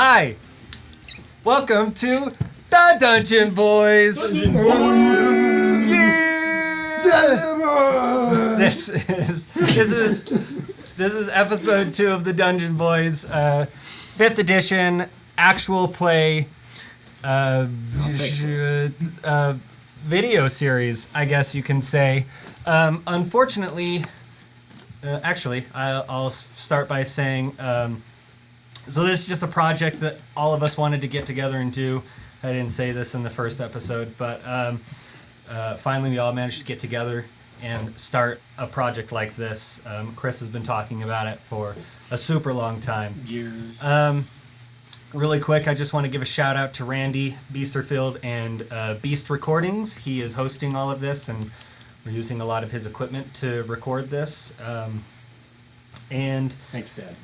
Hi! Welcome to the Dungeon Boys! Dungeon Boys! Yeah! This is episode 2 of the Dungeon Boys, 5th edition, actual play, video series, I guess you can say. Unfortunately, I'll start by saying, so this is just a project that all of us wanted to get together and do. I didn't say this in the first episode, but finally we all managed to get together and start a project like this. Chris has been talking about it for a super long time. Years. Really quick, I just want to give a shout out to Randy Beasterfield and Beast Recordings. He is hosting all of this, and we're using a lot of his equipment to record this. And Thanks, Dad.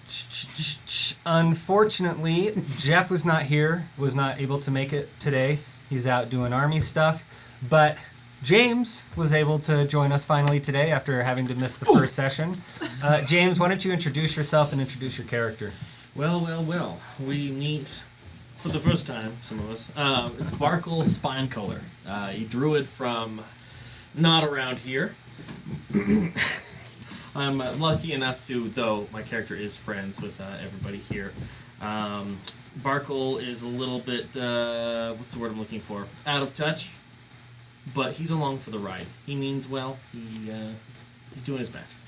Unfortunately, Jeff was not able to make it today. He's out doing army stuff. But James was able to join us finally today after having to miss the first session. James, why don't you introduce yourself and introduce your character? Well. We meet for the first time, some of us. It's Barkuell Spineculler, a druid from not around here. I'm lucky enough to, though my character is friends with everybody here. Barkuell is a little bit, what's the word I'm looking for? Out of touch, but he's along for the ride. He means well. He's doing his best.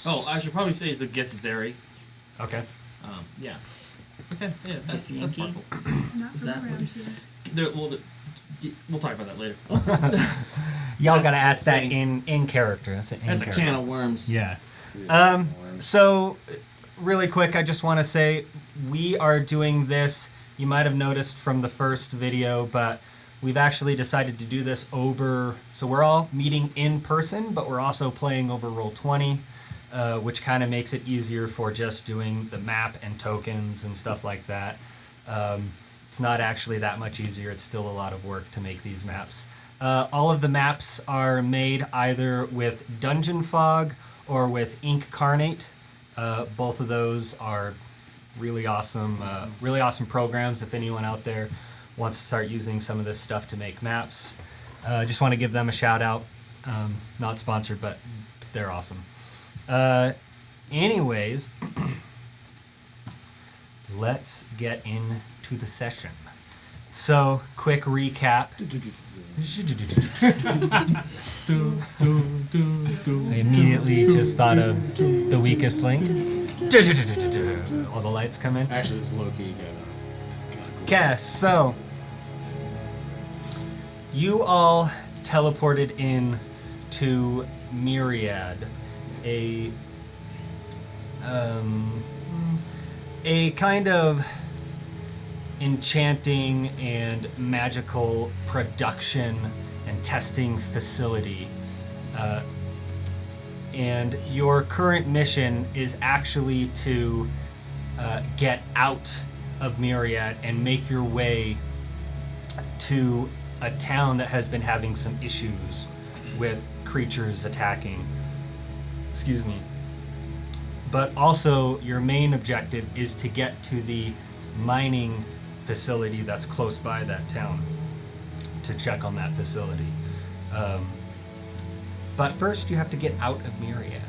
Oh, I should probably say he's the Githzeri. Okay. Yeah. Okay. Yeah, that's Barkuell. Not Is from that around here. We'll talk about that later. Y'all gotta ask that in character. That's a can of worms. Yeah. So, really quick, I just want to say we are doing this. You might have noticed from the first video, but we've actually decided to do this over. So we're all meeting in person, but we're also playing over Roll20, which kind of makes it easier for just doing the map and tokens and stuff like that. It's not actually that much easier. It's still a lot of work to make these maps. All of the maps are made either with Dungeon Fog or with Inkarnate. Both of those are really awesome programs. If anyone out there wants to start using some of this stuff to make maps, just want to give them a shout out. Not sponsored, but they're awesome. Anyways, let's get into the session. So, quick recap. I immediately just thought of the weakest link. All the lights come in. Actually, it's low-key. Okay, so you all teleported in to Myriad, a kind of enchanting and magical production and testing facility. And your current mission is actually to get out of Myriad and make your way to a town that has been having some issues with creatures attacking. Excuse me. But also, your main objective is to get to the mining facility that's close by that town to check on that facility. But first, you have to get out of Myriad.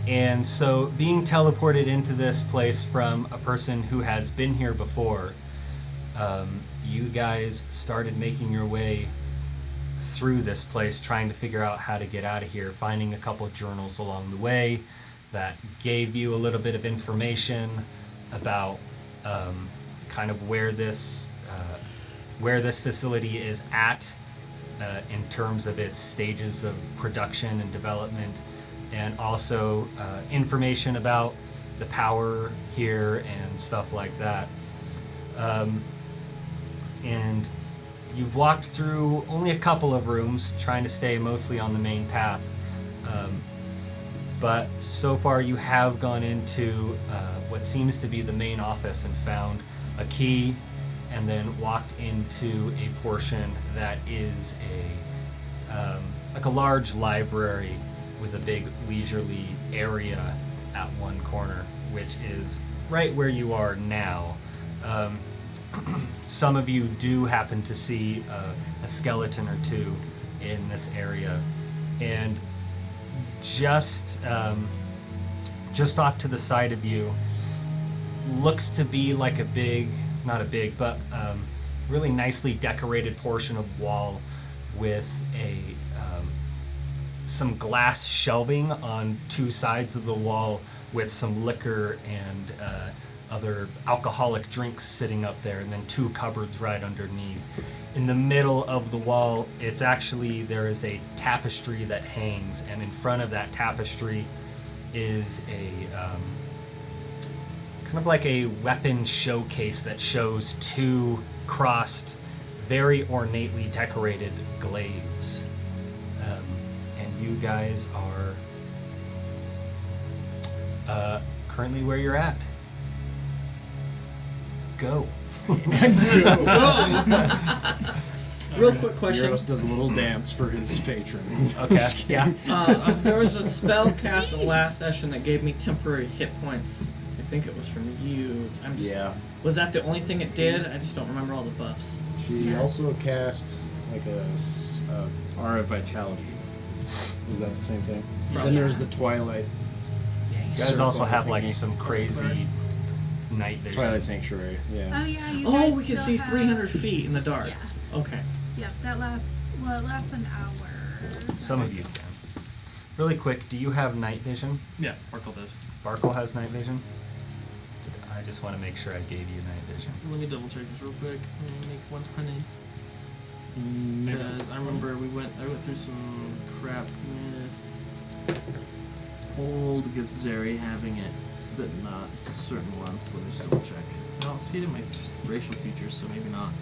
And so, being teleported into this place from a person who has been here before, you guys started making your way through this place, trying to figure out how to get out of here, finding a couple journals along the way that gave you a little bit of information about kind of where this facility is at in terms of its stages of production and development, and also information about the power here and stuff like that. And you've walked through only a couple of rooms, trying to stay mostly on the main path. But so far you have gone into what seems to be the main office and found a key, and then walked into a portion that is like a large library with a big leisurely area at one corner, which is right where you are now, some of you do happen to see a skeleton or two in this area, and just off to the side of you looks to be like a big, not a big, but really nicely decorated portion of wall with some glass shelving on two sides of the wall with some liquor and other alcoholic drinks sitting up there, and then two cupboards right underneath. In the middle of the wall, there is a tapestry that hangs, and in front of that tapestry is a kind of like a weapon showcase that shows two crossed, very ornately decorated glaives. And you guys are currently where you're at. Go. Real quick question. Yeros does a little dance for his patron. Okay. Yeah. There was a spell cast in the last session that gave me temporary hit points. I think it was from you. Yeah. Was that the only thing it did? I just don't remember all the buffs. She also cast like a aura of vitality. Was that the same thing? Then there's the Twilight. You guys Circle also have like thingy. some crazy night vision. Twilight Sanctuary. Yeah. Oh yeah, you Oh, guys we can still see have- 300 feet in the dark. Yeah. Okay. Yep, that lasts. Well, it lasts an hour. Some of you can. Really quick, do you have night vision? Yeah, Barkuell does. Barkuell has night vision? I just want to make sure I gave you night vision. Let me double check this real quick. Let me make 100. Maybe. Because I remember I went through some crap with old Githzeri having it, but not certain ones. Let me just double check. I don't see it in my racial features, so maybe not.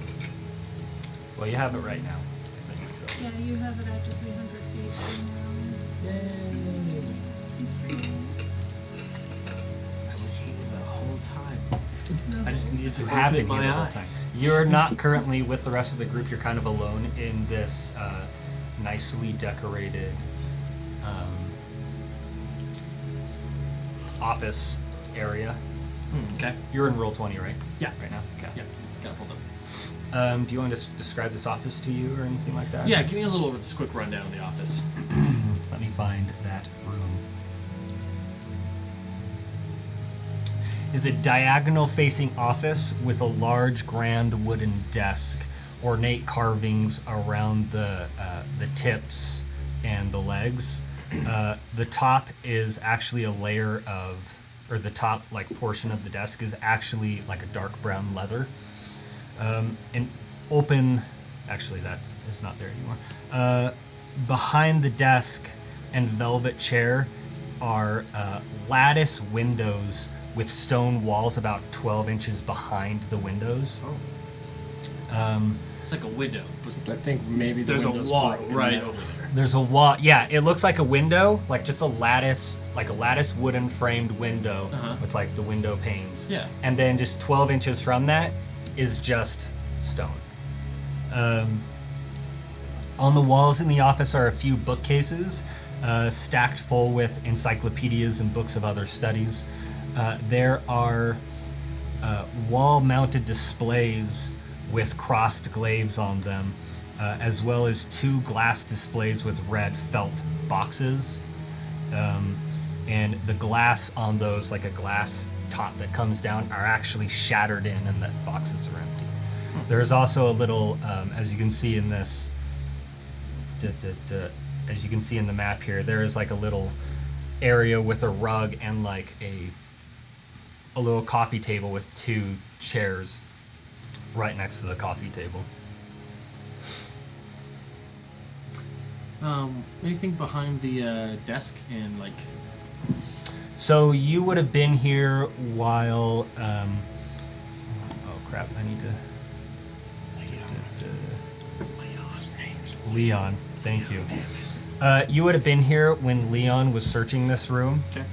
Well, you have it right now. I think so. Yeah, you have it after 300 feet. I was here the whole time. I just needed to You have open been here my the whole eyes. time. You're not currently with the rest of the group. You're kind of alone in this nicely decorated office area. Okay. You're in Roll20, right? Yeah. Right now? Okay. Yeah. Got it pulled up. Do you want to describe this office to you or anything like that? Yeah, give me a little just quick rundown of the office. Let me find that room. Is a diagonal facing office with a large grand wooden desk, ornate carvings around the tips and the legs. The top is actually a layer of, or the top like portion of the desk is actually like a dark brown leather. An open, actually that is not there anymore. Behind the desk and velvet chair are lattice windows with stone walls about 12 inches behind the windows. It's like a window. I think maybe the There's a window's wall broken right now. over there. There's a wall. Yeah, it looks like a window, like just a lattice wooden framed window with like the window panes. Yeah. And then just 12 inches from that is just stone. On the walls in the office are a few bookcases stacked full with encyclopedias and books of other studies. There are wall-mounted displays with crossed glaives on them, as well as two glass displays with red felt boxes. And the glass on those, like a glass top that comes down, are actually shattered in and the boxes are empty. There's also a little, as you can see in this, as you can see in the map here, there is like a little area with a rug and like a little coffee table with two chairs right next to the coffee table. Anything behind the desk and like? So you would have been here while. Oh crap! I need to. Leon, thank you. You would have been here when Leon was searching this room. Okay.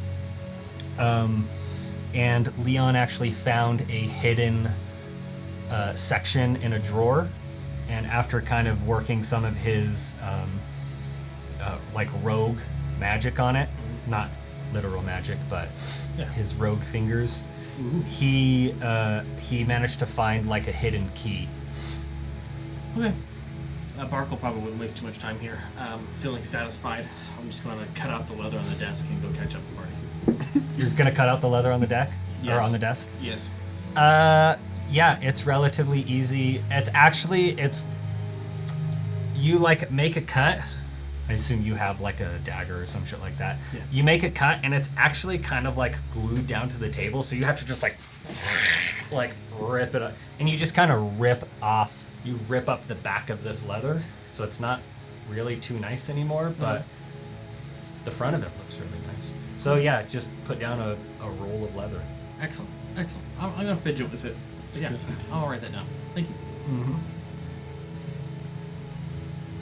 And Leon actually found a hidden section in a drawer, and after kind of working some of his like rogue magic on it, not literal magic, but Yeah. his rogue fingers, he managed to find like a hidden key. Okay. Barkuell probably wouldn't waste too much time here. Feeling satisfied, I'm just going to cut out the leather on the desk and go catch up the party. You're gonna cut out the leather on the deck or Yes. on the desk. Yes. Yeah, it's relatively easy. It's you like make a cut. I assume you have like a dagger or some shit like that. Yeah. You make a cut and it's actually kind of like glued down to the table, so you have to just like rip it up, and you just kind of rip up the back of this leather, so it's not really too nice anymore, but the front of it looks really nice. So yeah, just put down a roll of leather. Excellent. Excellent. I'm going to fidget with it. But yeah, I'll write that down. Thank you. Mm-hmm.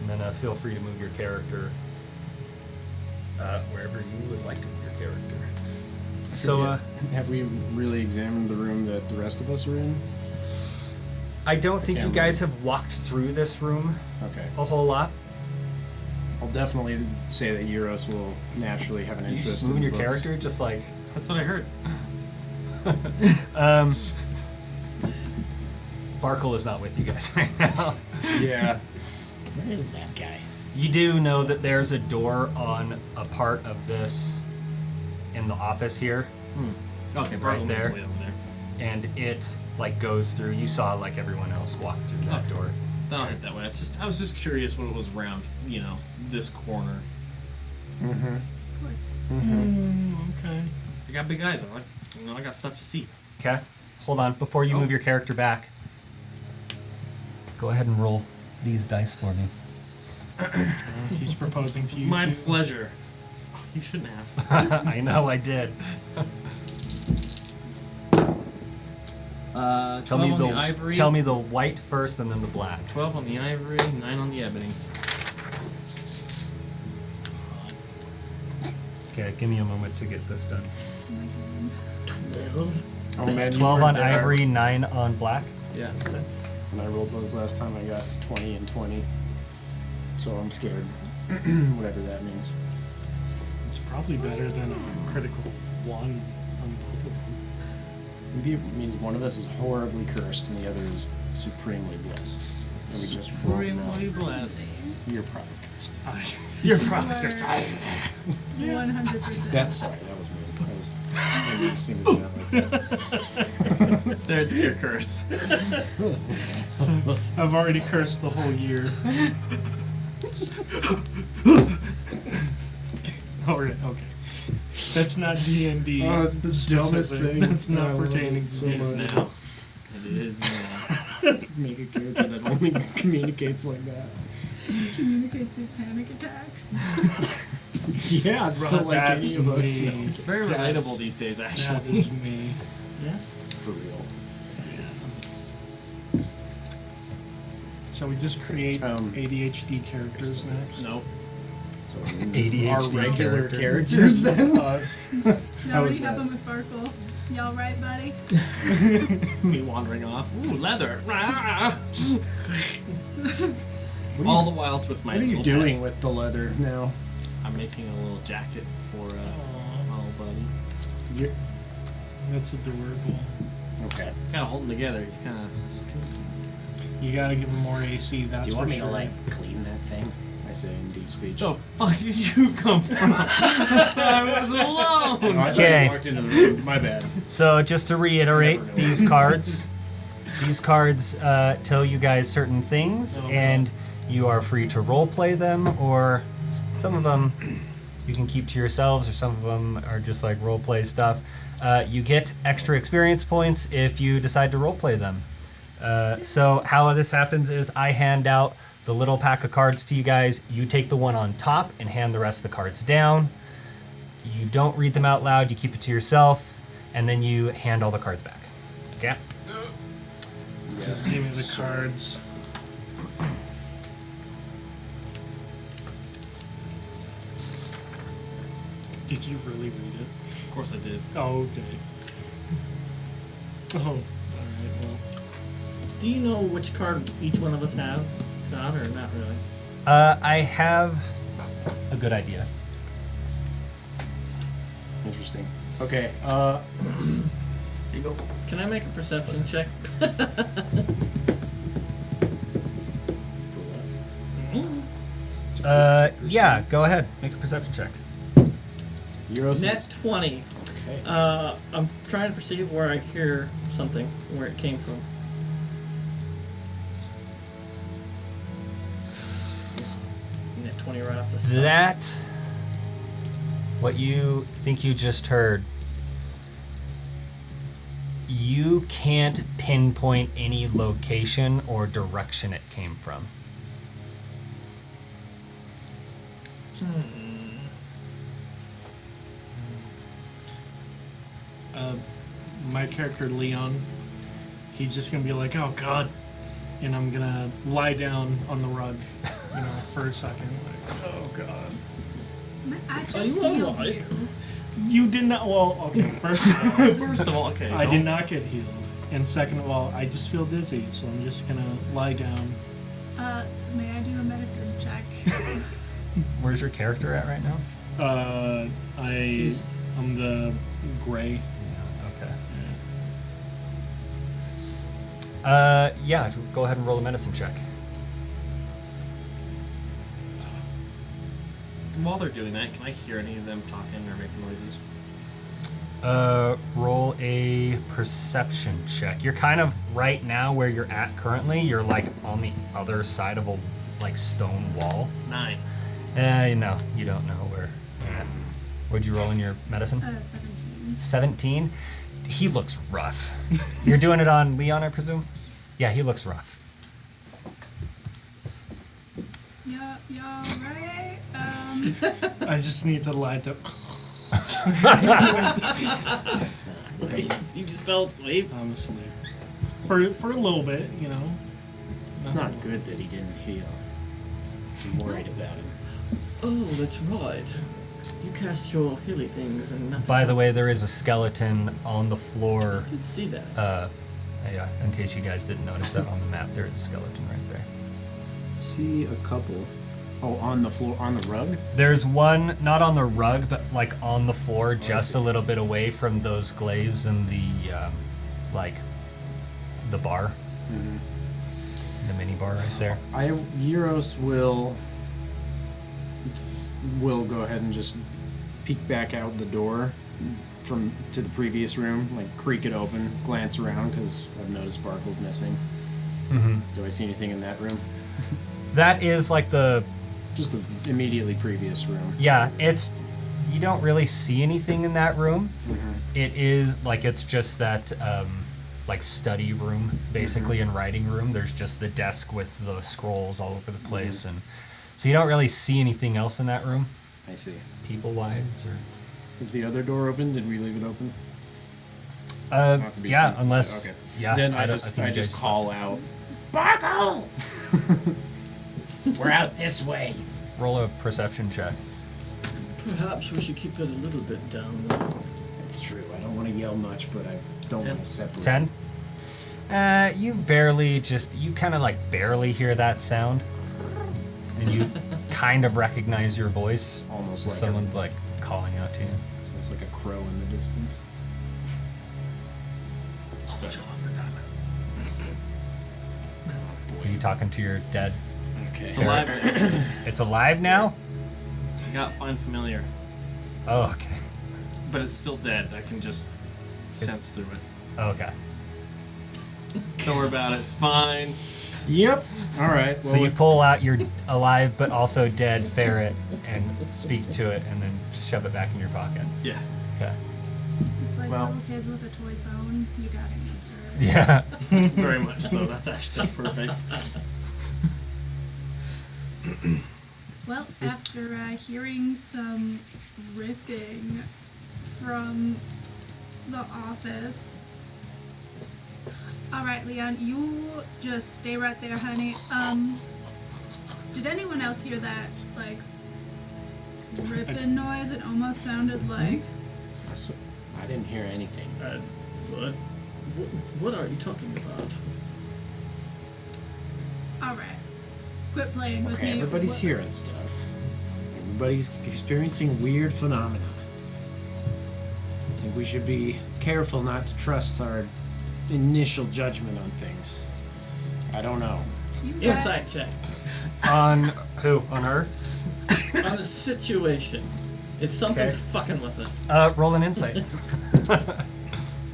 And then feel free to move your character wherever you would like to move your character. So, have we really examined the room that the rest of us are in? I don't think you Camera. guys have walked through this room Okay. a whole lot. I'll definitely say that Yeros will naturally have an You interest just moving in your books. character, just like. That's what I heard. Barkuell is not with you guys right now. Yeah. Where is that guy? You do know that there's a door on a part of this in the office here, Okay, Right Barkuell there. moves way over there. and it like goes through. You saw like everyone else walk through that Okay. door. Then I'll hit that way. I was just curious what it was around, this corner. Mm-hmm. Of course. Okay. I got big eyes. I got stuff to see. Okay, hold on. Before you Oh. move your character back, go ahead and roll these dice for me. He's proposing to you. My too. pleasure. Oh, you shouldn't have. I know I did. Tell 12 me on the ivory. Tell me the white first, and then the black. 12 on the ivory, 9 on the ebony. Okay, give me a moment to get this done. 12? Oh man, 12 on ivory, 9 on black. Yeah. When I rolled those last time, I got 20 and 20. So I'm scared. Whatever that means. It's probably better than a critical 1 on both of them. Maybe it means one of us is horribly cursed and the other is supremely blessed. And we just rolled that. Supremely blessed. You're probably cursed. You're probably Word. cursed. 100%. That's sorry, that was me. I didn't seem to sound like that. There's your curse. I've already cursed the whole year. Alright, okay. That's not D&D. Oh, it's the dumbest specific. thing. That's I not love pertaining it to so It is much. now. It is now. Make a character that only communicates like that. Communicates through panic attacks. Yeah, it's so like That's any of us. me. No, It's very That's- relatable these days, That actually. is me. Yeah. for real. So we just create Um, ADHD characters next? Nope. So ADHD our regular characters. characters then. Us. You How was already have that? them with Barkuell. Y'all right, buddy? Me wandering off. Ooh, leather. What All are the you, whilst with my what are you little doing pet. with the leather now? I'm making a little jacket for my little buddy. You're, That's adorable. okay. Gotta hold him together. He's kind of. You gotta give him more AC, that's Do you for want me sure. to, like, clean that thing? I say in deep speech. The fuck did you come from? I was alone. Oh, I thought Okay. you walked into the room. My bad. So just to reiterate, Never know. these cards tell you guys certain things, and you are free to role play them, or some of them you can keep to yourselves, or some of them are just like role play stuff. You get extra experience points if you decide to role play them. So how this happens is I hand out the little pack of cards to you guys. You take the one on top and hand the rest of the cards down. You don't read them out loud. You keep it to yourself, and then you hand all the cards back. Okay? Just give me the cards. Did you really read it? Of course I did. Oh, okay. Oh, alright, well. Do you know which card each one of us have? Got or not really? I have a good idea. Interesting. Okay. Here you go. Can I make a perception check? Yeah, go ahead. Make a perception check. Yeros Net is 20. okay. I'm trying to perceive where I hear something, where it came from. Net 20 right off the start. That, what you think you just heard, you can't pinpoint any location or direction it came from. My character Leon, he's just gonna be like, "Oh God," and I'm gonna lie down on the rug, for a second, like, "Oh God." I Are just you healed alright? you. You did not. Well, okay. First of all, First of all, okay. I did not get healed, and second of all, I just feel dizzy, so I'm just gonna lie down. May I do a medicine check? Where's your character at right now? I'm the gray. Okay. Yeah, go ahead and roll a medicine check. While they're doing that, can I hear any of them talking or making noises? Roll a perception check. You're kind of right now where you're at currently. You're like on the other side of a stone wall. 9. No, you don't know where. What'd you roll in your medicine? 17. 17. He looks rough. You're doing it on Leon, I presume? Yeah, he looks rough. Y'all right? I just need to lie down. You just fell asleep? I'm asleep. For a little bit, It's not good that he didn't heal. I'm worried about him. Oh, that's right. You cast your hilly things and nothing. By the way, there is a skeleton on the floor. I did see that. Yeah, in case you guys didn't notice that on the map, there is a skeleton right there. See a couple. Oh, on the floor, on the rug? There's one, not on the rug, but on the floor, just a little bit away from those glaives and the, the bar. Mm-hmm. The mini bar right there. Yeros will go ahead and just peek back out the door to the previous room, creak it open, glance around, because I've noticed Barkuell's missing. Mm-hmm. Do I see anything in that room? That is Just the immediately previous room. yeah, you don't really see anything in that room. Mm-hmm. It is, it's just that, study room, basically, and writing room. There's just the desk with the scrolls all over the place, and so you don't really see anything else in that room, I see. people-wise, or... Is the other door open? Did we leave it open? Not to be yeah, funny. unless... Okay. Yeah, Then I I don't- just think you guys- call out. Barkuell! We're out this way. Roll a perception check. Perhaps we should keep it a little bit down low. It's true. I don't want to yell much, but I don't want to separate. 10? You barely you kind of barely hear that sound. And you kind of recognize your voice. Almost like Someone's calling out to you. Sounds like a crow in the distance. Are you talking to your dead? Okay. It's alive. It's alive now? I got Find Familiar, Oh, okay. but it's still dead. I can just sense through it. Okay. Don't worry about it. It's fine. Yep. All right. So you pull out your alive but also dead ferret and speak to it and then shove it back in your pocket. Yeah. Okay. It's like Well- little kids with a toy phone. You got an answer. Yeah. Very much so. That's perfect. Well, after hearing some ripping from the office. All right, Leon, you just stay right there, honey. Did anyone else hear that, ripping noise? It almost sounded like... I didn't hear anything. What? What are you talking about? All right. Quit playing with Okay, me. everybody's What- hearing stuff. Everybody's experiencing weird phenomena. think we should be careful not to trust our initial judgment on things. I don't know. You Insight guys- check. On who? On her? On the situation. Is something Okay. fucking with us? Roll an insight.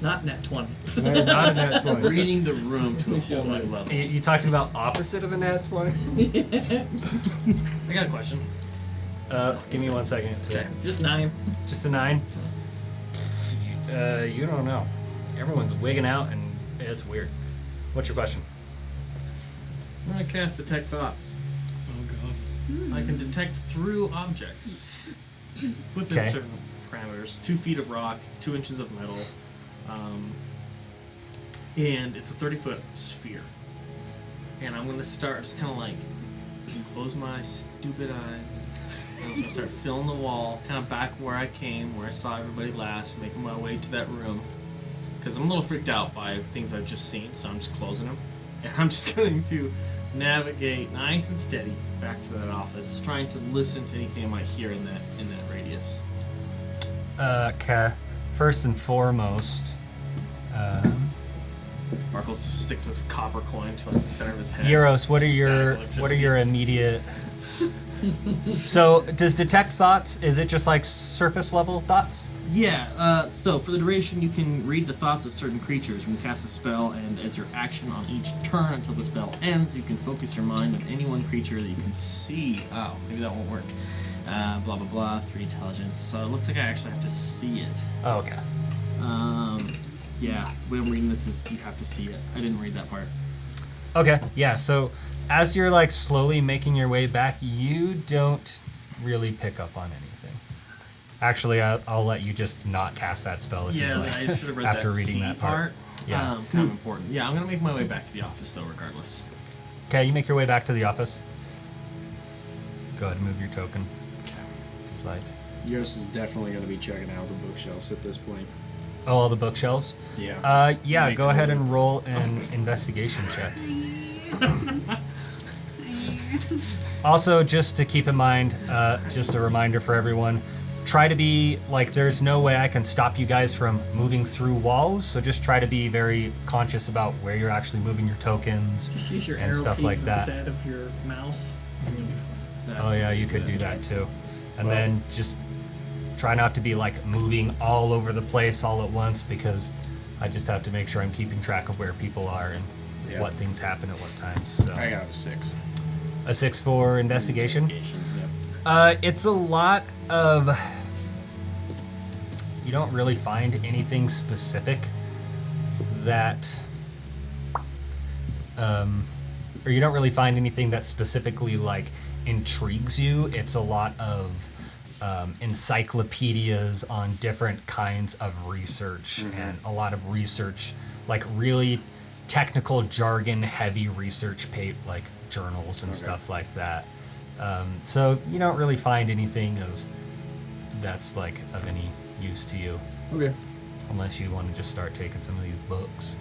Not net 20. Not a nat 20. Reading the room to a see whole what new level. You talking about opposite of a nat 20? I got a question. Give me 1 second. Okay. Just 9. Just a 9? You don't know. Everyone's wigging out and it's weird. What's your question? I'm gonna cast Detect Thoughts. Oh god. I can detect through objects within Okay. certain parameters. 2 feet of rock, 2 inches of metal, and it's a 30-foot sphere. And I'm gonna start just kind of like close my stupid eyes, and I'm gonna start filling the wall, kind of back where I came, where I saw everybody last, making my way to that room. Because I'm a little freaked out by things I've just seen, so I'm just closing them, and I'm just going to navigate nice and steady back to that office, trying to listen to anything I might hear in that radius. Okay. First and foremost, Barkuell just sticks this copper coin to like the center of his head. Yeros, what are Static your immediate? So, does detect thoughts? Is it just like surface level thoughts? Yeah, so for the duration, you can read the thoughts of certain creatures when you cast a spell, and as your action on each turn until the spell ends, you can focus your mind on any one creature that you can see. Oh, maybe that won't work. Blah, blah, blah, 3 intelligence. So it looks like I actually have to see it. Oh, okay. Yeah, the way I'm reading this is you have to see it. I didn't read that part. Okay, yeah. So, as you're like slowly making your way back, you don't really pick up on anything. Actually, I'll let you just not cast that spell if you Yeah, like. I should have read after that reading C that part. Yeah. kind of important. Yeah, I'm going to make my way back to the office, though, regardless. Okay, you make your way back to the office. Go ahead and move your token. Seems like. Yeros is definitely going to be checking out the bookshelves at this point. Oh, all the bookshelves? Yeah. Yeah, make go a ahead note. and roll an investigation check. Also, just to keep in mind, just a reminder for everyone, try to be, like, there's no way I can stop you guys from moving through walls, so just try to be very conscious about where you're actually moving your tokens Just use your and arrow stuff keys like that. instead of your mouse. And you'll be fine. Oh yeah, you could do that too. And then just try not to be like moving all over the place all at once, because I just have to make sure I'm keeping track of where people are and Yeah. what things happen at what times. So I got a 6. a 6 for investigation. Yep. It's a lot of. You don't really find anything specific that. Or you don't really find anything that specifically like intrigues you. It's a lot of encyclopedias on different kinds of research and a lot of research, like really technical jargon heavy research like journals and stuff like that. So you don't really find anything that's like of any use to you, Okay. unless you want to just start taking some of these books.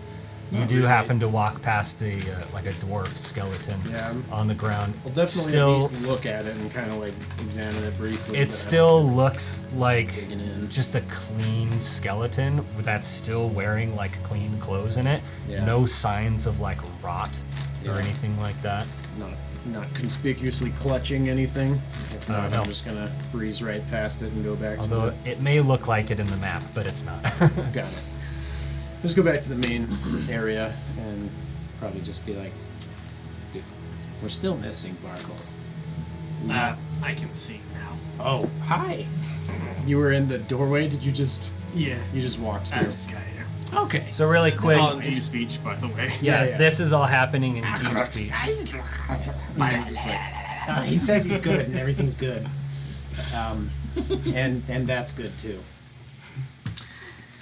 You Not do really. happen to walk past a like a dwarf skeleton Yeah, on the ground. I'll definitely Still- at least look at it and kind of like examine it briefly. It but still looks like digging in. just a clean skeleton that's still wearing like clean clothes in it. Yeah. No signs of like rot or Yeah. anything like that. Not conspicuously clutching anything. If not, no. I'm just gonna breeze right past it and go back Although to it may look like it in the map, but it's not. Got it. Let's go back to the main area and probably just be like, dude, we're still missing Barkuell. I can see now. Oh, hi. You were in the doorway. Did you just? Yeah, You just walked I through. just got here. Okay. So really quick, All in D speech, by the way. yeah, this is all happening in deep speech. He says he's good and everything's good. And that's good too.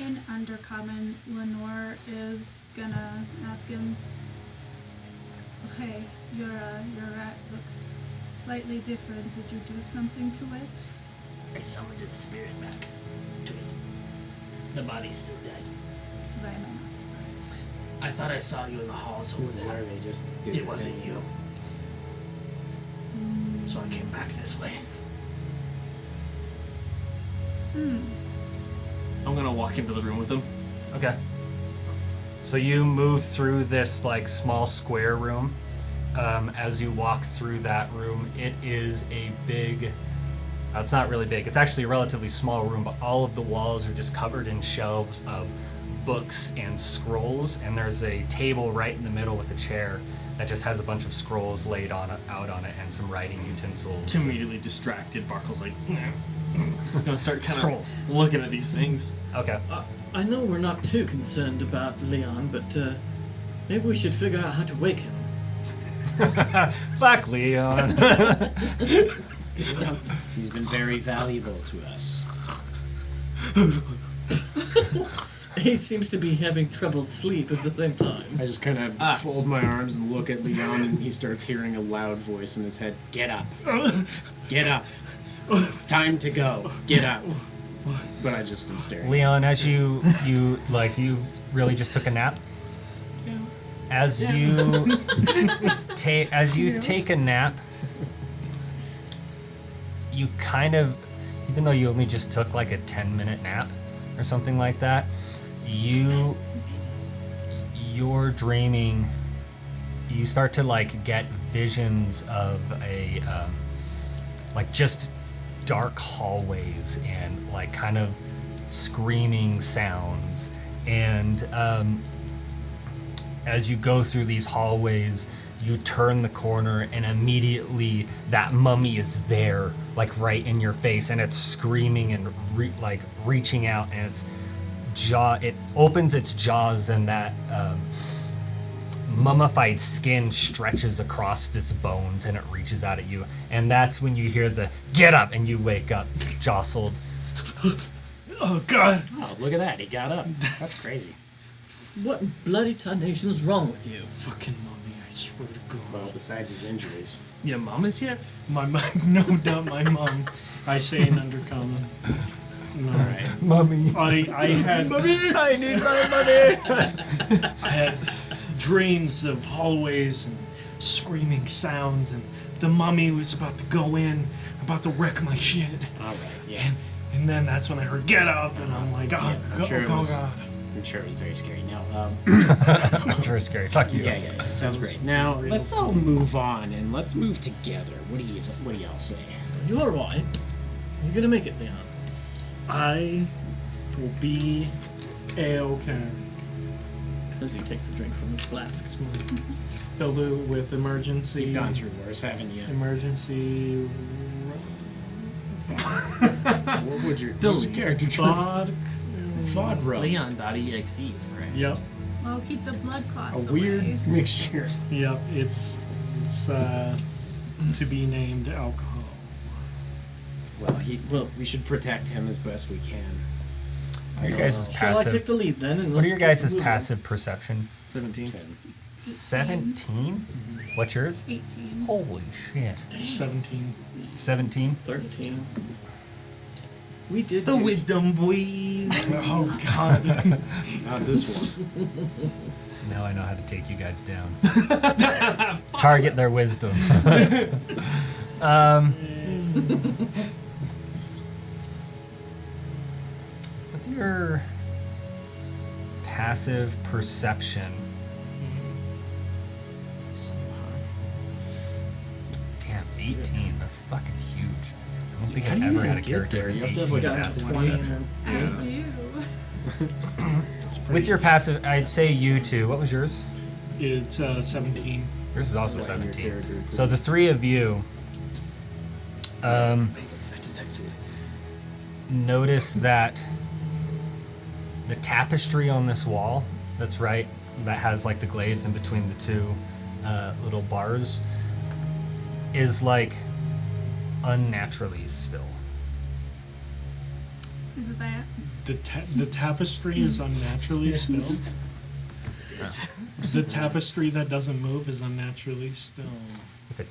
In Undercommon, Leonore is gonna ask him, "Okay, your rat looks slightly different. Did you do something to it?" I summoned its spirit back to it. The body's still dead. Why am I not surprised? I thought I saw you in the halls over there. They just It wasn't you. So I came back this way. I'm gonna walk into the room with him. Okay. So you move through this like small square room. As you walk through that room, it is a big. It's not really big. It's actually a relatively small room, but all of the walls are just covered in shelves of books and scrolls. And there's a table right in the middle with a chair that just has a bunch of scrolls laid out on it and some writing utensils. Immediately distracted, Barkuell's like, he's gonna start kind Scrolls. of looking at these things. Okay. I know we're not too concerned about Leon, but maybe we should figure out how to wake him. Fuck Leon. He's been very valuable to us. He seems to be having trouble sleep at the same time. I just kind of fold my arms and look at Leon, and he starts hearing a loud voice in his head. Get up. Get up. It's time to go. Get up. But I just am staring. Leon, as you really just took a nap. Yeah. As you take a nap, you kind of, even though you only just took like a 10-minute nap or something like that, you're dreaming. You start to like get visions of a like just dark hallways and like kind of screaming sounds, and as you go through these hallways, you turn the corner and immediately that mummy is there, like right in your face, and it's screaming and reaching out, and its jaw, it opens its jaws, and that mummified skin stretches across its bones and it reaches out at you, and that's when you hear the get up and you wake up jostled. Oh God! Oh, look at that. He got up. That's crazy. What bloody tarnation is wrong with you? Fucking mummy! I swear to God. Well, besides his injuries. Your mom is here? My mom, no, not my mom. I say in undercommon. No. All right. Mummy. I had I need my money. I had dreams of hallways and screaming sounds, and the mummy was about to go in, about to wreck my shit. All right. Yeah. And then that's when I heard get up, and I'm like, oh, I'm sure it God. was very scary. Now, I'm sure it's scary. Fuck you. yeah, it sounds great. Now, let's all move on and let's move together. What do y'all say? You alright? You're gonna make it, Leon. I will be A-okay. As he takes a drink from his flask. Filled it with emergency. You've gone through worse, haven't you? Emergency. What would your character drink? Vodka. Fod rum. Leon.exe is correct. Yep. Well, keep the blood clots A weird away. mixture. Yep. It's to be named alcohol. Well, we should protect him as best we can. What are your guys' Shall I take passive? the lead then? And What are let's your get guys' moving? passive perception? 17. 17? What's yours? 18. Holy shit. 17. 17? 13. We did The do- wisdom boys. Oh God. Not this one. Now I know how to take you guys down. Target their wisdom. With your passive perception, it's so high. Damn, it's 18. That's fucking huge. I don't think How I've do you ever even had a get character there? with You have to have 18 like Got passive 20 perception. As do. With your passive, I'd say you two. What was yours? It's 17. Yours is also Like your 17. character. So the three of you notice that the tapestry on this wall that's right, that has like the glaives in between the two little bars, is like unnaturally still. Is it that? The tapestry is unnaturally still. The tapestry that doesn't move is unnaturally still. It's a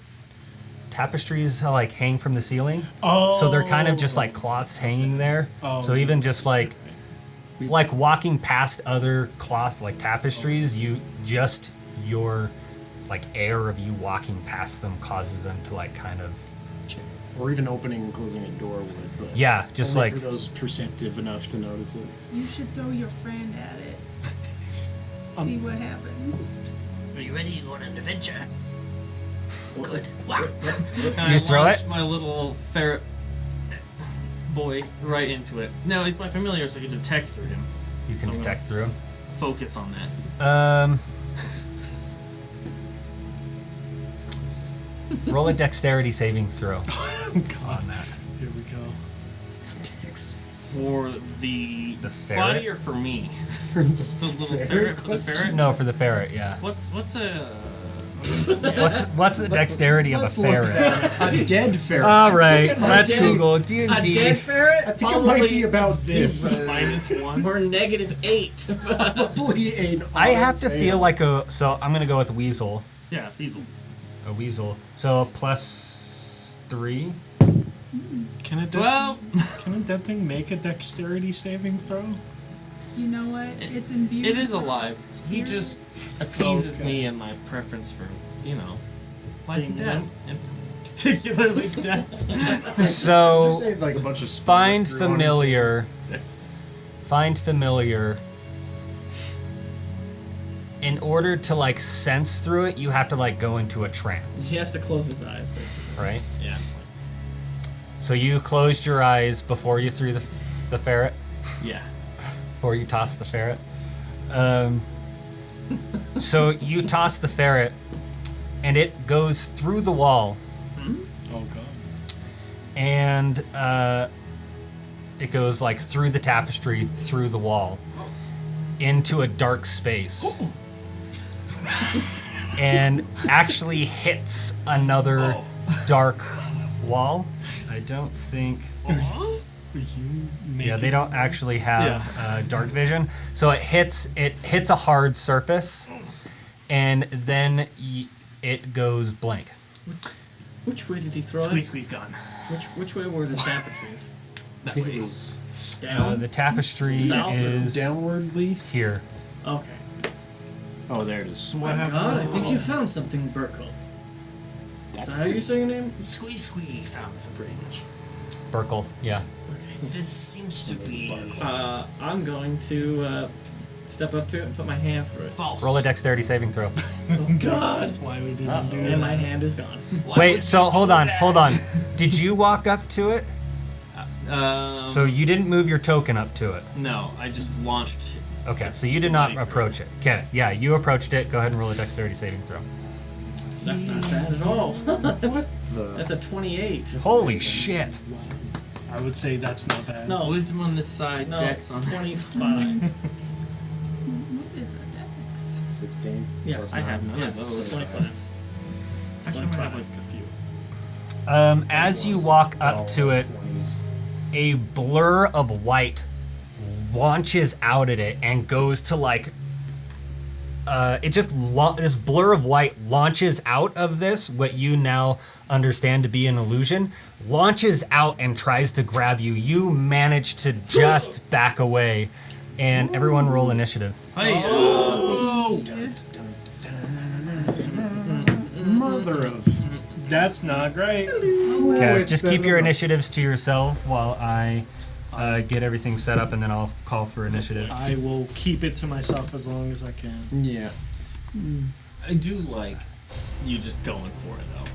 tapestries like hang from the ceiling. Oh. So they're kind of just like cloths hanging there. Oh. So even just like walking past other cloths like tapestries, your like air of you walking past them causes them to like kind of Or even opening and closing a door would, but Yeah, just only like for those perceptive enough to notice it. You should throw your friend at it. See what happens. Are you ready? You going on an adventure? Good. Wow. And You I throw launch it? my little ferret boy right into it. No, he's my familiar, so I can detect through him. you can So I'm detect through him. Focus on that. Roll a dexterity saving throw on that. Here we go. For the The body ferret? or for me? For the The little ferret for the ferret? No, for the ferret, yeah. What's a What's the dexterity of a ferret? A dead ferret. All right, a let's dead- Google A dead D&D. ferret? I think it might be about this. -1? Or -8. Probably an I have to fail. feel like a. So I'm gonna go with weasel. Yeah, Feasel. A weasel. So +3. Can a dead 12. Can a dead thing make a dexterity saving throw? You know what? It's imbued. It is with alive. He spirit. just appeases Okay. me and my preference for, you know, life and Being death. limp. And particularly death. So Just say like a bunch of spiders find grew on it. familiar. Find familiar. In order to like sense through it, you have to like go into a trance, He has to close his eyes, basically. right? Yeah, it's So you closed your eyes before you threw the ferret, yeah. before you tossed the ferret. So you toss the ferret, and it goes through the wall, Oh god. and it goes like through the tapestry, through the wall, into a dark space, and actually hits another dark wall. I don't think. You make Yeah, they it- don't actually have dark vision, so it hits a hard surface, and then it goes blank. Which way did he throw Squeeze, it? squeeze, gone. Which way were the tapestries? I think it was Down? The tapestry South or is downwardly. here. Okay. Oh, there it is. What happened? God, I think you found something, Barkuell. Is That's that how you say your name? Squeeze, squeeze, found some pretty much. Burkle, yeah. This seems to be I'm going to step up to it and put my hand through it. false. Roll a dexterity saving throw. God. That's why we didn't do And that. my hand is gone. Why Wait, would so you hold do on, that? hold on. Did you walk up to it? So you didn't move your token up to it. No, I just launched. Okay, so you did not approach it. Okay, yeah, you approached it. Go ahead and roll a dexterity saving throw. That's not bad at all. What the? That's a 28. Holy shit. I would say that's not bad. No, Wisdom on this side, no, Dex on this. 25. What is a dex? 16. Yeah, Plus I have nine. none Yeah, of those. 25. Actually, I might have like a few. As you walk up to it, 20s. a blur of white launches out at it and goes to like this blur of white launches out of this, what you now understand to be an illusion, launches out and tries to grab you. You manage to just back away, and everyone roll initiative. Hey, Mother of. That's not great. Okay, it's just keep better your than- initiatives to yourself while I get everything set up, and then I'll call for initiative. I will keep it to myself as long as I can. Yeah. I do like you just going for it though.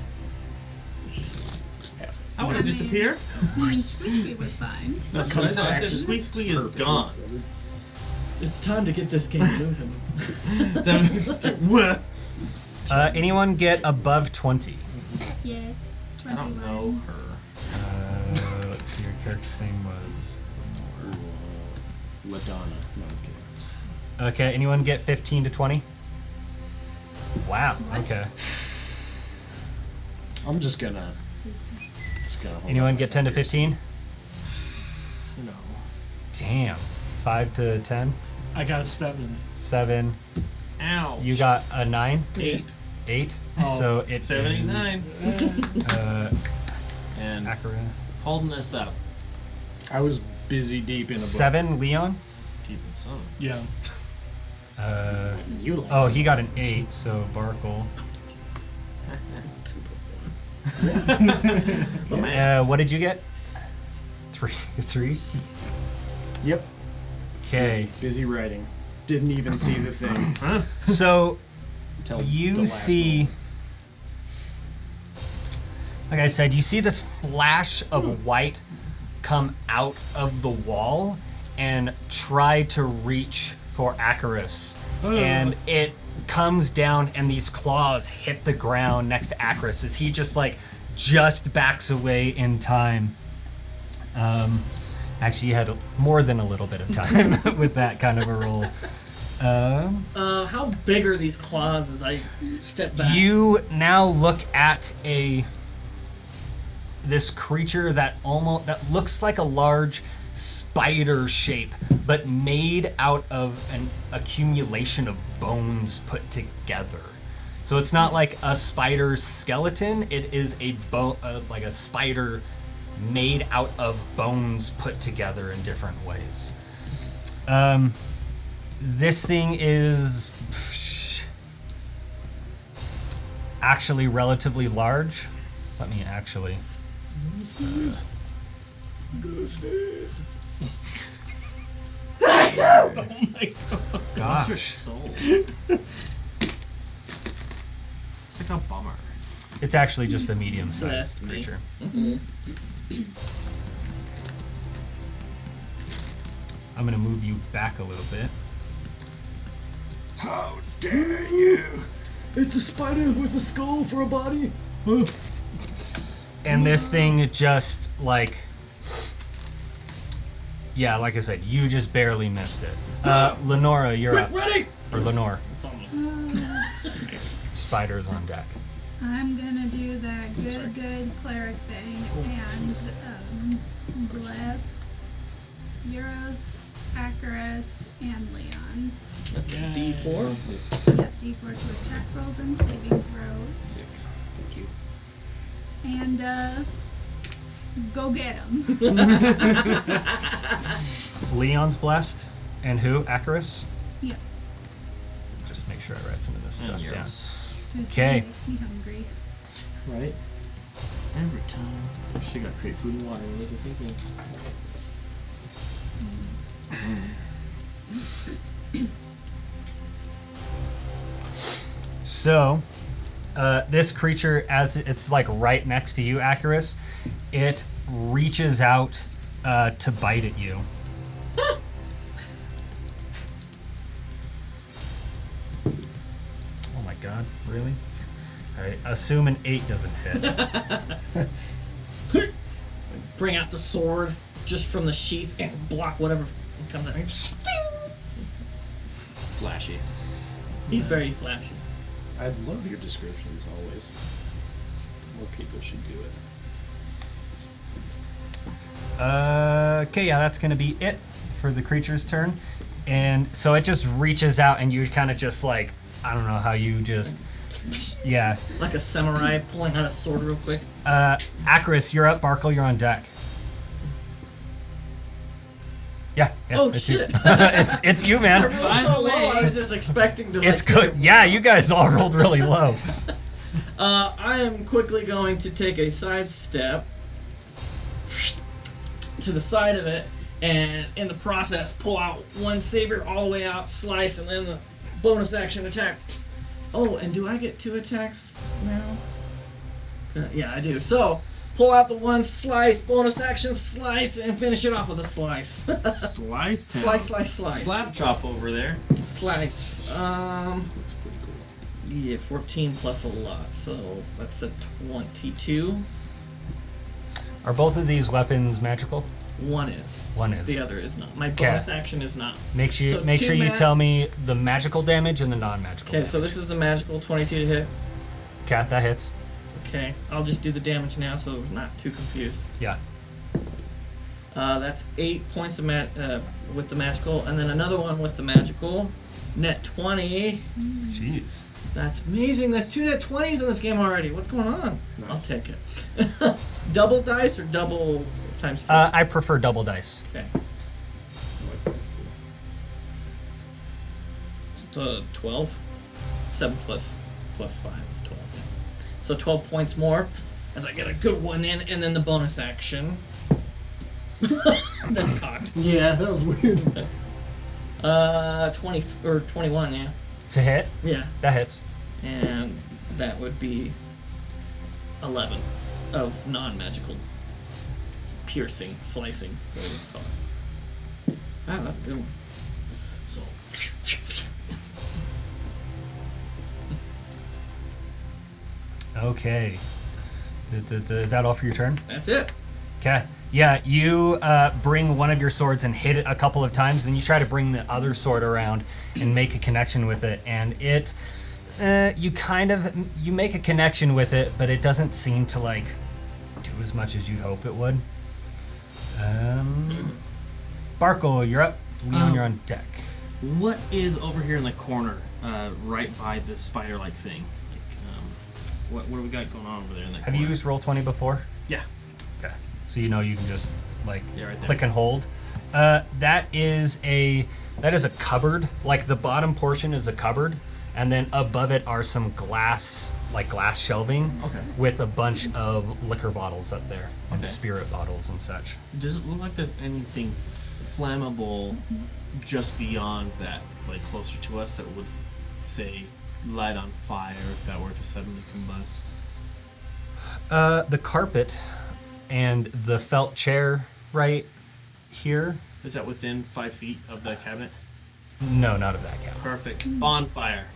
I want to disappear. Squeaky was fine. That's Comes what I back said. to Squeak Squeak is purple gone. instead of- It's time to get this game moving. What? Anyone get above 20? Yes. I don't know her. Let's see, your character's name was. Ladonna. No, I'm kidding. Okay, anyone get 15 to 20? Wow, okay. I'm just gonna. hold Anyone on get my 10 to fingers. 15? No. Damn. 5 to 10? I got a 7. 7. Ouch. You got a 9? 8. 8? Oh, So it's 79. And Akrius. holding this up. I was busy deep in a book. 7, Leon? Keeping some. Yeah. You like Oh, he got an 8, so Barkuell. What did you get? 3. Yep. Okay. Busy writing. Didn't even see the thing. So Until the you last see, moment. like I said, you see this flash of white come out of the wall and try to reach for Akrius. And it comes down and these claws hit the ground next to Akrius as he just backs away in time. Actually, you had more than a little bit of time with that kind of a roll. How big are these claws as I step back? You now look at this creature that looks like a large spider shape, but made out of an accumulation of bones put together. So it's not like a spider skeleton. It is like a spider made out of bones put together in different ways. This thing is actually relatively large. Let me actually. Oh my god. Lost your Gosh. soul. It's like a bummer. It's actually just a medium-sized That's me. creature. I'm gonna move you back a little bit. How dare you! It's a spider with a skull for a body. And this thing just like I said, you just barely missed it. Lenora, you're up. Ready? Or Lenore. It's almost. Nice. Spider's on deck. I'm gonna do that good cleric thing and bless Yeros, Akrius, and Leon. That's a D4. Yep, D4 to attack rolls and saving throws. Thank you. And go get him. Leon's blessed. And who? Akrius? Yep. Just make sure I write some of this stuff And down. Yeros. This Okay. makes me hungry. Right? Every time. She got great food and water. What was I thinking? So, this creature, as it's like right next to you, Akrius, it reaches out to bite at you. Oh my god, really? I assume an 8 doesn't hit. Bring out the sword just from the sheath and block whatever comes at me. Flashy. He's very flashy. I love your descriptions always. More people should do it. Okay, yeah, that's gonna be it for the creature's turn. And so it just reaches out and you kind of just like, I don't know how you just, yeah. Like a samurai pulling out a sword real quick. Akrius, you're up. Barkuell, you're on deck. Yeah, Oh, it's shit. you. it's you, man. So low, I was just expecting to. It's like, good. Yeah, you guys all rolled really low. I am quickly going to take a side step to the side of it, and in the process, pull out one saber all the way out, slice, and then the bonus action attack. Oh, and do I get 2 attacks now? Yeah, I do. So, pull out the one slice, bonus action slice, and finish it off with a slice. Slice town. Slice. Slap chop over there. Slice. That's pretty cool. Yeah, 14 plus a lot, so that's a 22. Are both of these weapons magical? One is. One is. The other is not. My Okay. bonus action is not. Make sure So make two sure you ma- tell me the magical damage and the non-magical. Okay, so this is the magical 22 to hit. Okay, that hits. Okay, I'll just do the damage now so I'm not too confused. Yeah. That's 8 points of with the magical, and then another one with the magical. Net 20. Jeez. That's amazing. That's 2 net 20s in this game already. What's going on? Nice. I'll take it. Double dice or double times 2? I prefer double dice. Okay. I like that too. 12. 7 plus 5 is 12. So 12 points more. as I get a good one in, and then the bonus action. That's cocked. Yeah, that was weird. 20 or 21, yeah. To hit? Yeah. That hits. And that would be 11 of non-magical piercing, slicing. Whatever you call it. Wow, that's a good one. So. Okay. Is that all for your turn? That's it. Okay. Yeah, you bring one of your swords and hit it a couple of times, then you try to bring the other sword around and make a connection with it, and it, you make a connection with it, but it doesn't seem to like do as much as you'd hope it would. Barkuell, you're up. Leon, you're on deck. What is over here in the corner, right by the spider-like thing? Like, what do we got going on over there in that Have corner? you used Roll20 before? Yeah. Okay. So you know you can just like Yeah, right there. click and hold. That is a cupboard. Like the bottom portion is a cupboard, and then above it are some glass shelving. Okay. With a bunch of liquor bottles up there and Okay. spirit bottles and such. Does it look like there's anything flammable just beyond that, like closer to us, that would, say, light on fire if that were to suddenly combust? The carpet and the felt chair right here. Is that within 5 feet of the cabinet? No, not of that cabinet. Perfect. Bonfire.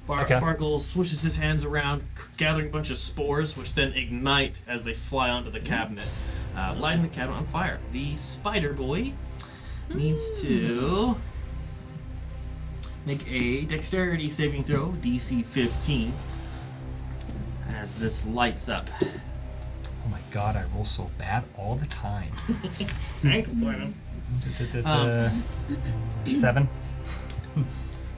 Okay. Barkuell swishes his hands around, gathering a bunch of spores, which then ignite as they fly onto the cabinet, lighting the cabinet on fire. The spider boy needs to make a dexterity saving throw, DC 15, as this lights up. Oh my god, I roll so bad all the time. I ain't complaining. 7.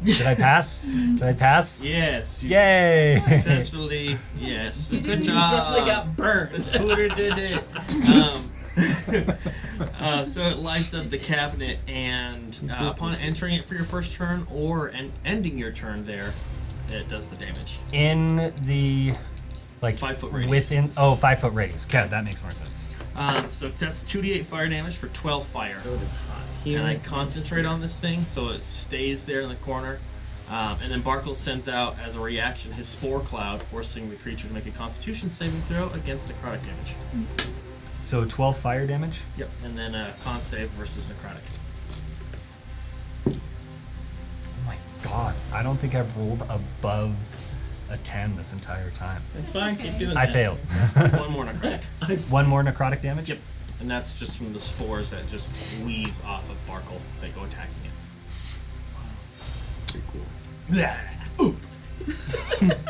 Did I pass? Did I pass? Yes. You Yay! successfully. Yes. You Good successfully job. got burnt. The scooter did it. So it lights up the cabinet, and upon entering it for your first turn or ending your turn there, it does the damage. In the 5 foot radius. Within 5 foot radius. Okay, that makes more sense. So that's 2d8 fire damage for 12 fire. So it is hot here. And I concentrate on this thing so it stays there in the corner. And then Barkuell sends out, as a reaction, his spore cloud, forcing the creature to make a constitution saving throw against necrotic damage. So 12 fire damage? Yep. And then a con save versus necrotic. Oh my god, I don't think I've rolled above a 10 this entire time. It's It's fine, okay. keep doing I that. failed. One more necrotic. One more necrotic damage? Yep. And that's just from the spores that just wheeze off of Barkuell that go attacking it. Pretty cool. Ooh.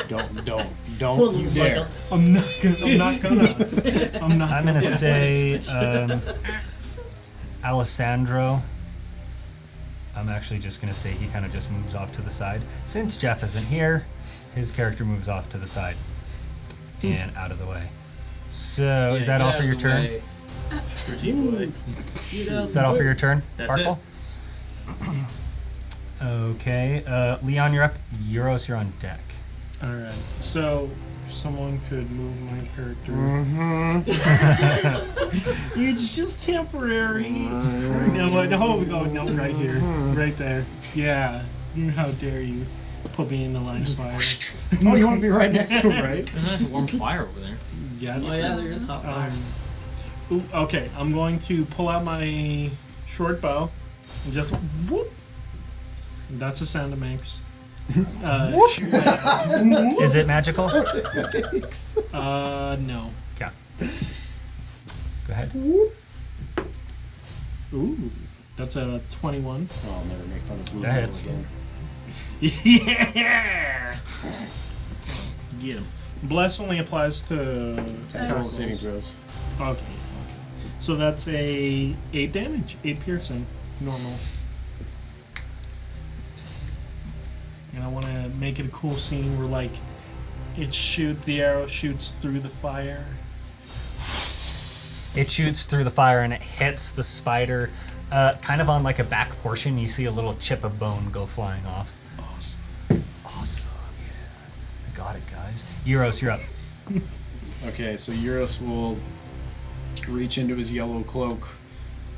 Don't you dare. I'm not gonna. I'm gonna say Alessandro. I'm actually just gonna say he kind of just moves off to the side. Since Jeff isn't here, his character moves off to the side and out of the way. So is that all for your turn? Pretty boy. Is that all for your turn? That's it. Barkuell? Okay, Leon, you're up. Yeros, you're on deck. All right. So someone could move my character. It's just temporary. No, but hold on. No, right here, right there. Yeah. How dare you put me in the line of fire? Oh, you want to be right next to him, right? There's a nice warm fire over there. Yeah. It's Oh yeah, there is hot fire. Okay, I'm going to pull out my short bow and just whoop. That's the sound it makes. Is it magical? No. Yeah. Go ahead. Ooh, that's a 21. Oh, I'll never make fun of blue That hits. again. Yeah. Get him. Bless only applies to Tactical saving throws. Okay. So that's a 8 damage, 8 piercing, normal. And I want to make it a cool scene where like the arrow shoots through the fire. It shoots through the fire and it hits the spider, kind of on like a back portion. You see a little chip of bone go flying off. Awesome, yeah. I got it, guys. Yeros, you're up. Okay, so Yeros will reach into his yellow cloak,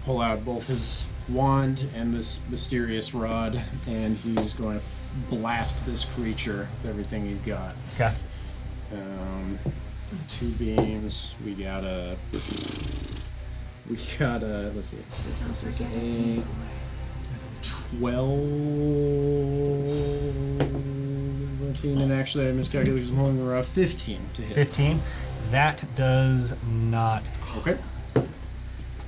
pull out both his wand and this mysterious rod, and he's going to blast this creature with everything he's got. Okay. 2 beams. We got a. Let's see. This is a 12. 14, and actually I miscalculated because I'm holding around 15 to hit. 15. That does not. Okay.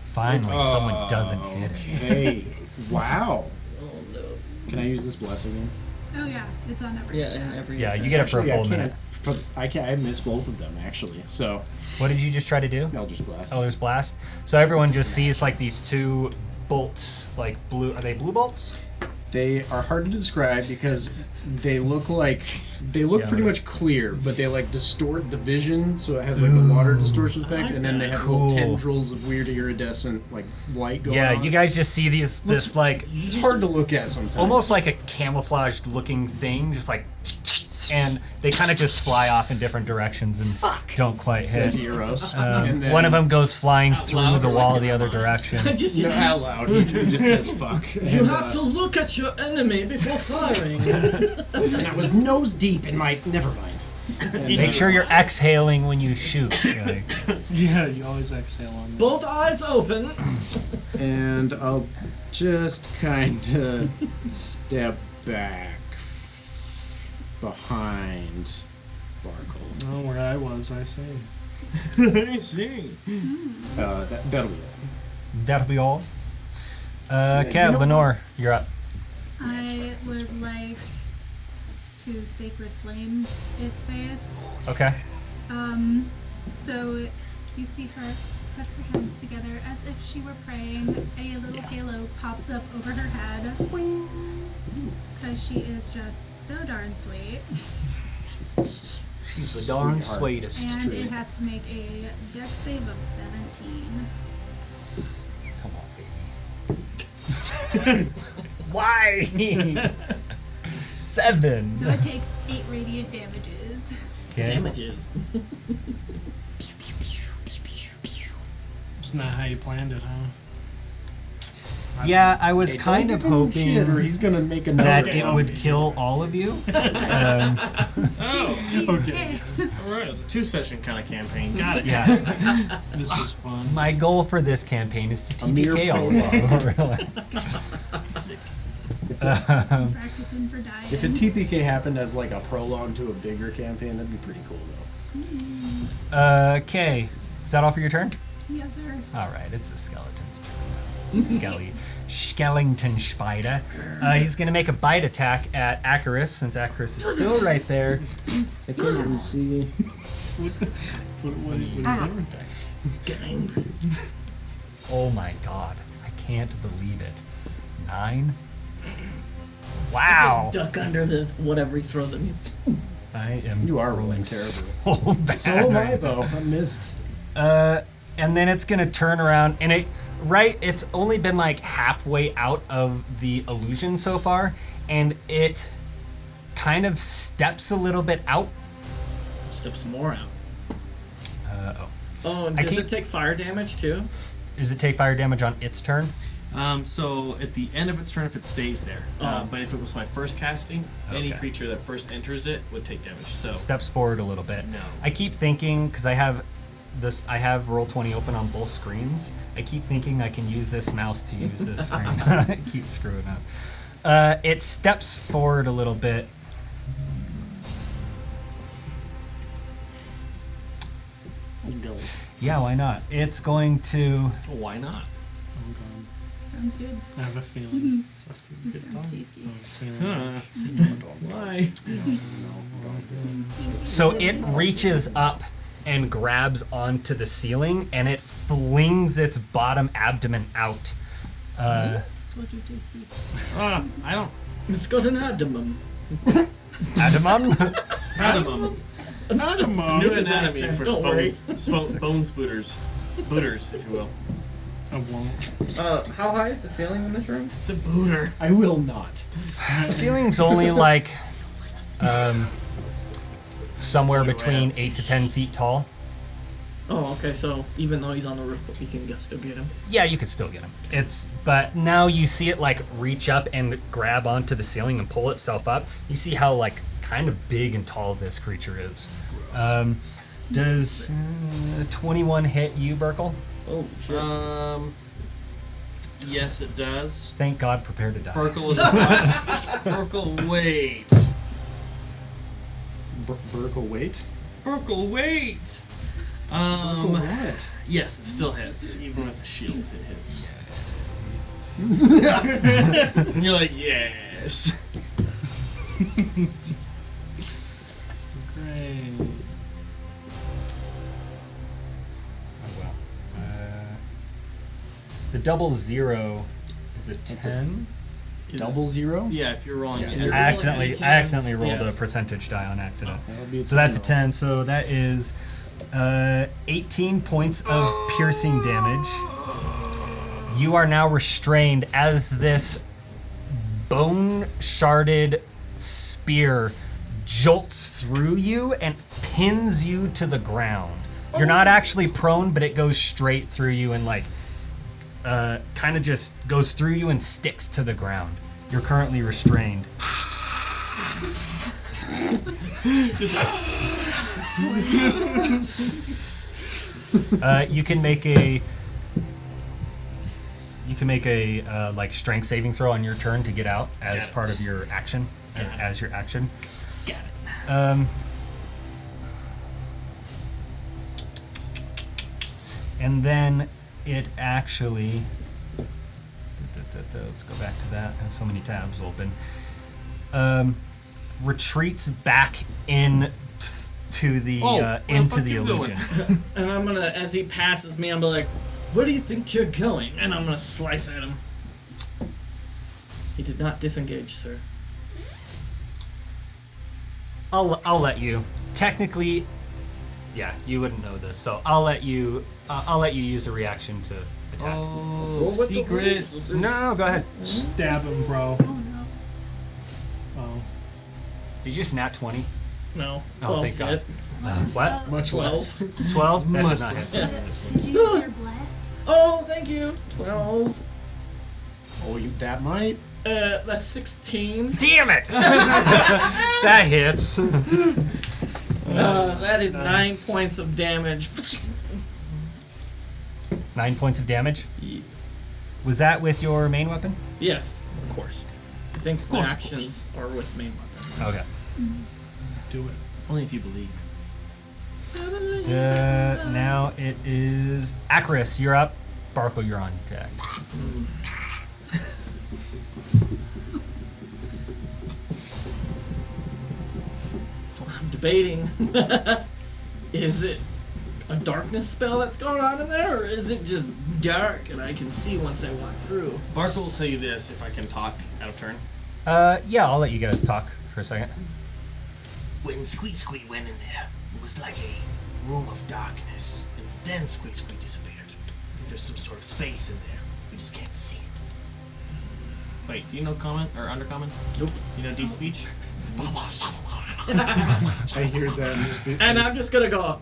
Finally, someone doesn't hit it. Okay. Wow. Oh no. Can I use this bless again? Oh yeah, it's on every. Yeah, and every. Yeah, you get it for a full minute. I can't. I missed both of them actually. So What did you just try to do? Eldritch Blast. Eldritch Blast. So everyone just sees like these 2 bolts, like blue. Are they blue bolts? They are hard to describe because they look pretty much clear, but they like distort the vision, so it has like the water distortion effect, and then they have Cool. little tendrils of weird iridescent like light going on. Yeah, you guys just see this like It's hard to look at sometimes. almost like a camouflaged looking thing, just like, and they kind of just fly off in different directions and don't quite says hit. Yeros. And then, One of them goes flying through loud the or wall like the other in your direction. Just, no, out loud. He just says fuck. you have to look at your enemy before firing. Listen, I was nose deep in my. Never mind. Make sure you're exhaling when you shoot. Like, Yeah, you always exhale on that. Both eyes open. And I'll just kind of step back behind Barkuell. Oh, where I was, I see. I see. That'll be it. that'll be all. you Kev, know Lenore, you're up. I would like to sacred flame its face. Okay. So you see her put her hands together as if she were praying. A little halo pops up over her head. Because she is just so darn sweet. She's the darn Sweetheart. sweetest. And it has to make a dex save of 17. Come on, baby. Why? 7. So it takes 8 radiant damages. Okay. Damages. It's not how you planned it, huh? Yeah, I was Hey, kind don't of give him shit or hoping he's gonna make a that note. it would kill all of you. Oh, Okay. alright, it was a 2-session kind of campaign. Got it. Yeah. This is fun. My goal for this campaign is to A mere TPK all of you. Practicing for dying. If a TPK happened as like a prologue to a bigger campaign, that'd be pretty cool though. Okay. Is that all for your turn? Yes, sir. All right, it's a skeleton's turn. Skellington spider. He's gonna make a bite attack at Akrius, since Akrius is still right there. I can't even see. What is different? Get angry. Oh my god, I can't believe it. 9. Wow. Just duck under the whatever he throws at me. I am. You are rolling terrible. So bad. So am I right though. I missed. And then it's gonna turn around, and it's only been like halfway out of the illusion so far, and it kind of steps a little bit out. Steps more out. Oh. Oh, and I does keep- it take fire damage too? Does it take fire damage on its turn? So at the end of its turn, if it stays there, Oh. but if it was my first casting, any Okay. creature that first enters it would take damage. So Steps forward a little bit. No. I keep thinking, because I have Roll20 open on both screens. I keep thinking I can use this mouse to use this screen. I keep screwing up. It steps forward a little bit. Yeah, why not? It's going to. why not? I'm going. Sounds good. I have a feeling. That's a good Sounds time. tasty. I have a feeling. Why? So it reaches up and grabs onto the ceiling, and it flings its bottom abdomen out. Told you tasty. I don't. It's got an abdomen. Abdomen? Adamum. New anatomy for Don't worry. bone spooters. Booters, if you will. I won't. How high is the ceiling in this room? It's a booter. I will not. Ceiling's only like somewhere between 8 to 10 feet tall. Oh, okay. So even though he's on the roof, he can still get him. Yeah, you could still get him. But now you see it like reach up and grab onto the ceiling and pull itself up. You see how like kind of big and tall this creature is. Does 21 hit you, Barkuell? Oh shit. Yes, it does. Thank God, prepare to die. Barkuell is Barkuell, wait. Barkuell, wait. Barkuell, wait. Barkuell, what? Yes, it still hits. Even with the shield, it hits. And you're like, yes. Great. Oh well. The double zero is a 10. Double zero? Yeah, if you're rolling. I accidentally rolled a percentage die on accident. So that's a 10. So that is 18 points of piercing damage. You are now restrained as this bone sharded spear jolts through you and pins you to the ground. You're not actually prone, but it goes straight through you and like kind of just goes through you and sticks to the ground. You're currently restrained. You can make a like strength saving throw on your turn to get out as part of your action. As your action. Got it. And then it actually. Let's go back to that. I have so many tabs open. Retreats back in to the into the illusion. And I'm gonna, as he passes me, I'm gonna be like, "Where do you think you're going?" And I'm gonna slice at him. He did not disengage, sir. I'll let you. Technically, yeah, you wouldn't know this, so I'll let you use a reaction to attack. Oh, secrets. No, go ahead. Stab him, bro. Oh no. Oh. Did you just nat 20? No. Oh, 12 thank God. hit. What? Much 12. less. 12? That Much does not less. hit. Did you use your bless? Oh, thank you. 12. Oh, that might? That's 16. Damn it! That hits. That is 9 points of damage. 9 points of damage. Yeah. Was that with your main weapon? Yes, of course. I think my course, of actions are with main weapon. Okay. Do it. Only if you believe. Now it is Akrius. You're up. Barkuell, you're on deck. I'm debating. Is it a darkness spell that's going on in there, or is it just dark and I can see once I walk through? Barkuell will tell you this if I can talk out of turn. Yeah, I'll let you guys talk for a second. When Squeak Squeak went in there, it was like a room of darkness, and then Squeak Squeak disappeared. I think there's some sort of space in there. We just can't see it. Wait, do you know common or undercommon? Nope. Do you know deep speech? I hear that and just be. And I'm just gonna go,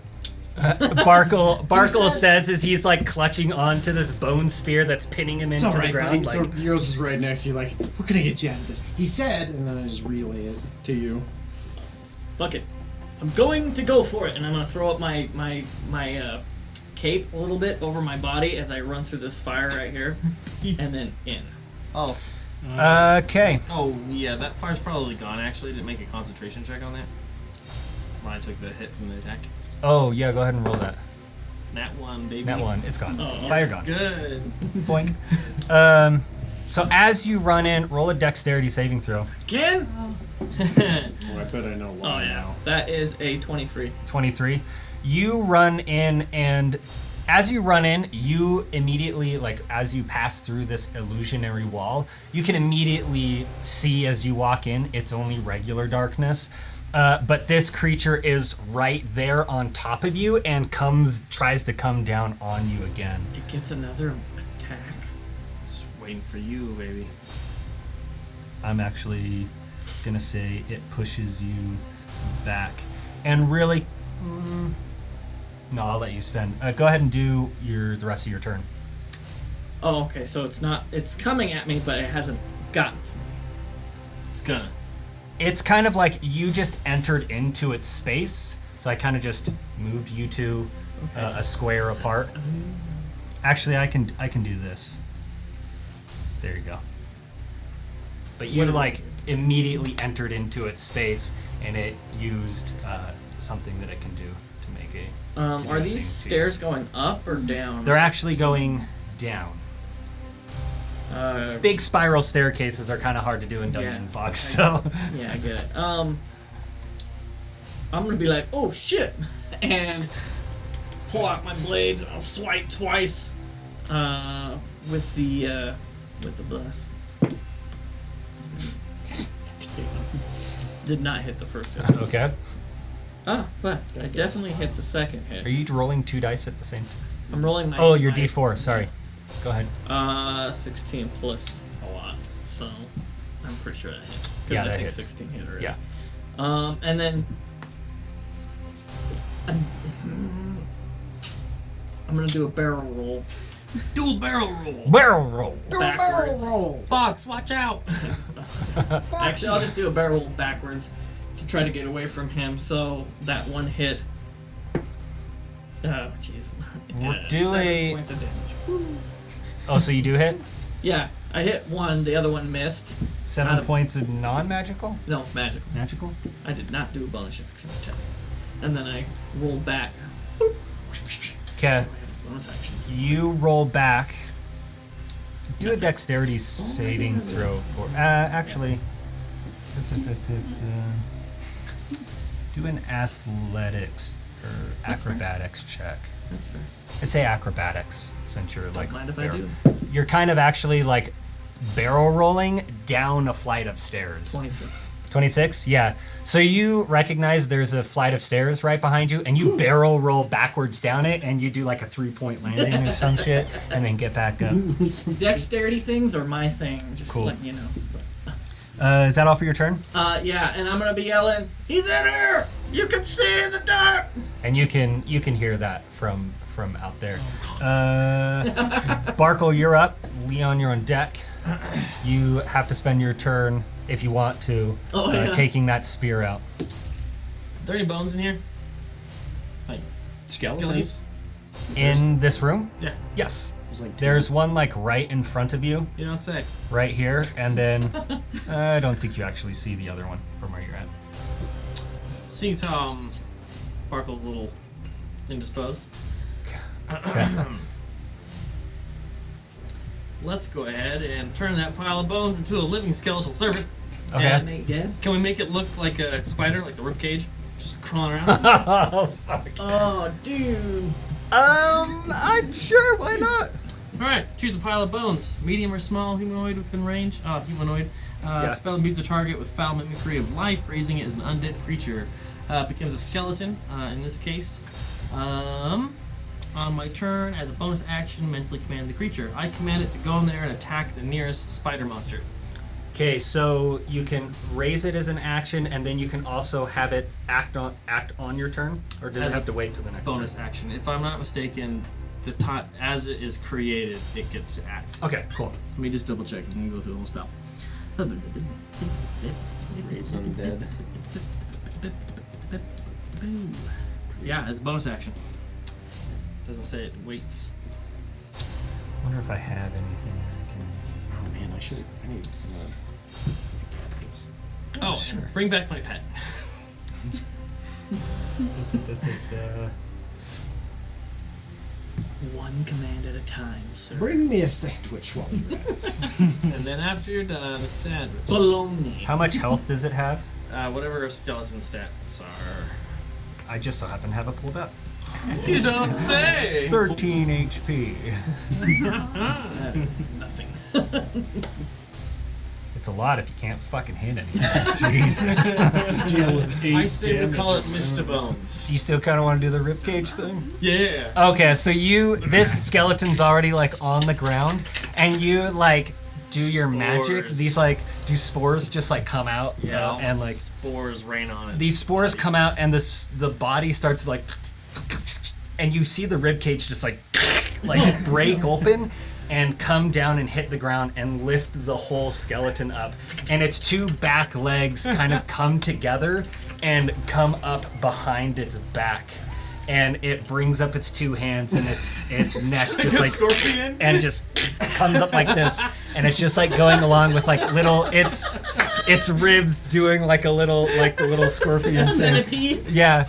Barkuell says as he's like clutching onto this bone spear that's pinning him It's into the alright, ground. buddy. Like, So Yeros is right next to you, like, we're gonna get you out of this. He said, and then I just relay it to you. fuck it. I'm going to go for it, and I'm gonna throw up my cape a little bit over my body as I run through this fire right here, and then in. Oh. okay. Oh, yeah, that fire's probably gone, actually. Did it make a concentration check on that? When I took the hit from the attack? Oh, yeah, go ahead and roll that. Nat 1, baby. That one, it's gone. Oh. Fire gone. Good. Boink. So as you run in, roll a dexterity saving throw. Again? Oh, Oh, I bet I know why Oh yeah, now. that is a 23. 23. You run in, and as you run in, you immediately, like, as you pass through this illusionary wall, you can immediately see as you walk in, it's only regular darkness. But this creature is right there on top of you and tries to come down on you again. It gets another attack. It's waiting for you, baby. I'm actually gonna say it pushes you back. And really, No, I'll let you spend. Go ahead and do the rest of your turn. Oh, okay. So it's coming at me, but it hasn't gotten to me. It's gonna. It's kind of like you just entered into its space, so I kind of just moved you two a square apart. Actually, I can do this. There you go. But you immediately entered into its space, and it used something that it can do to make a. Are these stairs going up or down? They're actually going down. Big spiral staircases are kind of hard to do in Dungeon Fog, so. Yeah, I get it. I'm gonna be like, oh shit, and pull out my blades and I'll swipe twice with the bless. Did not hit the first hit. Okay. But I definitely hit the second hit. Are you rolling 2 dice at the same time? I'm rolling my. Oh, your D4. Sorry. Go ahead. 16 plus a lot, so I'm pretty sure that hits. Yeah, I that think hits. 16 hit already. Yeah. And then I'm gonna do a barrel roll. Do a barrel roll. Barrel roll. Backwards. Fox, watch out. Actually, I'll just do a barrel roll backwards to try to get away from him. So that one hit. Oh, jeez. Do 7 a- points of damage. Oh, so you do hit? Yeah, I hit one. The other one missed. 7 Out of- points of non-magical? No, magical. Magical? I did not do a bonus action attack. And then I rolled back. Okay. Bonus action. You roll back. Do a dexterity saving throw for. Actually. Do an athletics or acrobatics check. That's fair. I'd say acrobatics since you're like. Don't mind if I do. You're kind of actually like barrel rolling down a flight of stairs. 26. 26? Yeah. So you recognize there's a flight of stairs right behind you, and you barrel roll backwards down it, and you do like a 3-point landing or some shit, and then get back up. Dexterity things are my thing. Just Cool. letting you know. Is that all for your turn? Yeah, and I'm gonna be yelling, "He's in here! You can see in the dark!" And you can hear that from out there. Barkuell, you're up. Leon, you're on deck. You have to spend your turn if you want to, taking that spear out. Are there any bones in here? Like Skeletons? In this room? Yeah. Yes. There's like There's one like right in front of you, You don't say. right here, and then I don't think you actually see the other one from where you're at. Seeing as how Barkuell's a little indisposed, let's go ahead and turn that pile of bones into a living skeletal servant. Okay. And Nate dead? can we make it look like a spider, like a ribcage, just crawling around? Oh fuck. Oh, dude. I'm sure. Why not? All right, choose a pile of bones. Medium or small, humanoid within range. Humanoid. Spell imbues a target with foul mimicry of life, raising it as an undead creature. Becomes a skeleton, in this case. On my turn, as a bonus action, mentally command the creature. I command it to go in there and attack the nearest spider monster. Okay, so you can raise it as an action, and then you can also have it act on your turn, or does As it have to wait till the next Bonus turn? action. If I'm not mistaken, the time as it is created, it gets to act. Okay, cool. Let me just double check. I'm gonna go through the whole spell. Raise undead. Yeah, as a bonus action. Doesn't say it waits. I wonder if I have anything I can. Oh man, I need cast this. Oh, and bring back my pet. One command at a time, sir. Bring me a sandwich while you're at it. And then after you're done, a sandwich. Bologna. How much health does it have? Whatever skeleton stats are. I just so happen to have it pulled up. You don't say! 13 HP. That is nothing. It's a lot if you can't fucking hit anything. Jesus. Deal with 8 I say we damage. call it Mr. Bones. Do you still kind of want to do the ribcage thing? Yeah. Okay, so this skeleton's already like on the ground, and you like do your magic. Spores. These like do spores just like come out? Yeah, and like spores rain on it. these spores come out, and the body starts like, and you see the ribcage just like break open and come down and hit the ground and lift the whole skeleton up. And its two back legs kind of come together and come up behind its back. And it brings up its two hands and its neck just like scorpion? and just comes up like this. And it's just like going along with like little its ribs doing like a little scorpion thing. Centipede. Yeah.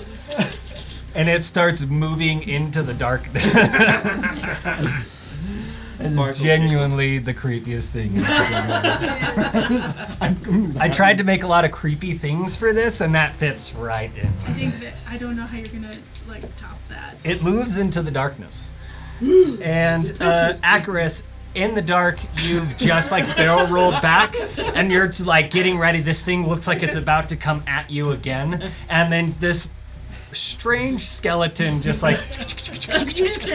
And it starts moving into the darkness. It's genuinely the creepiest thing. I tried to make a lot of creepy things for this, and that fits right in. I think that I don't know how you're gonna like top that. It moves into the darkness. And Akrius, in the dark, you've just like barrel rolled back, and you're like getting ready. This thing looks like it's about to come at you again, and then this strange skeleton just like Jesus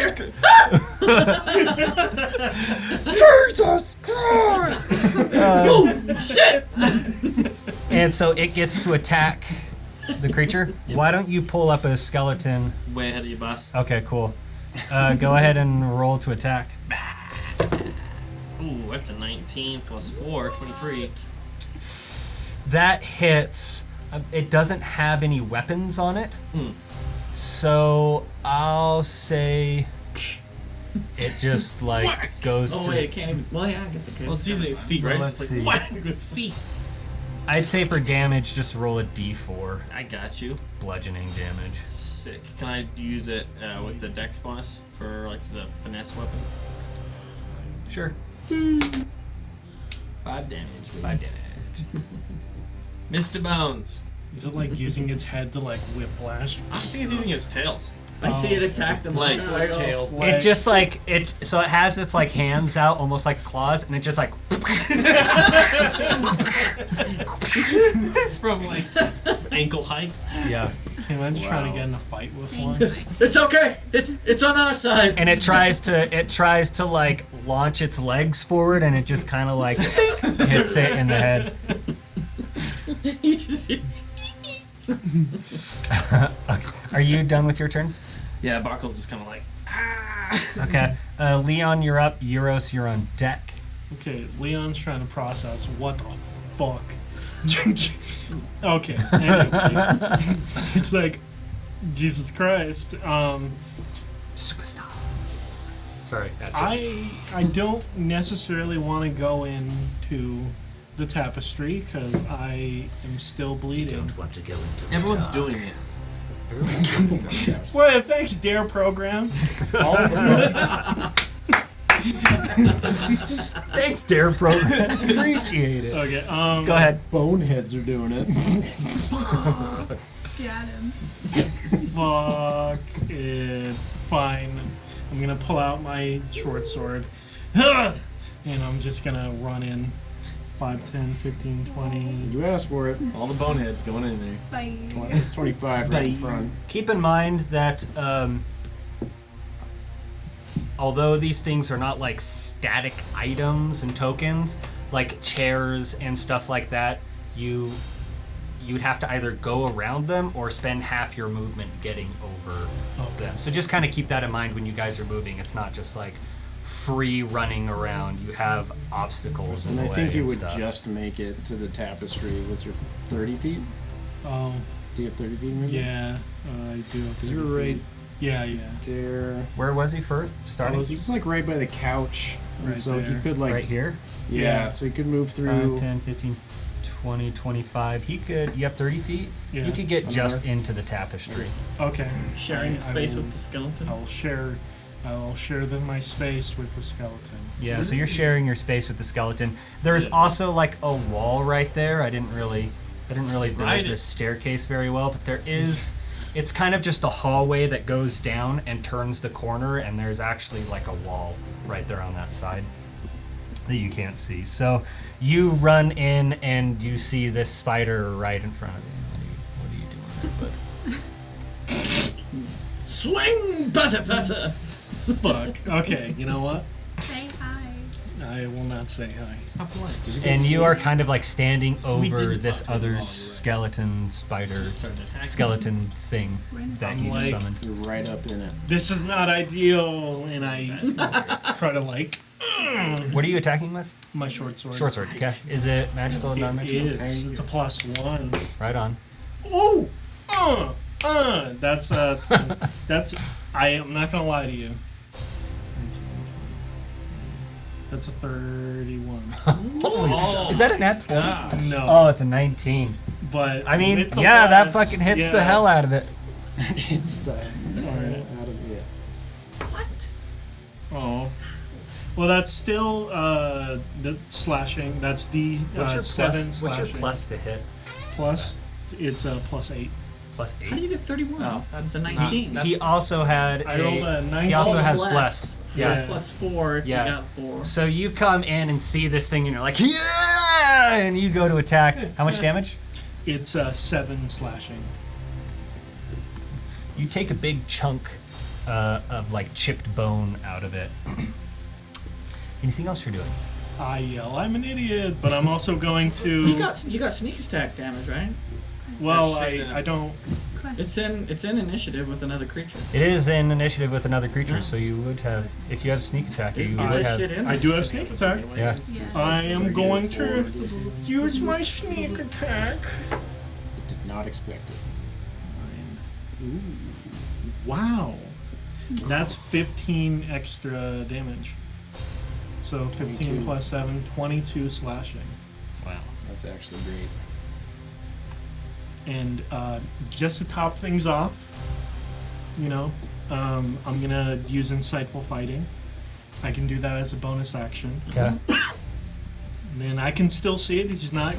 Christ! Shit! And so it gets to attack the creature. Why don't you pull up a skeleton? Way ahead of you, boss. Okay, cool. Go ahead and roll to attack. Ooh, that's a 19 plus 4, 23. That hits. It doesn't have any weapons on it. Hmm. So I'll say it just like goes Oh to. wait, it can't even. Well, yeah, I guess it could. Well, it's using its feet, right? Let's It's see. like, whack with feet. I'd say for damage, just roll a d4 I got you. bludgeoning damage. Sick. Can I use it with the dex bonus for like the finesse weapon? Sure. 5 damage. 5 damage. Mr. Bones. Is it like using its head to like whiplash? I think it's using its tails. I see it attack them like Legs. right Tail. off. It just like it. So it has its like hands out, almost like claws, and it just like. From like ankle height. Yeah. Can I just try to get in a fight with one? It's okay. It's on our side. And it tries to like launch its legs forward, and it just kind of like hits it in the head. You just- Are you done with your turn? Yeah, Barkuell's just kind of like, ah. Okay. Leon, you're up. Yeros, you're on deck. Okay, Leon's trying to process what the fuck. Okay, anyway. It's like, Jesus Christ. Superstar. Sorry. I don't necessarily want to go into the tapestry because I am still bleeding. want to go into Everyone's doing it. Well, thanks, Dare program. Thanks, Dare Program. Appreciate it. Okay, Go ahead. Boneheads are doing it. Got him. Fuck it. Fine. I'm gonna pull out my short sword. And I'm just gonna run in 5, 10, 15, 20. You asked for it. All the boneheads going in there. Bye. It's 25 right in front. Keep in mind that although these things are not like static items and tokens, like chairs and stuff like that, you'd have to either go around them or spend half your movement getting over them. So just kind of keep that in mind when you guys are moving. It's not just like free running around. You have obstacles in And the I way think you and would stuff. just make it to the tapestry with your 30 feet. Oh, Do you have 30 feet? Maybe? yeah. I do have to. You're right Yeah. there. Where was he first? Starting? He was like right by the couch, and Right so he there. could like right here? Yeah, Yeah. so he could move through. 5, 10, 15, 20, 25. You have 30 feet? Yeah. You could get just into the tapestry. Okay. Sharing I space will- with the skeleton. I will share my space with the skeleton. Yeah, so you're sharing your space with the skeleton. There's also like a wall right there. I didn't really build Right. this staircase very well, but there is. It's kind of just a hallway that goes down and turns the corner, and there's actually like a wall right there on that side that you can't see. So you run in and you see this spider right in front of you. What are you doing there, bud? Swing, butter. Fuck. Okay, you know what? Say hi. I I will not say hi. How polite. And you are kind of like standing over didn't this talk to him while other we were- skeleton spider, Just started attacking. skeleton thing that I'm he just like- summoned. You're right up in it. This is not ideal, and I try to like What are you attacking with? my short sword. Short sword. Okay. Is it magical or It non-magical? is. It's a +1. Right on. Oh, that's I am not gonna lie to you. That's a 31. Oh, Is that a nat 20? gosh. No, Oh, it's a 19. but I mean, with the yeah, that plus, fucking hits yeah. the hell out of it. It's the Alright. out of it. Oh, well, that's still the slashing. That's the What's your 7 plus? What's your slashing. plus to hit? Plus? It's a +8. Plus How do 8. you get 31? Oh, that's a not- 19. that's- He also had I rolled a 19. He also Oh, has bless. bless. Yeah. Yeah. +4 if Yeah. you got 4. So you come in and see this thing, and you're like, yeah! And you go to attack. How much damage? It's 7 slashing. You take a big chunk of like chipped bone out of it. Anything else you're doing? I yell, I'm an idiot, but I'm also going You to. got sneak attack damage, right? Well, Shaina. I don't. Question. It's in initiative with another creature. It is in initiative with another creature, so you would have, if you have sneak attack, you Get would this have. shit in I there. do have sneak attack. Yeah. Yes. I am going to use my sneak attack. Did not expect it. Wow. That's 15 extra damage. So 15 22. plus 7, 22 slashing. Wow. That's actually great. And just to top things off, I'm going to use Insightful Fighting. I can do that as a bonus action. Okay. Then I can still see it. It's just not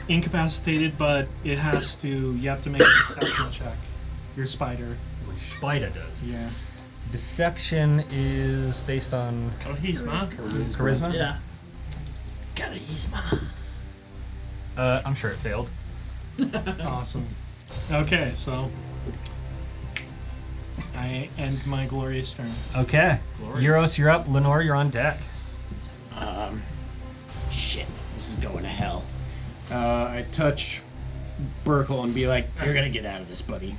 incapacitated, but you have to make a deception check. Your spider. Spider does. Yeah. Deception is based on Charisma. charisma. Yeah. Gotta use my. I'm sure it failed. Awesome. Okay, so I end my glorious turn. Okay. Glorious. Yeros, you're up. Leonore, you're on deck. Shit, this is going to hell. I touch Barkuell and be like, "You're gonna get out of this, buddy."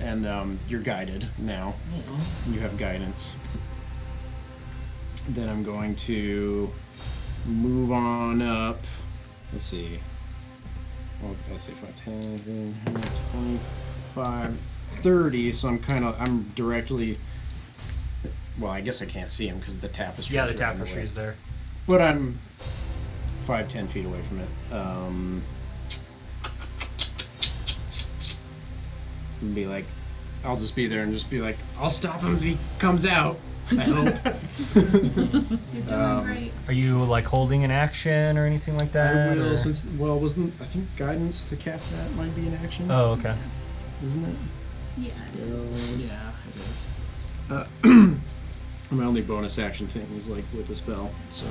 And you're guided now. You have guidance. Then I'm going to move on up. Let's see. Well, let's see, 5, 10, 25, 30. So I'm directly. Well, I guess I can't see him because the tapestry. Yeah, the tapestry's there. But I'm 5, 10 feet away from it. And be like, I'll just be there and just be like, I'll stop him if he comes out. I hope. You're doing great. Are you like holding an action or anything like that? I will, or- since wasn't I think guidance to cast that might be an action, Oh, okay. isn't it? Yeah, it is. Yeah, it is. My only bonus action thing is like with the spell, so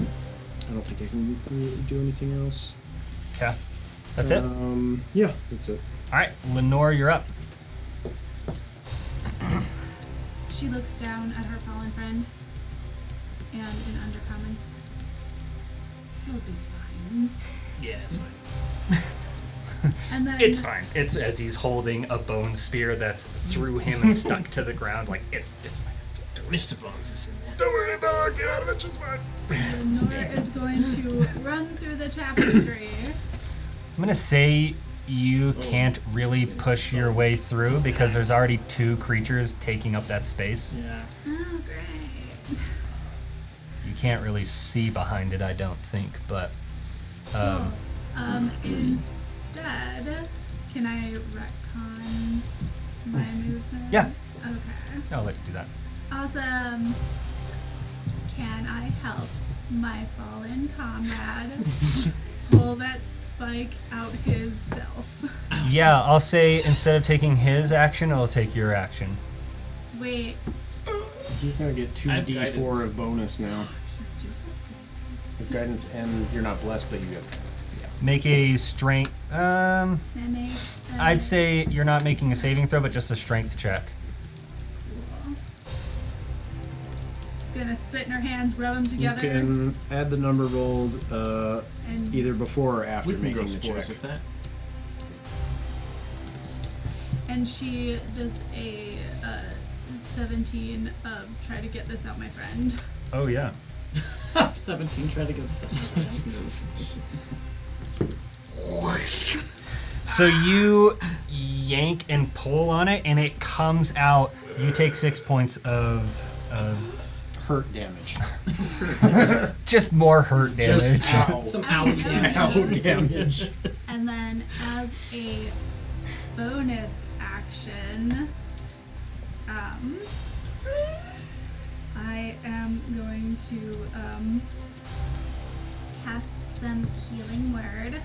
I don't think I can really do anything else. Okay. That's it. Yeah, that's it. All right, Lenore, you're up. She looks down at her fallen friend and in undercommon. He'll be fine. Yeah, it's fine. And then It's fine. It's as he's holding a bone spear that's through him and stuck to the ground. Like it's fine. Mr. Bones is in there. Don't worry about it. Get out of it. Just fine. Lenore is going to run through the tapestry. I'm gonna say you can't really push your way through because there's already 2 creatures taking up that space. Yeah. Oh, great. You can't really see behind it, I don't think. But Instead, can I retcon my movement? Yeah. Okay. I'll let you do that. Awesome. Can I help my fallen comrade pull that spike out his self? Yeah, I'll say instead of taking his action, I'll take your action. Sweet. He's gonna get I have 2d4 guidance. of bonus now. With guidance, and you're not blessed, but you get. Make a strength. I'd say you're not making a saving throw, but just a strength check. Just gonna spit in her hands, rub them You together, can add the number rolled and either before or after We can making go the spores check. with that. and she does a 17 of try to get this out, my friend. Oh yeah. 17. Try to get this. So you yank and pull on it, and it comes out. You take 6 points of Hurt damage. just more hurt damage. Just ow. Some Ow, ow damage. Ow damage. And then as a bonus action, I am going to cast some healing word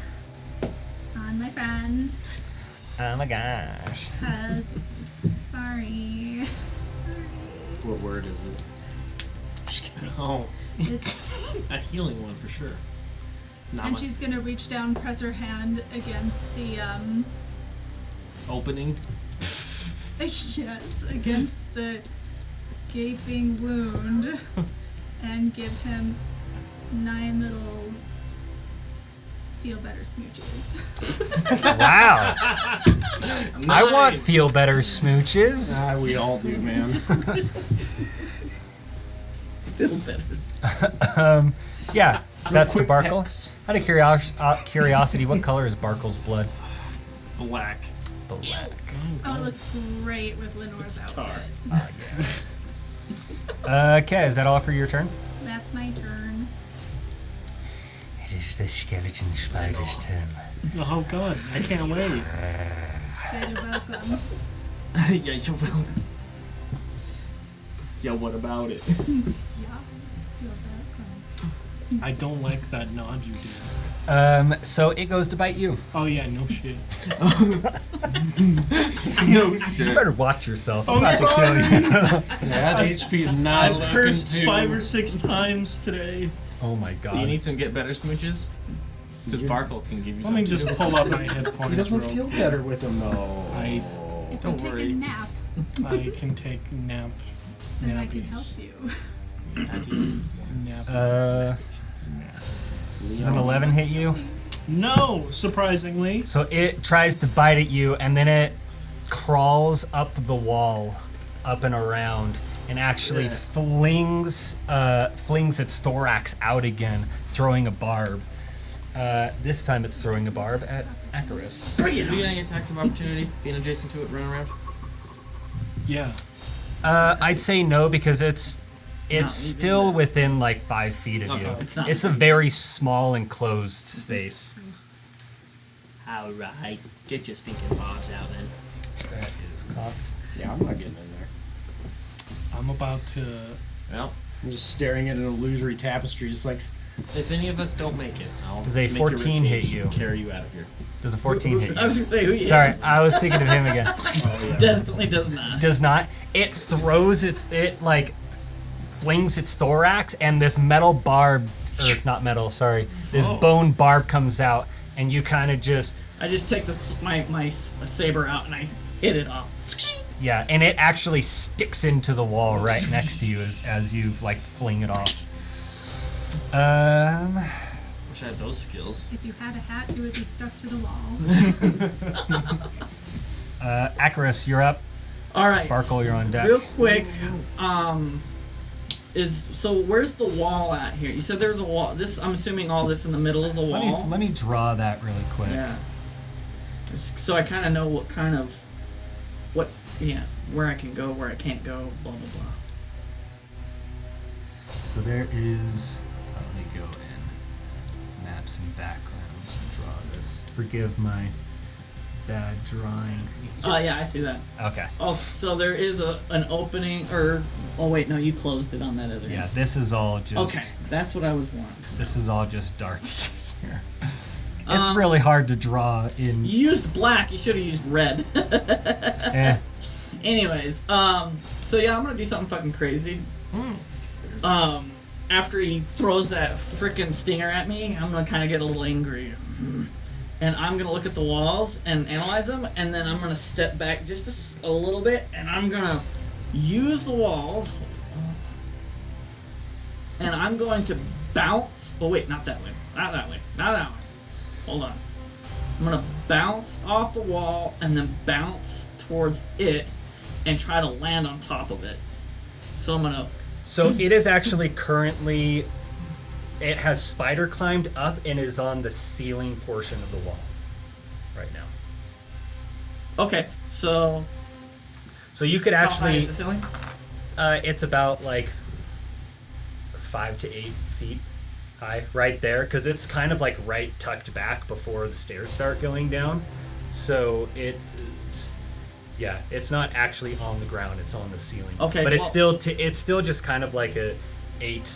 on my friend. Oh my gosh. Cause sorry. What word is it? Oh, It's, a healing one for sure. and she's gonna reach down, press her hand against the Opening. yes, against the gaping wound, and give him 9 little feel better smooches. Wow. I want feel better smooches. Ah, we all do, man. Feel better. Yeah, that's to Quick Barkuell. pecks. Out of curiosity, what color is Barkuell's blood? Black. Black. Oh, it looks great with Lenore's outfit. Oh, yeah. Okay, is that all for your turn? That's my turn. It is the skeleton spider's turn. Oh god, I can't wait. So you're welcome. Yeah, you will. Yeah, what about it? Yeah, you're welcome. I don't like that nod you did. So it goes to bite you. Oh yeah, no shit. No You shit. better watch yourself. Oh, I'm about to kill you. That HP is not I've looking cursed too. 5 or 6 times today. Oh my Do you god. need some get better smooches? Because Barkuell can give you Let some. me just too. pull up my hit He points. doesn't real- feel better with them though. I If Don't you take worry. a nap, I can take nap. then I can help nappies. you. Nap. Does an 11 hit you? No, surprisingly. So it tries to bite at you, and then it crawls up the wall, up and around, and actually flings its thorax out again, throwing a barb. This time it's throwing a barb at Akrius. Do you get any attacks of opportunity being adjacent to it, running around? Yeah. I'd say no, because it's even still within like 5 feet of you. It's not It's a very small enclosed space. Alright, get your stinking bobs out then. That is cocked. Yeah, I'm not getting in there. I'm about to. Well, I'm just staring at an illusory tapestry, just like, if any of us don't make it, I'll Does a make 14 your hit ribcage you? and carry you out of here. Does a 14 hit I was you? gonna say who he Sorry, is. I was thinking of him again. Definitely does not. Does not. It throws it like flings its thorax, and this metal barb, or not metal, sorry, this bone barb comes out, and you kind of just, I just take my saber out and I hit it off. yeah, and it actually sticks into the wall right next to you as you like fling it off. Wish I had those skills. If you had a hat, it would be stuck to the wall. Akrius, you're up. All right. Barkuell, you're on deck. Real quick, where's the wall at here? You said there's a wall. This, I'm assuming all this in the middle is a wall. Let me draw that really quick. Yeah. So I kind of know where I can go, where I can't go, blah blah blah. So there is. Let me go in maps and backgrounds and draw this. Forgive my bad drawing. Oh yeah, I see that. Okay. Oh, so there is an opening, or oh wait, no, you closed it on that other. Yeah, end. this is all just. Okay, that's what I was wondering. This is all just dark here. It's Um, really hard to draw in. You used black. You should have used red. Eh. Anyways, so yeah, I'm gonna do something fucking crazy. After he throws that frickin' stinger at me, I'm gonna kind of get a little angry, and I'm gonna look at the walls and analyze them, and then I'm gonna step back just a little bit, and I'm gonna use the walls and I'm going to bounce. Oh wait, not that way. Not that way. Not that way. Hold on. I'm gonna bounce off the wall and then bounce towards it and try to land on top of it. So I'm gonna. So it is actually currently. It has spider climbed up and is on the ceiling portion of the wall right now. Okay, so. So you could How high actually. is the ceiling? It's about like 5 to 8 feet high right there, because it's kind of like right tucked back before the stairs start going down. So it's not actually on the ground; it's on the ceiling. Okay, but it's well- still just kind of like a 8.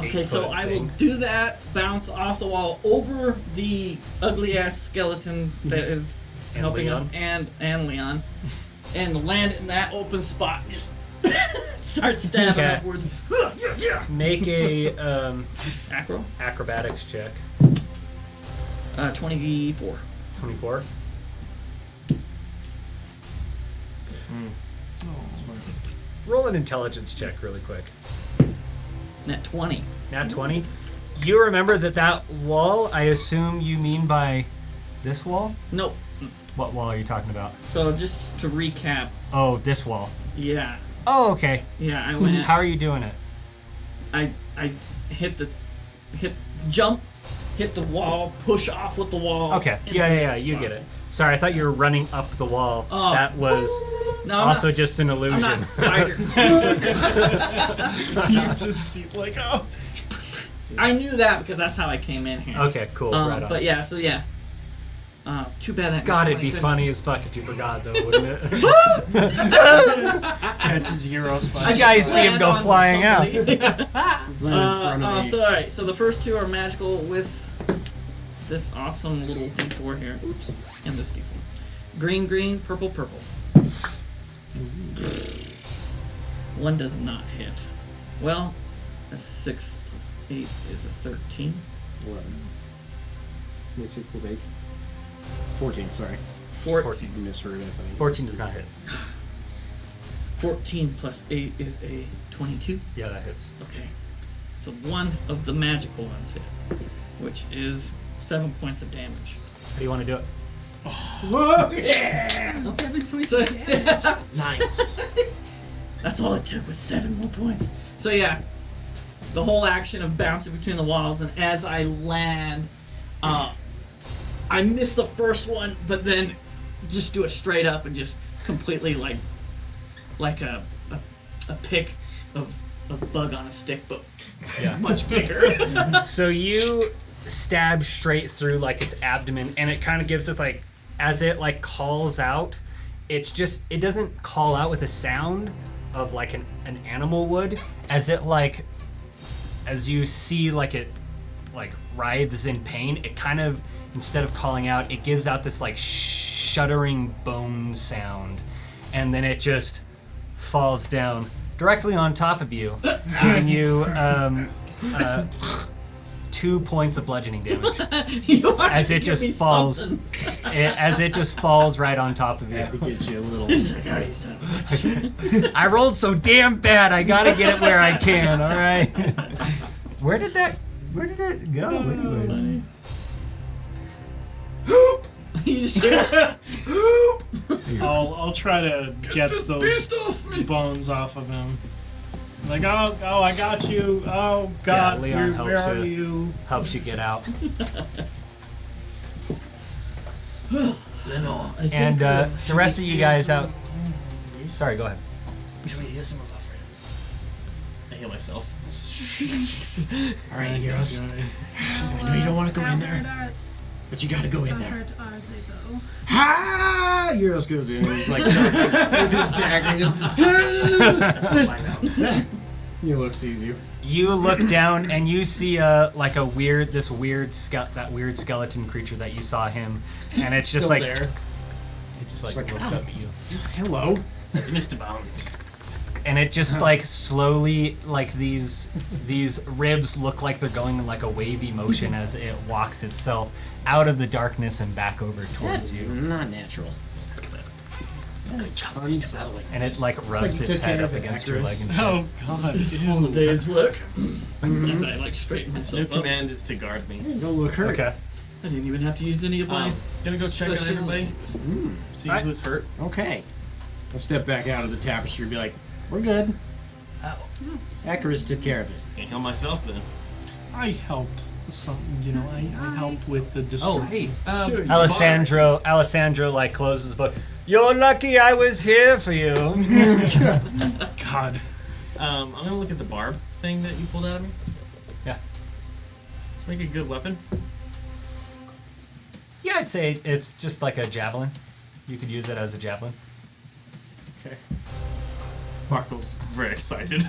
Okay, so I will do that, bounce off the wall over the ugly ass skeleton that is And helping Leon. us, and Leon, and land in that open spot. And just start stabbing Okay. upwards. Make a Acro. acrobatics check. 24. 24. Roll an intelligence check really quick. At 20. Nat 20. You remember that wall, I assume you mean by this wall? Nope. What wall are you talking about? So just to recap, Oh, this wall. yeah, Oh, okay. yeah, I went. How are you doing it? I jump, hit the wall, push off with the wall. Okay. into Yeah, the yeah, yeah. other You spot. get it. Sorry, I thought you were running up the wall. Oh. That was No, I'm also not, just an I'm illusion. not spider. You just see like, oh. I knew that because that's how I came in here. Okay, cool. Right on. But yeah, so yeah. Too bad that. God, it'd be funny as fuck if you forgot, though, wouldn't it? Catches Yeros by You guys see him go flying out. Land in front of me. So alright, so the first two are magical with this awesome little D4 here. Oops, and this D4. Green, green, purple, purple. One does not hit. Well, a 6 plus 8 is a 13. 6 plus 8. 14, sorry. 14. You misheard, I think. 14 does not hit. 14 plus 8 is a 22. Yeah, that hits. Okay. So one of the magical ones hit, which is 7 points of damage. How do you want to do it? Yeah! 7 points So, of damage. Nice. that's all it took was 7 more points. So yeah, the whole action of bouncing between the walls, and as I land, I miss the first one, but then just do it straight up and just completely like a pick of a bug on a stick, but Yeah. much bigger. So you stab straight through like its abdomen, and it kind of gives this like, as it like calls out, it doesn't call out with a sound of like an animal would, as you see like it like writhes in pain. It kind of, instead of calling out, it gives out this like shuddering bone sound, and then it just falls down directly on top of you, giving you 2 points of bludgeoning damage as it just falls. As it just falls right on top of you. To get you a little. I rolled so damn bad. I gotta get it where I can. All right. Where did it go? Anyways. You just hear I'll try to get those bones off of him. Like, oh, I got you. Oh God, Leon where helps are you. you? Helps you get out. Lenore, And the rest of you guys out. Sorry, go ahead. should we hear some of our friends? I heal myself. Alright, Yeros. I know you don't wanna go in there, but you gotta go in there. Hurt ours, I go. Ha! Yeros goes in and he's like with his dagger and just. Find out. He looks, sees you. You look down and you see that weird skeleton creature that you saw him, and it's just Still like there. it just like looks up at you, Hello. That's Mr. Bones. and it just like slowly like these ribs look like they're going in like a wavy motion as it walks itself out of the darkness and back over towards That's you. not natural. Good job, Mr. Unsettling. And it like rubs like you its took head care up of it, against your leg Akrius. and shit. Oh God. On the Ew. day's work. As I like straighten myself New up. command is to guard me. Go look hurt. Okay. I didn't even have to use any of my. Gonna go check on everybody. Mm. See Alright. who's hurt. Okay. I'll step back out of the tapestry and be like, we're good. Oh, Akrius took care of it. Can't heal myself then. I helped. Some, I helped with the Oh, destruction. hey. Sure, you Alessandro like closes the book. You're lucky I was here for you. God. I'm gonna look at the barb thing that you pulled out of me. Yeah. Let's make a good weapon. Yeah, I'd say it's just like a javelin. You could use it as a javelin. Okay. Markle's very excited.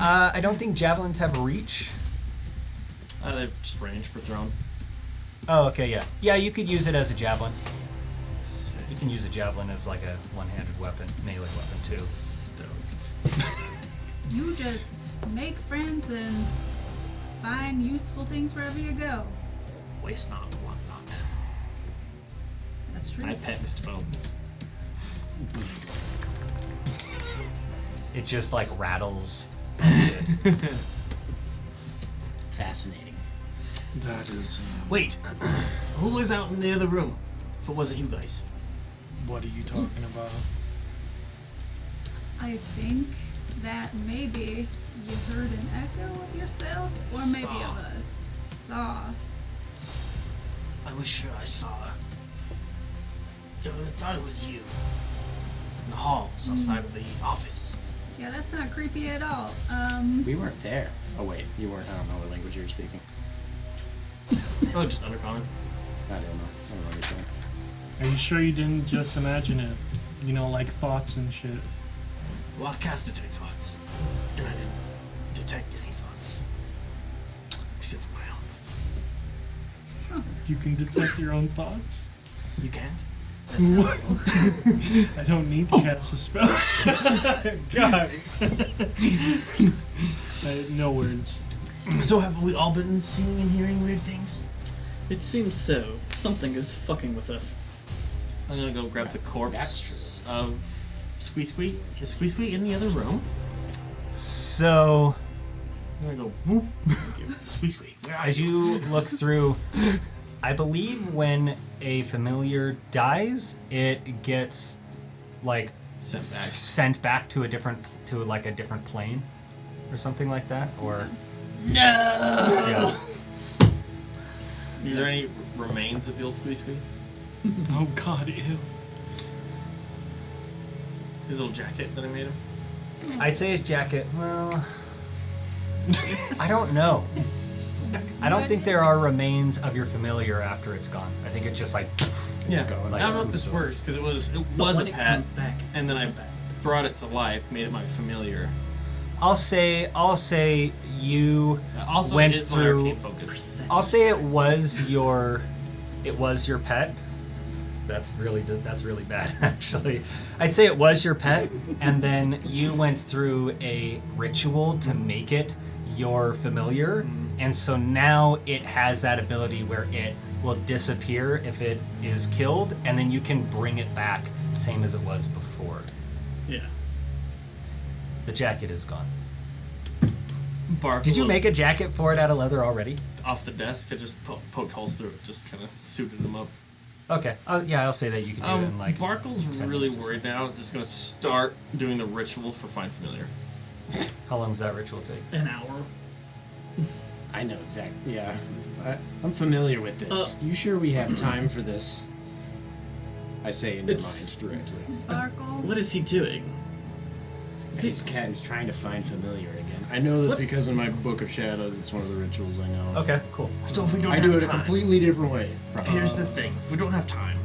I don't think javelins have reach. They're just range for throwing. Oh, okay, yeah. Yeah, you could use it as a javelin. Sick. You can use a javelin as like a one-handed weapon, melee weapon too. Stoked. You just make friends and find useful things wherever you go. waste not, want not. That's true. I pet Mr. Bones. It just like rattles. Fascinating. That is. Wait, who was out in the other room? If it wasn't you guys. What are you talking about? I think that maybe you heard an echo of yourself, or maybe Saw. of us. Saw. I was sure I saw her. I thought it was you. In the halls outside of the office. Yeah, that's not creepy at all. We weren't there. Oh wait, you weren't. I don't know what language you were speaking. Oh, just undercommon. I don't know. I don't know what you're saying. Are you sure you didn't just imagine it? You know, like thoughts and shit. Well, I cast detect thoughts. And I didn't detect any thoughts. Except for my own. You can detect your own thoughts? You can't? I don't need to cast a spell. God. No words. So have we all been seeing and hearing weird things? It seems so. Something is fucking with us. I'm gonna go grab the corpse That's of Squee Squee. Is Squee Squee in the other room? So I'm gonna go whoop. Squeak, squeak. Where are as you look through, I believe when a familiar dies, it gets like Sent back. sent back to a different plane or something like that. Or No! yeah. Is there any remains of the old Squee Squee? Oh God, ew. His little jacket that I made him? I'd say his jacket. Well, I don't know. I don't think there are remains of your familiar after it's gone. I think it's just like Yeah. going. I don't know if this works because it was a when it pet, comes back, and then I brought it to life, made it my familiar. I'll say you Also, went it is my through. arcane focus. I'll say it was your pet. That's really bad, actually. I'd say it was your pet, and then you went through a ritual to make it your familiar, and so now it has that ability where it will disappear if it is killed, and then you can bring it back, same as it was before. yeah. The jacket is gone. Barkuell Did you was make a jacket for it out of leather already? off the desk? I just poked holes through it, just kind of suited him up. Okay. Yeah, I'll say that you can do it in like. Barkuell's 10 really minutes or so. worried now. Is just gonna start doing the ritual for Find Familiar. How long does that ritual take? An hour. I know exactly. Yeah, I'm familiar with this. You sure we have time for this? I say in your It's- mind directly. Barkuell. What is he doing? This cat is trying to find familiar again. I know this because in my Book of Shadows, it's one of the rituals I know. Okay, cool. So if we don't I have do it a time, completely different way. here's the thing. If we don't have time,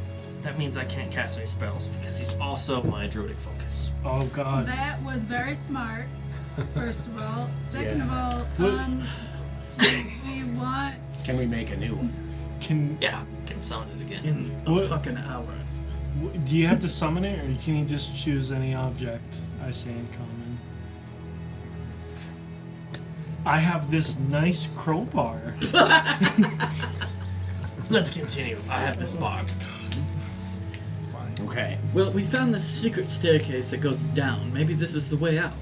that means I can't cast any spells because he's also my druidic focus. Oh God. That was very smart. First of all. Second of all, What- do we want? Can we make a new one? Can Yeah, can summon it again. In a What? fucking hour. do you have to summon it, or can you just choose any object? I say in common. I have this nice crowbar. Let's continue. I have this barb. Fine. Okay. Well, we found this secret staircase that goes down. Maybe this is the way out.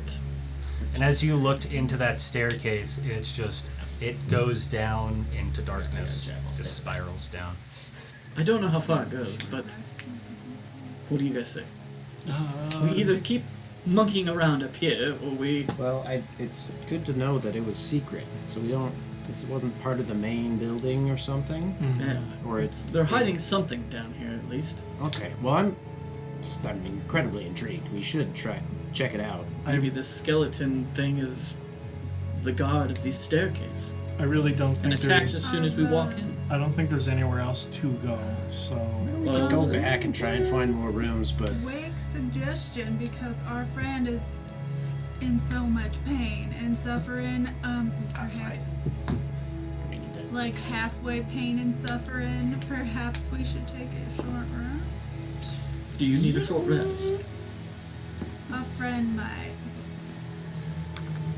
And as you looked into that staircase, it goes down into darkness. It spirals down. I don't know how far it goes, but what do you guys say? We either keep monkeying around up here, or we... Well, it's good to know that it was secret, so we don't... This wasn't part of the main building or something? Yeah. Or it's... They're hiding something down here, at least. Okay, well, I'm incredibly intrigued. We should try check it out. Maybe this skeleton thing is the guard of these staircase. I really don't think And attacks there's. as soon as we walk in. I don't think there's anywhere else to go. So We could go back and try and find more rooms, but... Wake suggestion, because our friend is in so much pain and suffering. Perhaps I mean, he does like halfway pain and suffering. Perhaps we should take a short rest. Do you need a short rest? A friend might.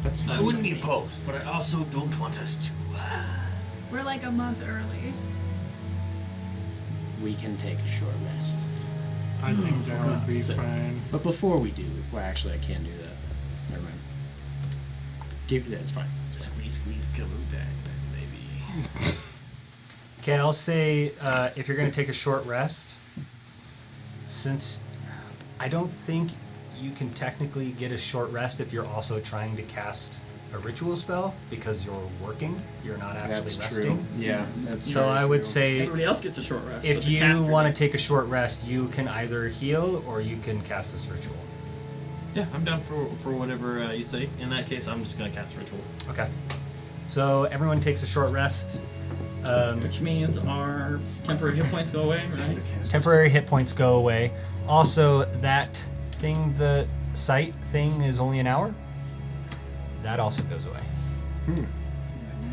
That's fine. I wouldn't be opposed, but I also don't want us to. We're like a month early. We can take a short rest. I think that would be God's sake. fine. But before we do... Well, actually, I can't do that. Never mind. That's fine. Squeeze, come back, maybe. Okay, I'll say if you're going to take a short rest, since I don't think you can technically get a short rest if you're also trying to cast a ritual spell because you're working, you're not actually That's resting. true. Yeah, that's So very I would true. say Everybody else gets a short rest. if but the you caster want to gets- take a short rest, you can either heal or you can cast this ritual. Yeah, I'm down for whatever you say. In that case, I'm just gonna cast ritual. Okay. So everyone takes a short rest. Which means our temporary hit points go away, right? Temporary hit points go away. Also, that thing, the sight thing, is only an hour. That also goes away. We're now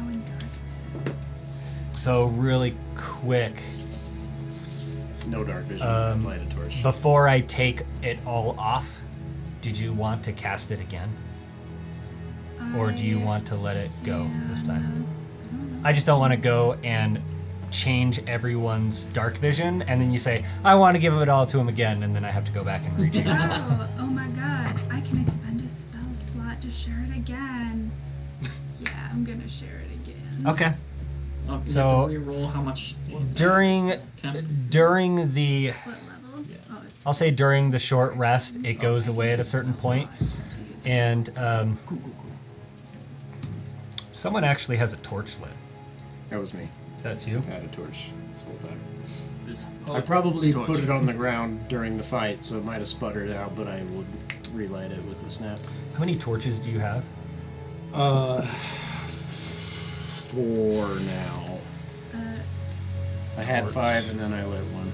in darkness. So really quick, No dark vision. Light a torch. before I take it all off, did you want to cast it again? Or do you want to let it go this time? I just don't want to go and change everyone's dark vision, and then you say, I want to give it all to him again, and then I have to go back and rechange it. Oh my god. I can expend a spell slot to share it again. Yeah, I'm gonna share it again. Okay. You So- have to re-roll how much? During the, What level? Oh, it's I'll say during the short rest, it goes away at a certain point, and someone actually has a torch lit. That was me. That's you? I had a torch this whole time. This I probably torch. put it on the ground during the fight, so it might have sputtered out, but I would relight it with a snap. How many torches do you have? 4 now. I had Torch. 5 and then I lit one.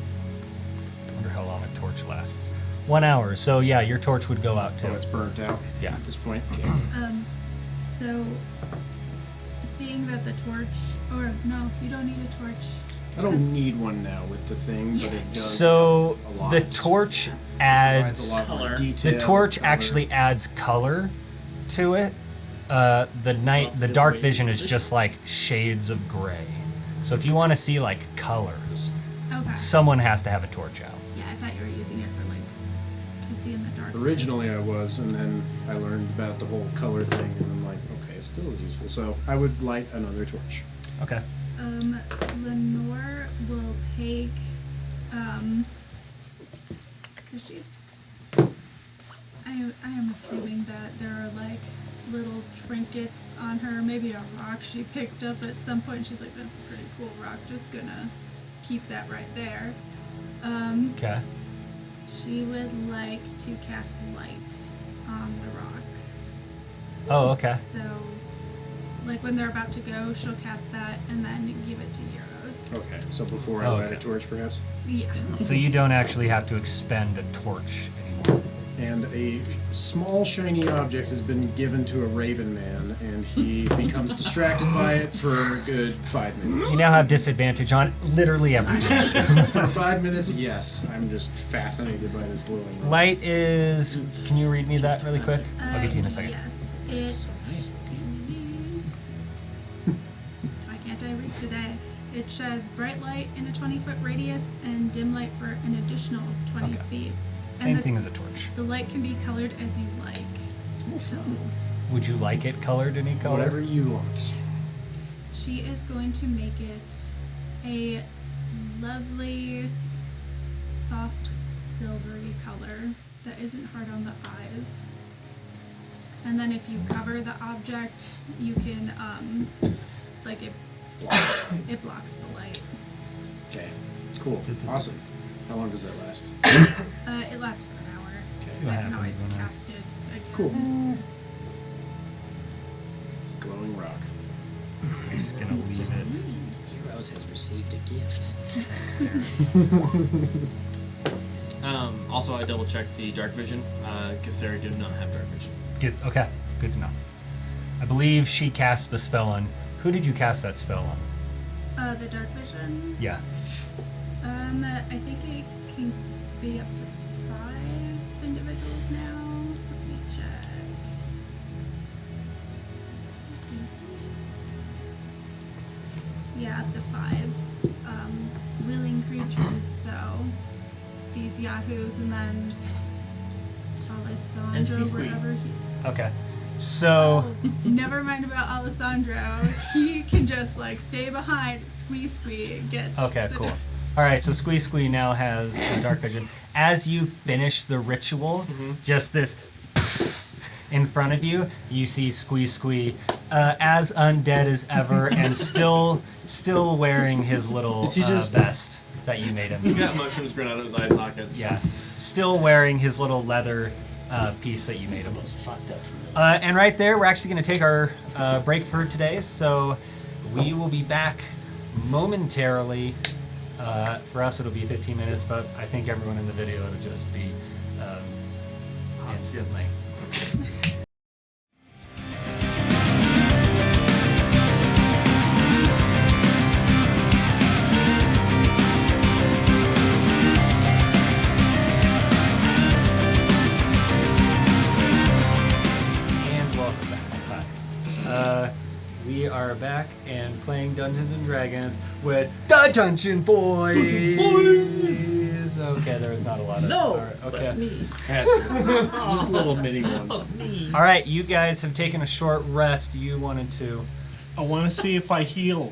I wonder how long a torch lasts. 1 hour. So yeah, your torch would go out too. Oh, it's burnt out. Yeah. At this point. Okay. So, seeing that the torch, or no, you don't need a torch. I don't need one now with the thing, but it does. So a lot. the torch Provides adds a lot more color. detail. the torch color. actually adds color to it. The dark vision is just like shades of gray. So if you want to see like colors, Okay. someone has to have a torch out. Yeah, I thought you were using it for like to see in the dark. Originally I was, and then I learned about the whole color thing, and I'm like, okay, it still is useful. So I would light another torch. Okay. Leonore will take, cause she's, I am assuming that there are like little trinkets on her, maybe a rock she picked up at some point. She's like, that's a pretty cool rock, just gonna keep that right there. Okay. She would like to cast light on the rock. Oh, okay. So, like when they're about to go, she'll cast that and then give it to Yeros. Okay, so before I Oh, light okay. a torch, perhaps. Yeah. So you don't actually have to expend a torch anymore. And a small shiny object has been given to a raven man, and he becomes distracted by it for a good 5 minutes. You now have disadvantage on literally everything. For 5 minutes, yes. I'm just fascinated by this glowing rock. Light is. Can you read me that really quick? I'll get to you in a second. Yes. It's so nice. Why can't I read today? It sheds bright light in a 20-foot radius and dim light for an additional 20 Okay. feet. Same the, thing as a torch. The light can be colored as you like. So Would you like it colored any color? Whatever you want. she is going to make it a lovely, soft, silvery color that isn't hard on the eyes. And then if you cover the object, you can, it blocks the light. Okay. Cool. Awesome. How long does that last? It lasts for an hour, See so what I can happens always when I- cast it again. Cool. Glowing rock. I'm just gonna leave it. Yeros has received a gift. Also, I double checked the dark vision. Githeri did not have dark vision. Okay, good to know. I believe she cast the spell on. Who did you cast that spell on? The dark vision. Yeah. I think it can be up to 5 individuals now. Let me check. Yeah, up to 5 willing creatures. So these yahoos, and then Alessandro, And Squee. wherever he. Okay. So Never mind about Alessandro. He can just stay behind. Squee gets. okay, the cool. All right, so Squee now has dark vision. As you finish the ritual, just this in front of you, you see Squee as undead as ever, and still wearing his little Is he just- vest that you made He him. got mushrooms growing out of his eye sockets. Yeah, still wearing his little leather piece that you made It's the him. most fucked up for me. And right there, we're actually going to take our break for today. So we will be back momentarily. For us, it'll be 15 minutes, but I think everyone in the video, it'll just be instantly. And welcome back. Hi. We are back and playing Dungeons and Dragons with the Dungeon Boys. Okay, there's not a lot of. No, All right, okay. but me. Just a little mini one. All right, you guys have taken a short rest. You wanted to. I want to see if I heal.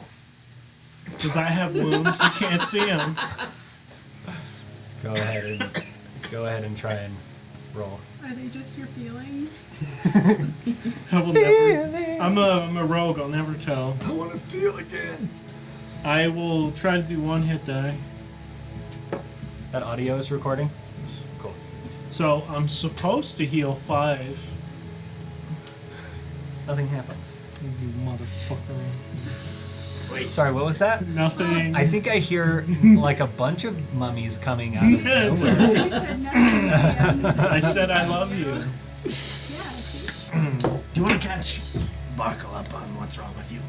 Because I have wounds. You can't see them. Go ahead and try and roll. Are they just your feelings? I will never. I'm a rogue. I'll never tell. I want to feel again. I will try to do one hit die. That audio is recording? Cool. So I'm supposed to heal 5. Nothing happens. You motherfucker. Sorry, what was that? Nothing. I think I hear like a bunch of mummies coming out of nowhere. He said nothing. I said I love you. Yeah, see? Do you want to catch Barkuell up on what's wrong with you?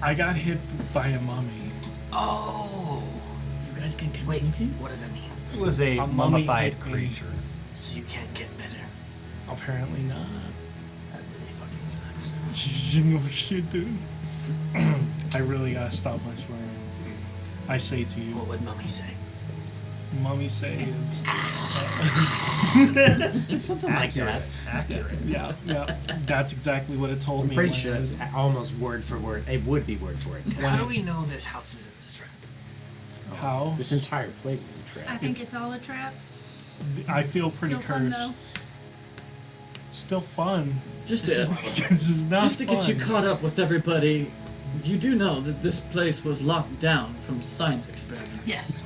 I got hit by a mummy. Oh, You guys can wait. communicate? What does that mean? It was a A mummy mummified hit me. creature. So you can't get better? Apparently not. That really fucking sucks. No shit, dude. I really gotta stop my swearing. I say to you, What would Mummy say? mummy says. Something like that. Accurate. Yeah, that's exactly what it told I'm me. pretty when sure I- that's almost word for word. It would be word for word. How do we know this house isn't a trap? How? This entire place is a trap. I think it's all a trap. I feel pretty Still fun, cursed. though. Still fun. Just This to, is not just to get you fun. caught up with everybody, you do know that this place was locked down from science experiments. Yes.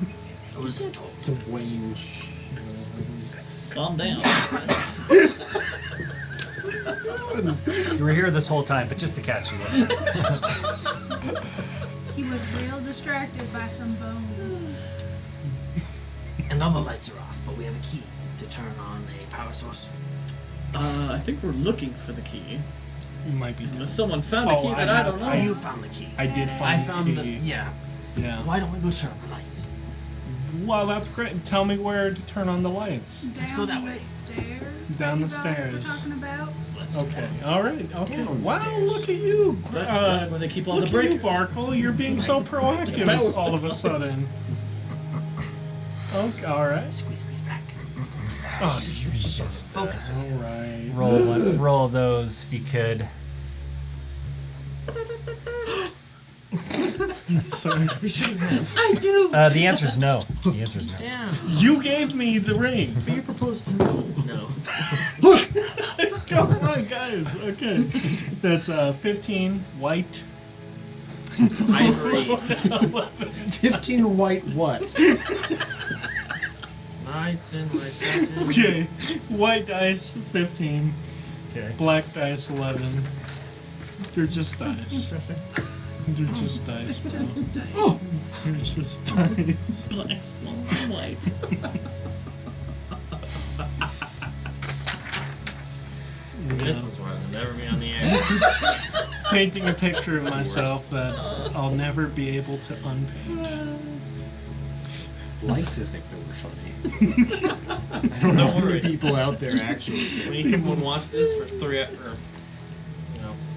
I was told. Dwayne. Calm down. You were here this whole time, but just to catch you up. He was real distracted by some bones. And all the lights are off, but we have a key to turn on a power source. I think we're looking for the key. You might be. Unless someone found a Oh, key I that I have- don't know. I- You found the key. I did find. I found the the. key. Yeah. Yeah. Why don't we go turn on the lights? Well, that's great. Tell me where to turn on the lights. Let's go that way. The stairs. Down that the you guys were stairs. talking about. Let's Okay. All right. Okay. Down the Wow. stairs. Look at you. That's where they keep all the Look at you, breakers. Barkuell. You're being so proactive Bowels. all of a sudden. Okay. All right. Squeeze back. Oh, you just Focus. All right. Roll those if you could. Sorry. You shouldn't have. I do. The answer's no. The answer's no. Damn. You gave me the ring. But you proposed to me. No. Come on, guys. Okay. That's 15 white. Ivory. 15 white what? Lights in, lights out. Okay. White dice 15. Okay. Black dice 11. They're just dice. They're just dice. They're just dice. Black, small, white. This is why they'll never be on the air. Painting a picture of myself that I'll never be able to unpaint. Like to think that we're funny. I don't know how many people out there actually do. When you can watch this for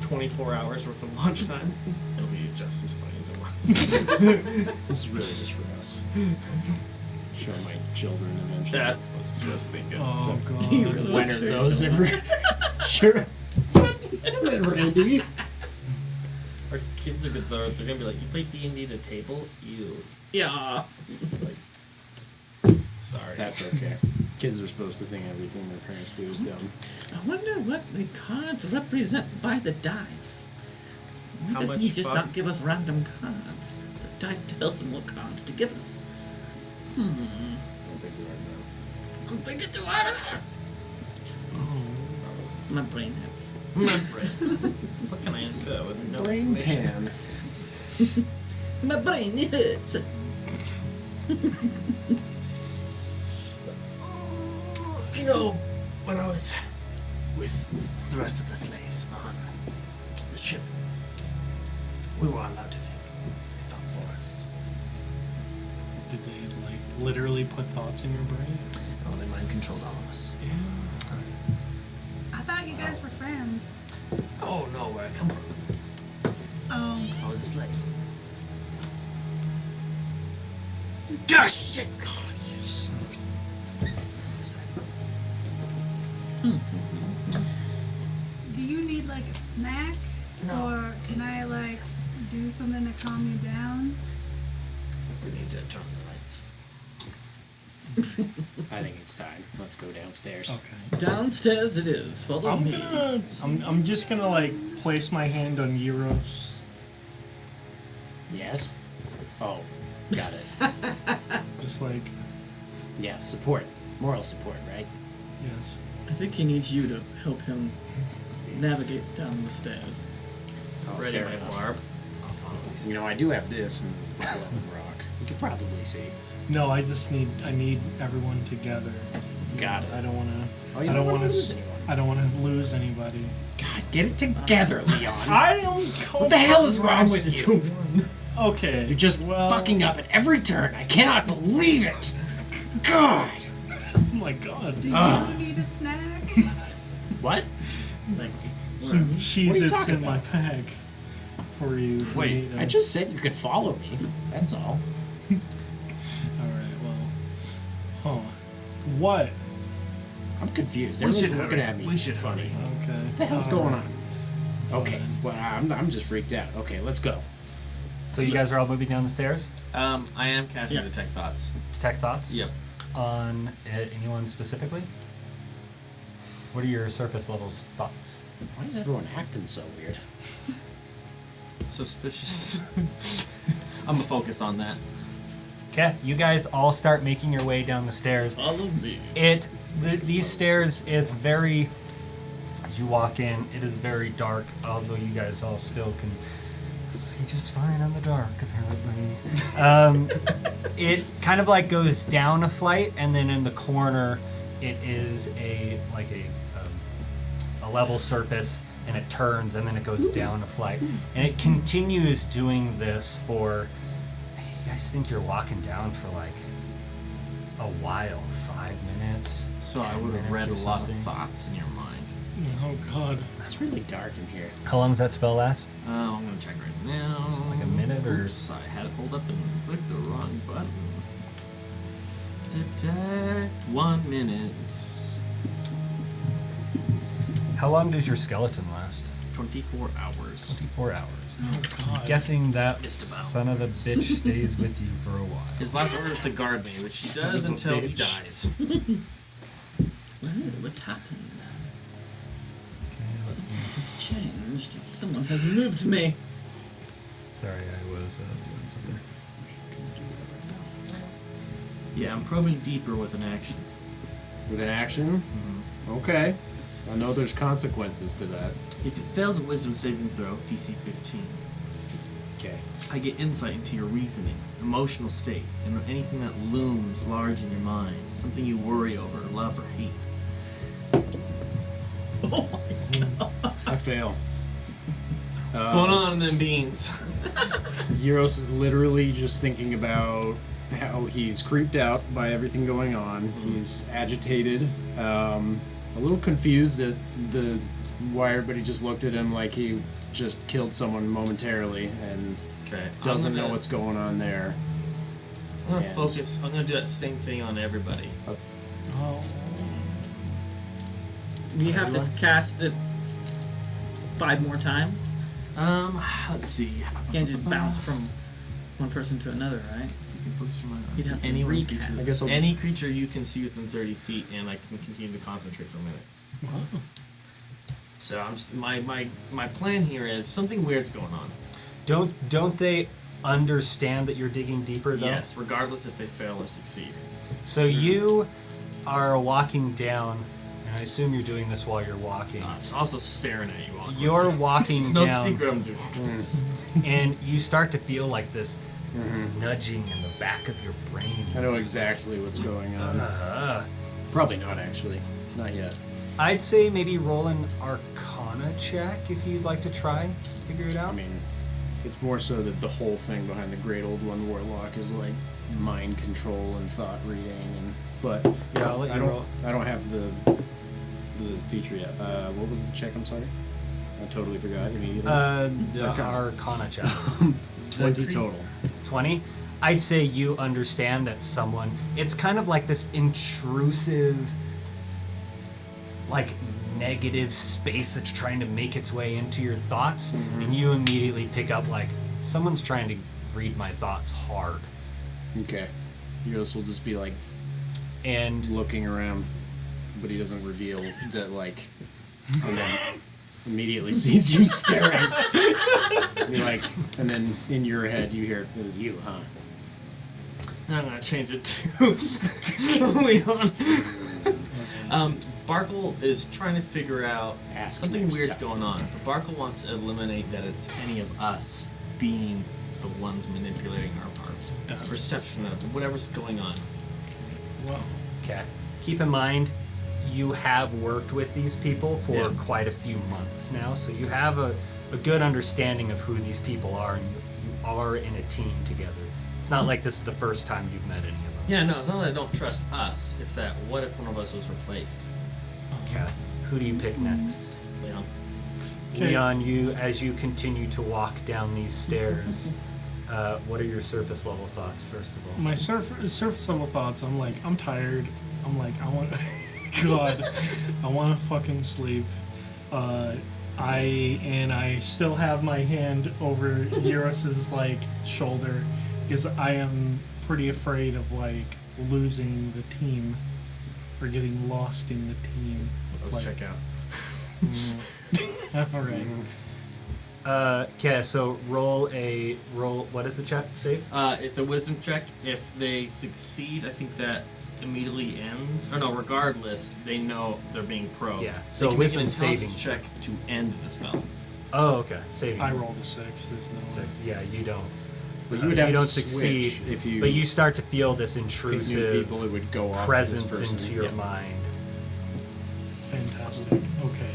24 hours worth of watch time, it'll be just as funny as it was. This is really just for us. Show my children eventually. That's what I was just thinking. Oh, God. You really When are sure those so. ever? Sure. Randy. Our kids are good though. They're gonna be like, you play D&D to table? You. Yeah. Sorry. That's okay. Kids are supposed to think everything their parents do is dumb. I wonder what the cards represent by the dice. Why How doesn't much he just fuck? not give us random cards? The dice tells him what cards to give us. I don't think we are now. I'm thinking too hard. My brain hurts. My brain. What can I infer with no Brain information? pan. My brain hurts. You know, when I was with the rest of the slaves on the ship, we were allowed to think. They thought for us. Did they, like, literally put thoughts in your brain? Oh, they mind controlled all of us. I thought you guys were friends. Oh no, where I come from. Oh, I was a slave. Gosh, shit! God, you son of do you need like a snack? No. Or can I like do something to calm you down? We need to turn the lights. I think it's time. Let's go downstairs. Okay. Downstairs it is. Follow me. I'm just gonna, like, place my hand on Yeros. Yes? Oh, got it. Just like, Yeah, support. Moral support, right? yes. I think he needs you to help him navigate down the stairs. Oh, Ready, fair my enough. barb. I'll follow you. You know, I do have this and the glowing rock. You can probably see. No, I need everyone together. Got it. I don't wanna. Oh, you I don't wanna wanna. lose anyone. I don't wanna lose anybody. God, get it together, Leon. I am. What the hell is wrong with you? Okay. You're just well, fucking up at every turn. I cannot believe it. God. Oh my God. Do you need a snack? What? Like, Some What are you Cheez-Its talking in my about? bag for you. if you Wait, need 'em. I just said you could follow me. That's all. All right. Well. Huh. What? I'm confused. We Everyone's should looking hurry. at me. We should funny. Okay. What the hell's going on? Okay. Fine. Well, I'm just freaked out. Okay, let's go. So you guys are all moving down the stairs? I am casting Yeah. Detect Thoughts. Detect thoughts? Yep. On anyone specifically? What are your surface level thoughts? Why is everyone acting so weird? Suspicious. I'm gonna focus on that. Okay, you guys all start making your way down the stairs. follow me. These stairs, it's very, as you walk in, it is very dark, although you guys all still can see just fine in the dark, apparently. It kind of like goes down a flight, and then in the corner, it is a level surface, and it turns, and then it goes down a flight. And it continues doing this for, you guys think you're walking down for like a while, 5 minutes. So I 10 would have minutes read or a lot of something. thoughts in your mind. Oh God. It's really dark in here. How long does that spell last? I'm gonna check right now. Is it like a minute or- Oops, I had it pulled up and clicked the wrong button. Detect 1 minute. How long does your skeleton last? 24 hours. 24 hours. Oh God. Guessing that Just about. son of a bitch stays with you for a while. His last order is to guard me, which he does of a until he bitch. dies. What's happened? Okay, let me- It's changed. Someone has moved me. Sorry, I was doing something. Yeah, I'm probing deeper with an action. With an action? Okay. I know there's consequences to that. If it fails a wisdom saving throw, DC 15, Okay. I get insight into your reasoning, emotional state, and anything that looms large in your mind, something you worry over, love, or hate. I fail. What's going on in them beans? Yeros is literally just thinking about how he's creeped out by everything going on. He's agitated, a little confused at why everybody just looked at him like he just killed someone momentarily and Okay. doesn't know what's going on there. I'm gonna and- focus. I'm gonna do that same thing on everybody. Oh. You have to cast it 5 more times. Let's see. You can't just bounce from one person to another, right? You can focus your mind on You'd have to any recast. creatures. I guess I'll- any creature you can see within 30 feet, and I can continue to concentrate for a minute. Wow. So I'm just, my plan here is something weird's going on. Don't they understand that you're digging deeper though? Yes, regardless if they fail or succeed. So you are walking down, and I assume you're doing this while you're walking. I'm also staring at you all. You're walking It's no down, secret I'm doing this. and you start to feel like this nudging in the back of your brain. I know exactly what's going on. Probably not, actually. Not yet. I'd say maybe roll an Arcana check if you'd like to try figure it out. I mean, it's more so that the whole thing behind the Great Old One Warlock is like mind control and thought reading, and but Yeah, I'll let you roll. I don't have the feature yet. What was the check? I'm sorry, I totally forgot immediately. The Arcana check. 20 total. 20. I'd say you understand that someone. It's kind of like this intrusive, like negative space that's trying to make its way into your thoughts, and you immediately pick up like someone's trying to read my thoughts hard, Okay, Yeros will just be like and looking around, but he doesn't reveal that like, and then immediately sees you staring. Be like, and then in your head you hear it was you, huh? I'm gonna change it to Leon. Barkuell is trying to figure out Ask something next weird's time. going on. But Barkuell wants to eliminate that it's any of us being the ones manipulating our perception of whatever's going on. Well, okay. Keep in mind, you have worked with these people for Yeah. quite a few months now, so you have a good understanding of who these people are, and you are in a team together. It's not like this is the first time you've met any of them. Yeah, no, it's not that I don't trust us. It's that what if one of us was replaced? Okay. Who do you pick next? Leon. Okay. Leon, as you continue to walk down these stairs, what are your surface level thoughts, first of all? my surface level thoughts. I'm like, I'm tired. I'm like, I want. God, I want to fucking sleep. I still have my hand over Yeros' like shoulder because I am pretty afraid of like losing the team or getting lost in the team. Let's Like, check out. all right. Okay, so roll. What is the check? Save? It's a wisdom check. If they succeed, I think that immediately ends. Or no, regardless, they know they're being probed. Yeah, They so can wisdom make an intelligence saving check to end the spell. Oh, okay. Saving. I rolled a 6. There's no. Six. Yeah, you don't. But you would have you to don't switch succeed if you But you start to feel this pick new intrusive people. It would go off presence this person. into your Yeah. mind. Fantastic. Okay.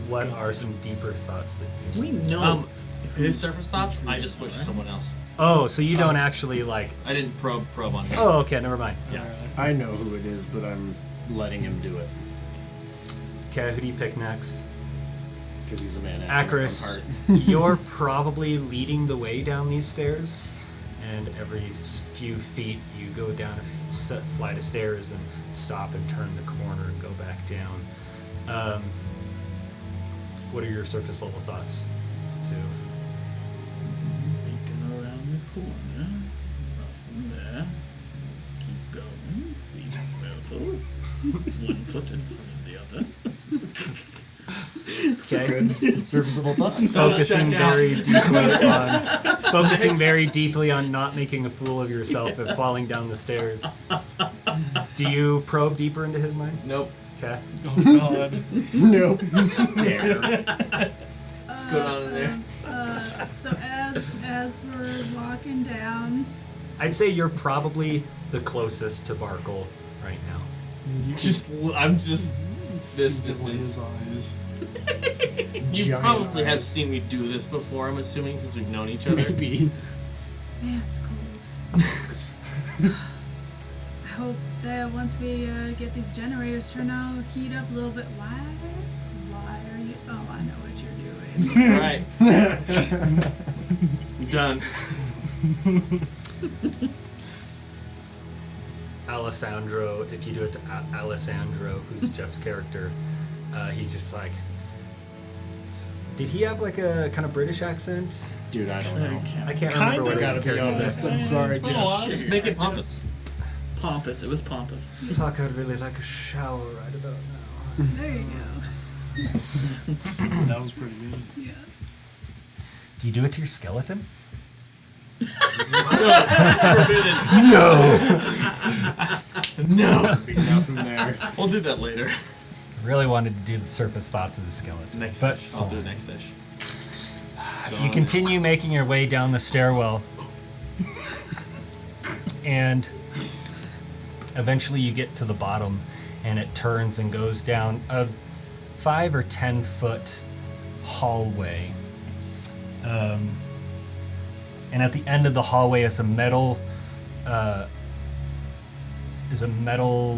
What God. are some deeper thoughts that you? We know. His surface thoughts, I just switched to someone else. Oh, so you don't actually like? I didn't probe on him. Oh, okay, never mind. Yeah. Alright. I know who it is, but I'm letting him do it. Okay, who do you pick next? Because he's a man after his own Akrius, heart. you're probably leading the way down these stairs, and every few feet you go down a flight of stairs and stop and turn the corner and go back down. What are your surface level thoughts? Making around the corner. Nothing there. Keep going. Be careful. 1 foot in front of the other. Okay. Good serviceable thoughts. Focusing very deeply on not making a fool of yourself and falling down the stairs. Do you probe deeper into his mind? Nope. Okay. Oh god. Nope. Stare. What's going on in there? So as we're walking down, I'd say you're probably the closest to Barkuell right now. I'm just this His distance. eyes. You Giant probably have eyes. seen me do this before, I'm assuming, since we've known each other. Maybe. man, it's cold. I hope that once we get these generators turned on, heat up a little bit. Why are you? Oh, I know what you're doing. Alright. I'm done. Alessandro, if you do it to Alessandro, who's Jeff's character, he's just like. Did he have like a kind of British accent? Dude, I don't know. I can't remember what his Gotta be character honest. is. I'm sorry, It's been a while. dude. Just make it pompous. Pompous. It was pompous. Fuck, I'd really like a shower right about now. There you go. That was pretty good. Yeah. Do you do it to your skeleton? No! Nothing there. We'll do that later. Really wanted to do the surface thoughts of the skeleton. Next but sesh. I'll do it next sesh. You continue making your way down the stairwell, and eventually you get to the bottom, and it turns and goes down a 5 or 10 foot hallway. And at the end of the hallway is a metal,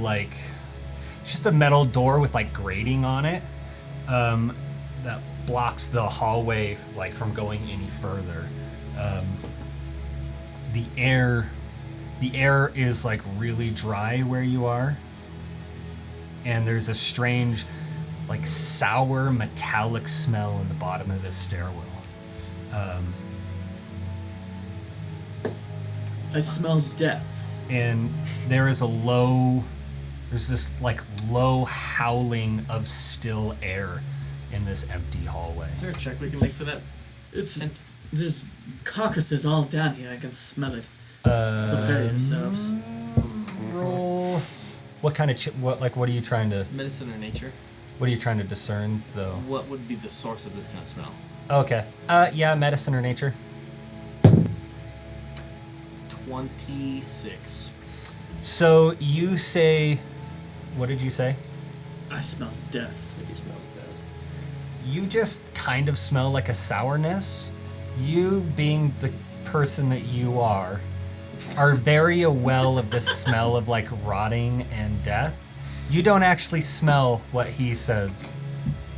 like, it's just a metal door with like grating on it. That blocks the hallway like from going any further. The air is like really dry where you are, and there's a strange like sour metallic smell in the bottom of this stairwell. I smell death. And there's this like low howling of still air in this empty hallway. Is there a check we can make for that? Scent? There's carcasses all down here. I can smell it. Prepare yourselves. Roll. What kind of what are you trying to Medicine or nature? discern though? What would be the source of this kind of smell? Okay. Yeah, medicine or nature. 26. So you say, what did you say? I smell death. He smells death. You just kind of smell like a sourness. You, being the person that you are very well of the smell of like rotting and death. You don't actually smell what he says.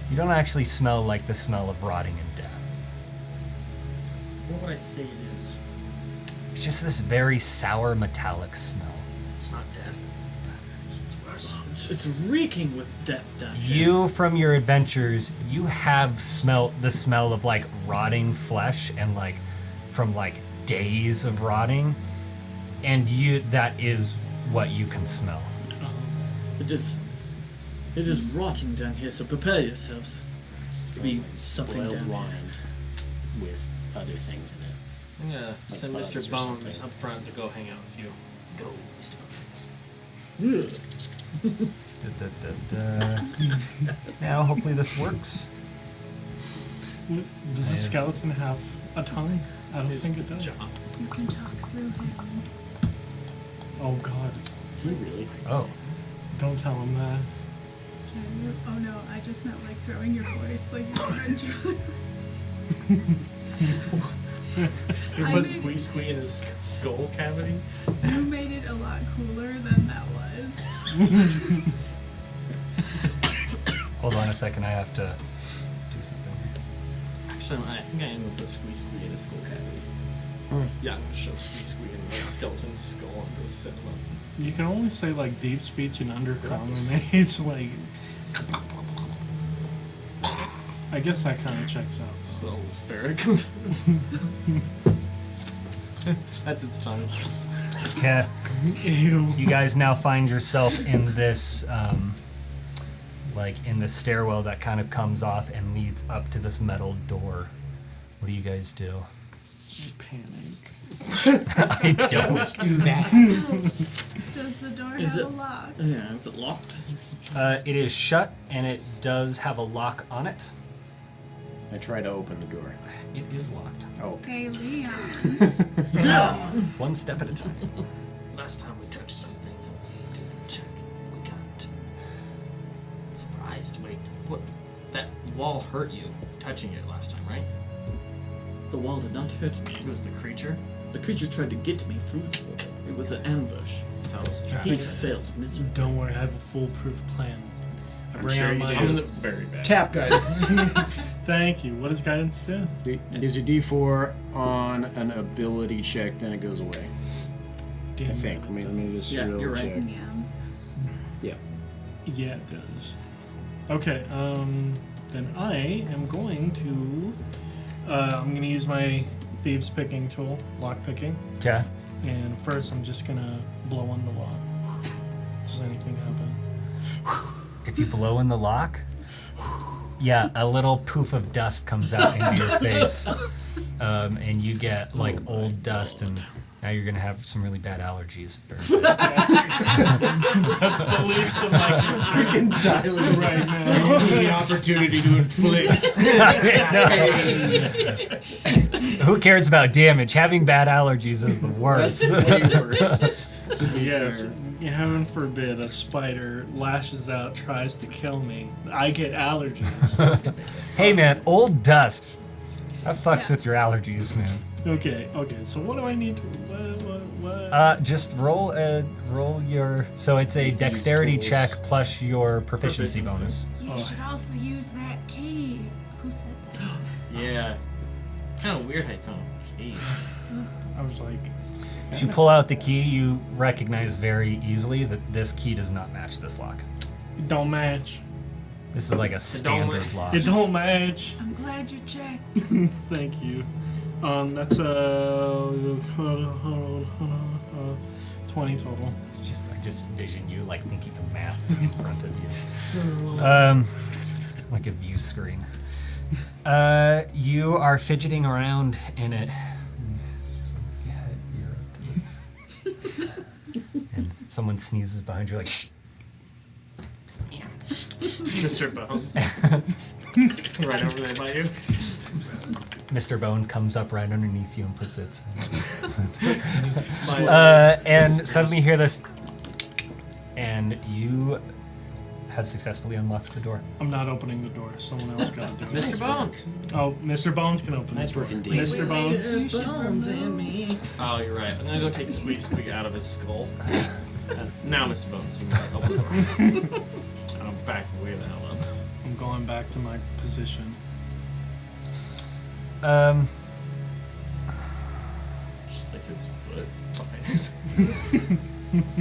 You don't actually smell like the smell of rotting and death. What would I say it is? It's just this very sour metallic smell. It's not death. It's worse. It's reeking with death down here. You, from your adventures, you have smelt the smell of like rotting flesh and like from like days of rotting, and that is what you can smell. It is rotting down here, so prepare yourselves. To be something Spoiled down here. wine with other things in it. I'm gonna send bugs Mr. or Bones something. up front to go hang out with you. Go, Mr. Bones. Now, hopefully this works. Does the skeleton have a tongue? I don't think it does. Job. You can talk through him. Oh god. Do you really? Oh. Don't tell him that. Can you? Oh no, I just meant like throwing your voice like your friend John. You I put mean- Squee Squee in his skull cavity? You made it a lot cooler than that was. Hold on a second. I have to do something here. Actually, I think I am going to put Squee Squee in his skull cavity. Yeah, I'm going to shove Squee Squee in the skeleton's skull and go set him up. You can only say like deep speech and undercommon. It's like. I guess that kind of checks out. Just the old ferret comes. That's its time. Yeah. Ew. You guys now find yourself in this, in the stairwell that kind of comes off and leads up to this metal door. What do you guys do? Panic. I don't Do that. Does the door Is have it- a lock? Yeah, is it locked? It is shut, and it does have a lock on it. I try to open the door. It is locked. Oh, Hey, Leon. One step at a time. Last time we touched something and we didn't check, we got surprised. Wait, what? That wall hurt you touching it last time, right? The wall did not hurt me. It was the creature. The creature tried to get me through the wall. It was an ambush. That was the trap. He failed miserably. Don't worry, I have a foolproof plan. I I'm bring sure out you my. I'm in the very bad. tap guidance. Thank you. What does guidance do? It gives you D4 on an ability check, then it goes away. Damn I think. it. Let me just Yeah, real you're right. check. Yeah. Yeah. Yeah, it does. Okay, then I am going to. I'm going to use my thieves picking tool, lock picking. Okay. And first, I'm just going to blow on the lock. Does anything happen? If you blow in the lock, yeah, a little poof of dust comes out into your face, and you get old dust, and now you're gonna have some really bad allergies. That's the least of my Freaking Tyler's right now. the opportunity to inflict. Who cares about damage? Having bad allergies is the worst. Way worse. Yes, heaven forbid a spider lashes out, tries to kill me. I get allergies. Hey man, old dust. That fucks with your allergies, man. Okay, so what do I need to. What? Just roll your. So it's a dexterity tools. check plus your proficiency bonus. You should also use that key. Who said that? Yeah. Kind of weird how you found a key. I was like. As you pull out the key, you recognize very easily that this key does not match this lock. It don't match. This is like a standard lock. It don't match. I'm glad you checked. Thank you. That's 20 total. I just envision you thinking of math in front of you. Like a view screen. You are fidgeting around in it. And someone sneezes behind you, like, shh. Mr. Bones. Right over there by you. Mr. Bone comes up right underneath you and puts it. My- And suddenly you hear this, and you have successfully unlocked the door. I'm not opening the door. Someone else got to do it. Mr. Bones. Oh, Mr. Bones can open Nice it. work indeed. Mr. Bones. Bones and me. Oh, you're right. I'm gonna go take Squee Squee out of his skull. Now, Mr. Bones, you might open the door. I'm back way the hell up. I'm going back to my position. Just like his foot. Fine.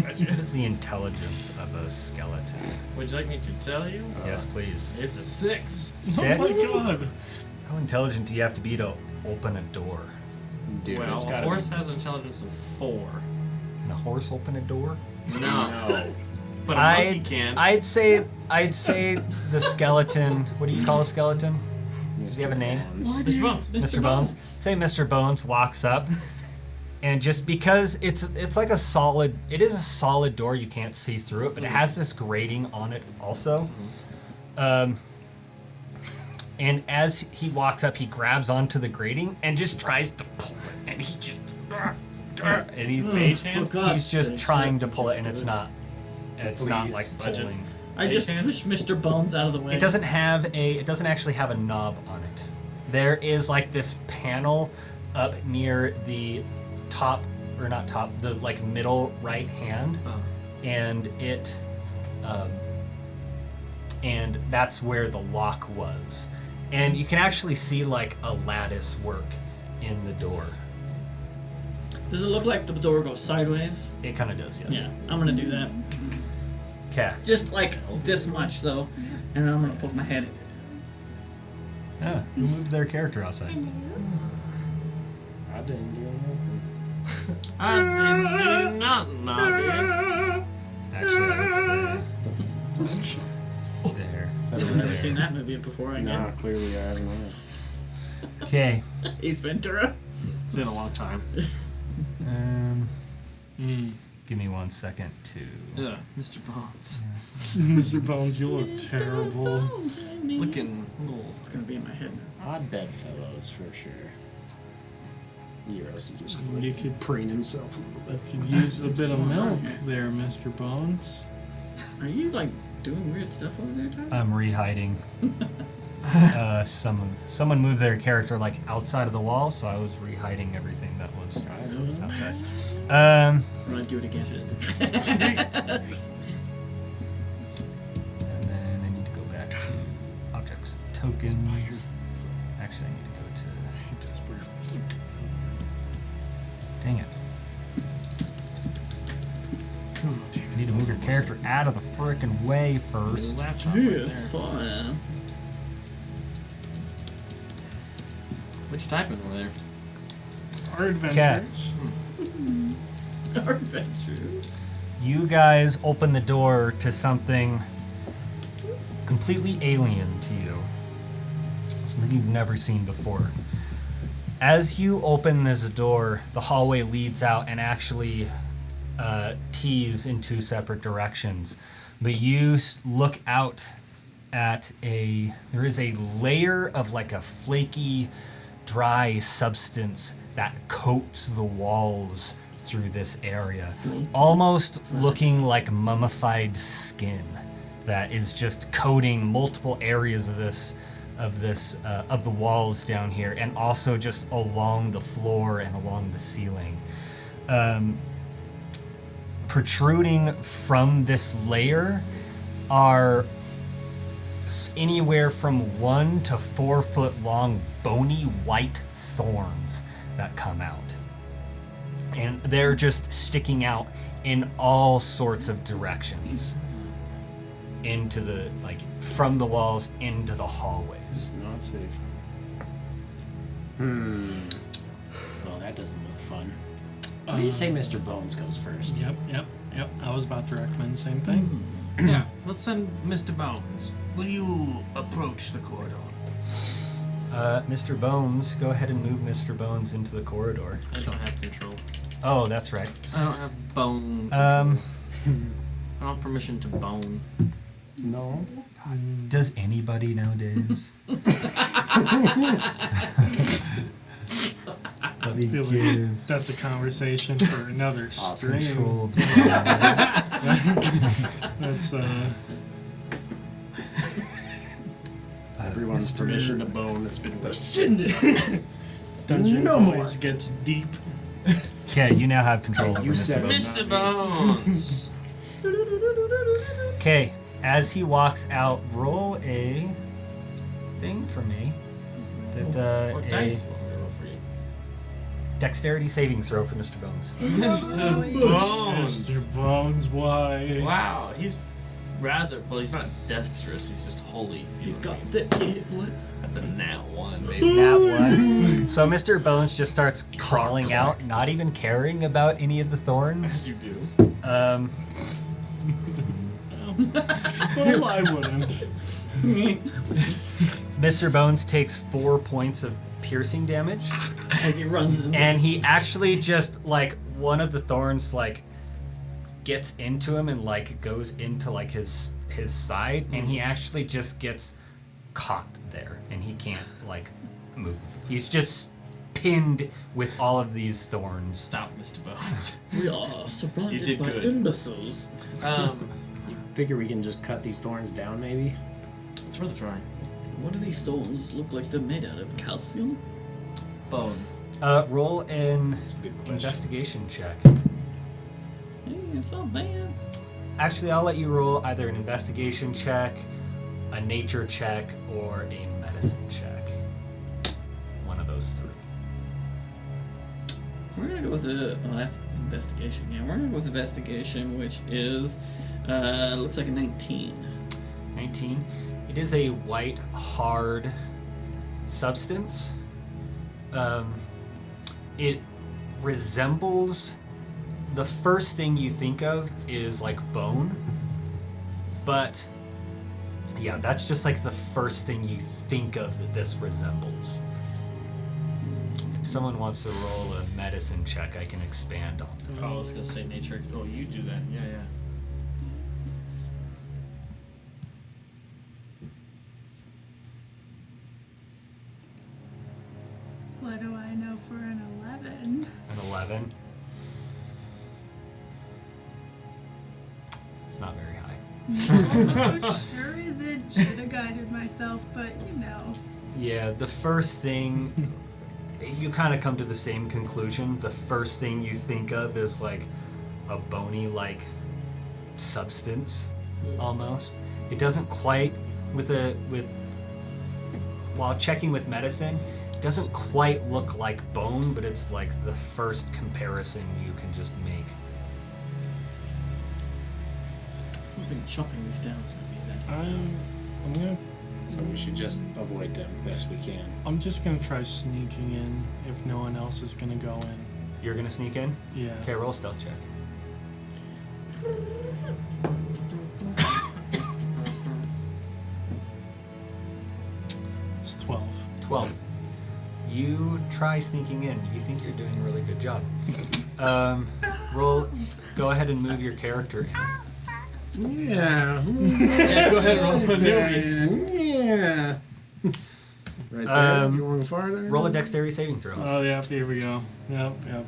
Gotcha. What is the intelligence of a skeleton? Would you like me to tell you? Yes, please. It's a 6. 6? Oh my god. How intelligent do you have to be to open a door? Dude, Well, it's a gotta horse be. has an intelligence of 4. Can a horse open a door? No. But a monkey can. I'd say the skeleton. What do you call a skeleton? Does he have a name? Mr. Bones. Mr. Bones. Say Mr. Bones walks up, and just because it's like a solid, it is a solid door. You can't see through it, but it has this grating on it also. And as he walks up, he grabs onto the grating and just tries to pull it, and he just and he's just trying to pull it, and it's not. It's not Please, like budget. pulling. I just Hand? pushed Mr. Bones out of the way. It doesn't actually have a knob on it. There is like this panel up near the top, or not top, the like middle right hand, and it and that's where the lock was. And you can actually see like a lattice work in the door. Does it look like the door goes sideways? It kind of does, yes. Yeah, I'm gonna do that. Okay. Just like this much though, and then I'm gonna poke my head in. Yeah. Who moved their character outside? I didn't do anything. I didn't do nothing, I did. Actually, I would say there. I've never seen that movie before. I Nah, guess. clearly I haven't. Okay. Ace Ventura. It's been a long time. Give me 1 second to. Ugh, Mr. Bones. Mr. Bones, you look terrible. Looking a little. It's gonna be in my head now. Odd bedfellows for sure. Yeros is just You could preen himself a little bit. could use a bit of milk there, Mr. Bones. Are you like doing weird stuff over there, Tyler? I'm rehiding. Someone moved their character like outside of the wall, so I was rehiding everything that was outside. I'm gonna do it again. And then I need to go back to objects, tokens. Actually, I need to go to. Dang it! I need to move your character out of the frickin' way first. Laptop right there. Fun. What you typing over there? Our adventures. Our adventures. You guys open the door to something completely alien to you. Something you've never seen before. As you open this door, the hallway leads out and actually tees in two separate directions. But you look out at there is a layer of like a flaky, dry substance that coats the walls through this area, almost looking like mummified skin that is just coating multiple areas of the walls down here, and also just along the floor and along the ceiling. Protruding from this layer are anywhere from 1 to 4 foot long bony white thorns that come out. And they're just sticking out in all sorts of directions. Into the, from the walls into the hallways. Not safe. Well, that doesn't look fun. What do you say Mr. Bones goes first? Yep. I was about to recommend the same thing. Yeah, let's send Mr. Bones. Will you approach the corridor? Mr. Bones, go ahead and move Mr. Bones into the corridor. I don't have control. Oh, that's right. I don't have bone control. I don't have permission to bone. No. Does anybody nowadays? I feel like that's a conversation for another stream. Controlled. That's Everyone's permission to bone has been rescinded. Dungeon No more. Boys gets deep. Okay, you now have control over You said Mr. it. Bones. Mr. Bones! Okay, as he walks out, roll a thing for me. What A dice will I roll for you? dexterity saving throw for Mr. Bones. Mr. Bones! Mr. Bones, why? Wow, he's rather, well, he's not dexterous, he's just holy. if you He's know what I got mean. 50 hit points. That's a nat 1, baby. That one. So Mr. Bones just starts crawling out, not even caring about any of the As thorns. you do. Well, I wouldn't. Mr. Bones takes 4 points of piercing damage, As he runs in. and he actually just one of the thorns gets into him and goes into his side, and he actually just gets caught there, and he can't move. He's just pinned with all of these thorns. Stop, Mr. Bones. We are surrounded You did by good. imbeciles. You figure we can just cut these thorns down, maybe? It's worth a try. What do these stones look like they're made out of? Calcium? Bone. Roll an That's a good question. investigation check. Hey, it's not bad. Actually, I'll let you roll either an investigation check a nature check or a medicine check. One of those three. We're gonna go with that's investigation. Yeah, we're gonna go with investigation, which is looks like a 19. 19. It is a white, hard substance. It resembles, the first thing you think of is like bone, but yeah, that's just like the first thing you think of that this resembles. If someone wants to roll a medicine check, I can expand on that. Oh, I was gonna say nature. Oh, you do that. Yeah, yeah. What do I know for an 11? An 11. It's not very high. No, sure isn't. Should have guided myself, but you know. Yeah, the first thing, you kind of come to the same conclusion. The first thing you think of is like a bony-like substance, almost. It doesn't quite, while checking with medicine, it doesn't quite look like bone, but it's like the first comparison you can just make. I think chopping these down is gonna be that. I'm gonna. So we should just avoid them best we can. I'm just gonna try sneaking in if no one else is gonna go in. You're gonna sneak in? Yeah. Okay, roll a stealth check. It's 12. 12. You try sneaking in. You think you're doing a really good job. Go ahead and move your character in. Yeah. Yeah, go ahead and roll the Yeah. Right there. You want to go farther? Roll a dexterity saving throw. Oh, yep, here we go. Yep. There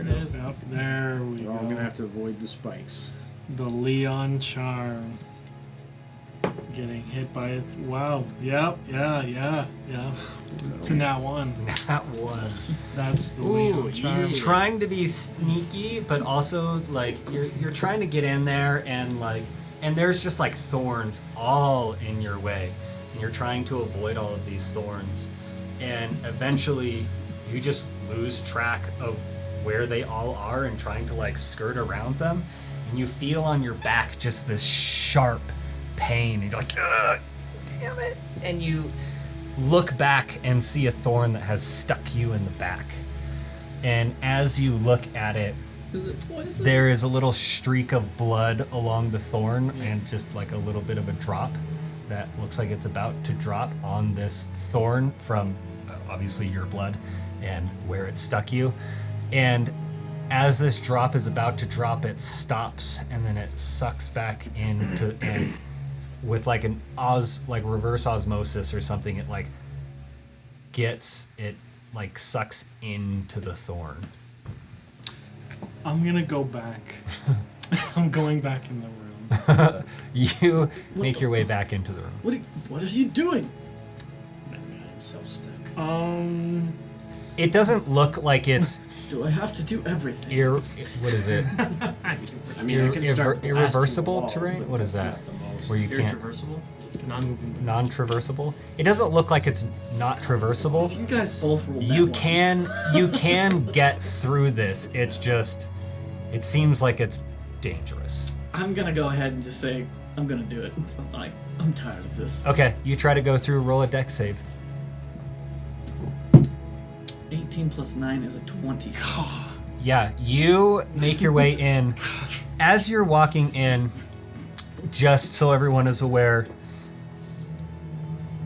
it yep, is. Yep, there we We're go. all going to have to avoid the spikes. The Leon charm. Getting hit by it. Wow. Yep. Yeah. It's in that one. That one. That's the Leon charm. Trying to be sneaky, but also like you're trying to get in there and there's just like thorns all in your way, and you're trying to avoid all of these thorns, and eventually you just lose track of where they all are and trying to like skirt around them, and you feel on your back just this sharp pain, and you're like, ugh, damn it, and you look back and see a thorn that has stuck you in the back. And as you look at it, there is a little streak of blood along the thorn, and just like a little bit of a drop that looks like it's about to drop on this thorn from obviously your blood and where it stuck you. And as this drop is about to drop, it stops, and then it sucks back into, and with like an reverse osmosis or something, it like sucks into the thorn. I'm gonna go back. I'm going back in the room. You make your way back into the room. What is he doing? Got himself stuck. It doesn't look like it's Do I have to do everything? what is it? I mean, I can start blasting Irreversible walls, terrain? but What is that's that? not the most. Where you can't Irreversible? Non-moving. non-traversable? It doesn't look like it's not traversable. You guys both rolled You that can get through this. It's just it seems like it's dangerous. I'm gonna go ahead and just say I'm gonna do it. I'm tired of this. Okay, you try to go through, roll a dex save. 18 plus 9 is a 20. Yeah, you make your way in. As you're walking in, just so everyone is aware,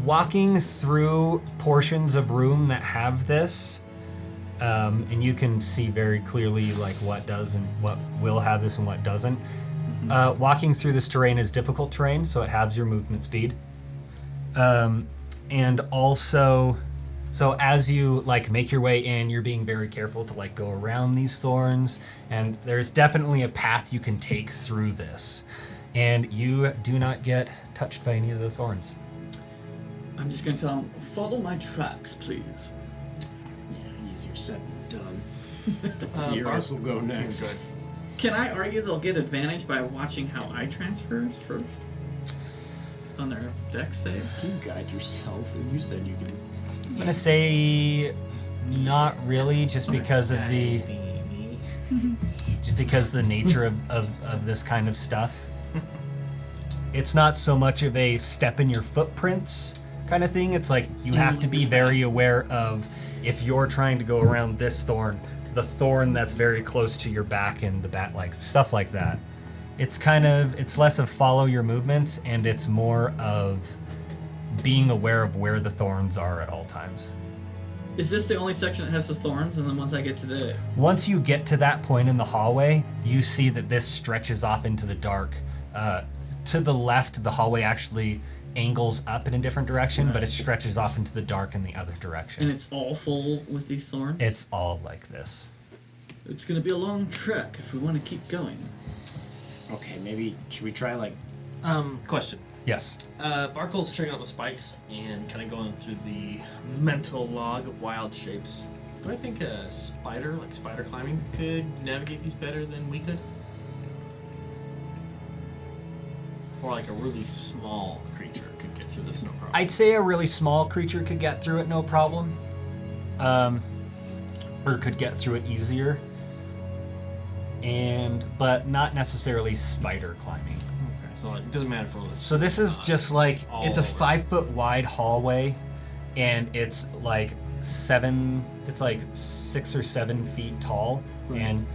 walking through portions of room that have this, and you can see very clearly like what does and what will have this and what doesn't. Walking through this terrain is difficult terrain, so it halves your movement speed. And also, so as you like make your way in, you're being very careful to like go around these thorns, and there's definitely a path you can take through this, and you do not get touched by any of the thorns. I'm just gonna tell him, follow my tracks, please. Yeah, easier said than done. Yeros will go next. Can I argue they'll get advantage by watching how I transfer first? on their dex save? You guide yourself, and you said you could. I'm gonna say not really, just because of the nature of this kind of stuff. It's not so much of a step in your footprints kind of thing. It's like you have to be very aware of if you're trying to go around this thorn, the thorn that's very close to your back and the bat, like stuff like that. It's less of follow your movements, and it's more of being aware of where the thorns are at all times. Is this the only section that has the thorns? And then once I get to the... Once you get to that point in the hallway, you see that this stretches off into the dark. To the left, the hallway actually angles up in a different direction, but it stretches off into the dark in the other direction. And it's all full with these thorns? It's all like this. It's going to be a long trek if we want to keep going. Okay, maybe should we try like? Question. Yes. Barkuell's checking out the spikes and kind of going through the mental log of wild shapes. Do I think a spider, like spider climbing, could navigate these better than we could? Or like a really small creature could get through this no problem? I'd say a really small creature could get through it no problem. Or could get through it easier. But not necessarily spider climbing. Okay, so like, it doesn't matter for this. So this is just like, it's a over. 5 foot wide hallway, and it's like 6 or 7 feet tall. Right. And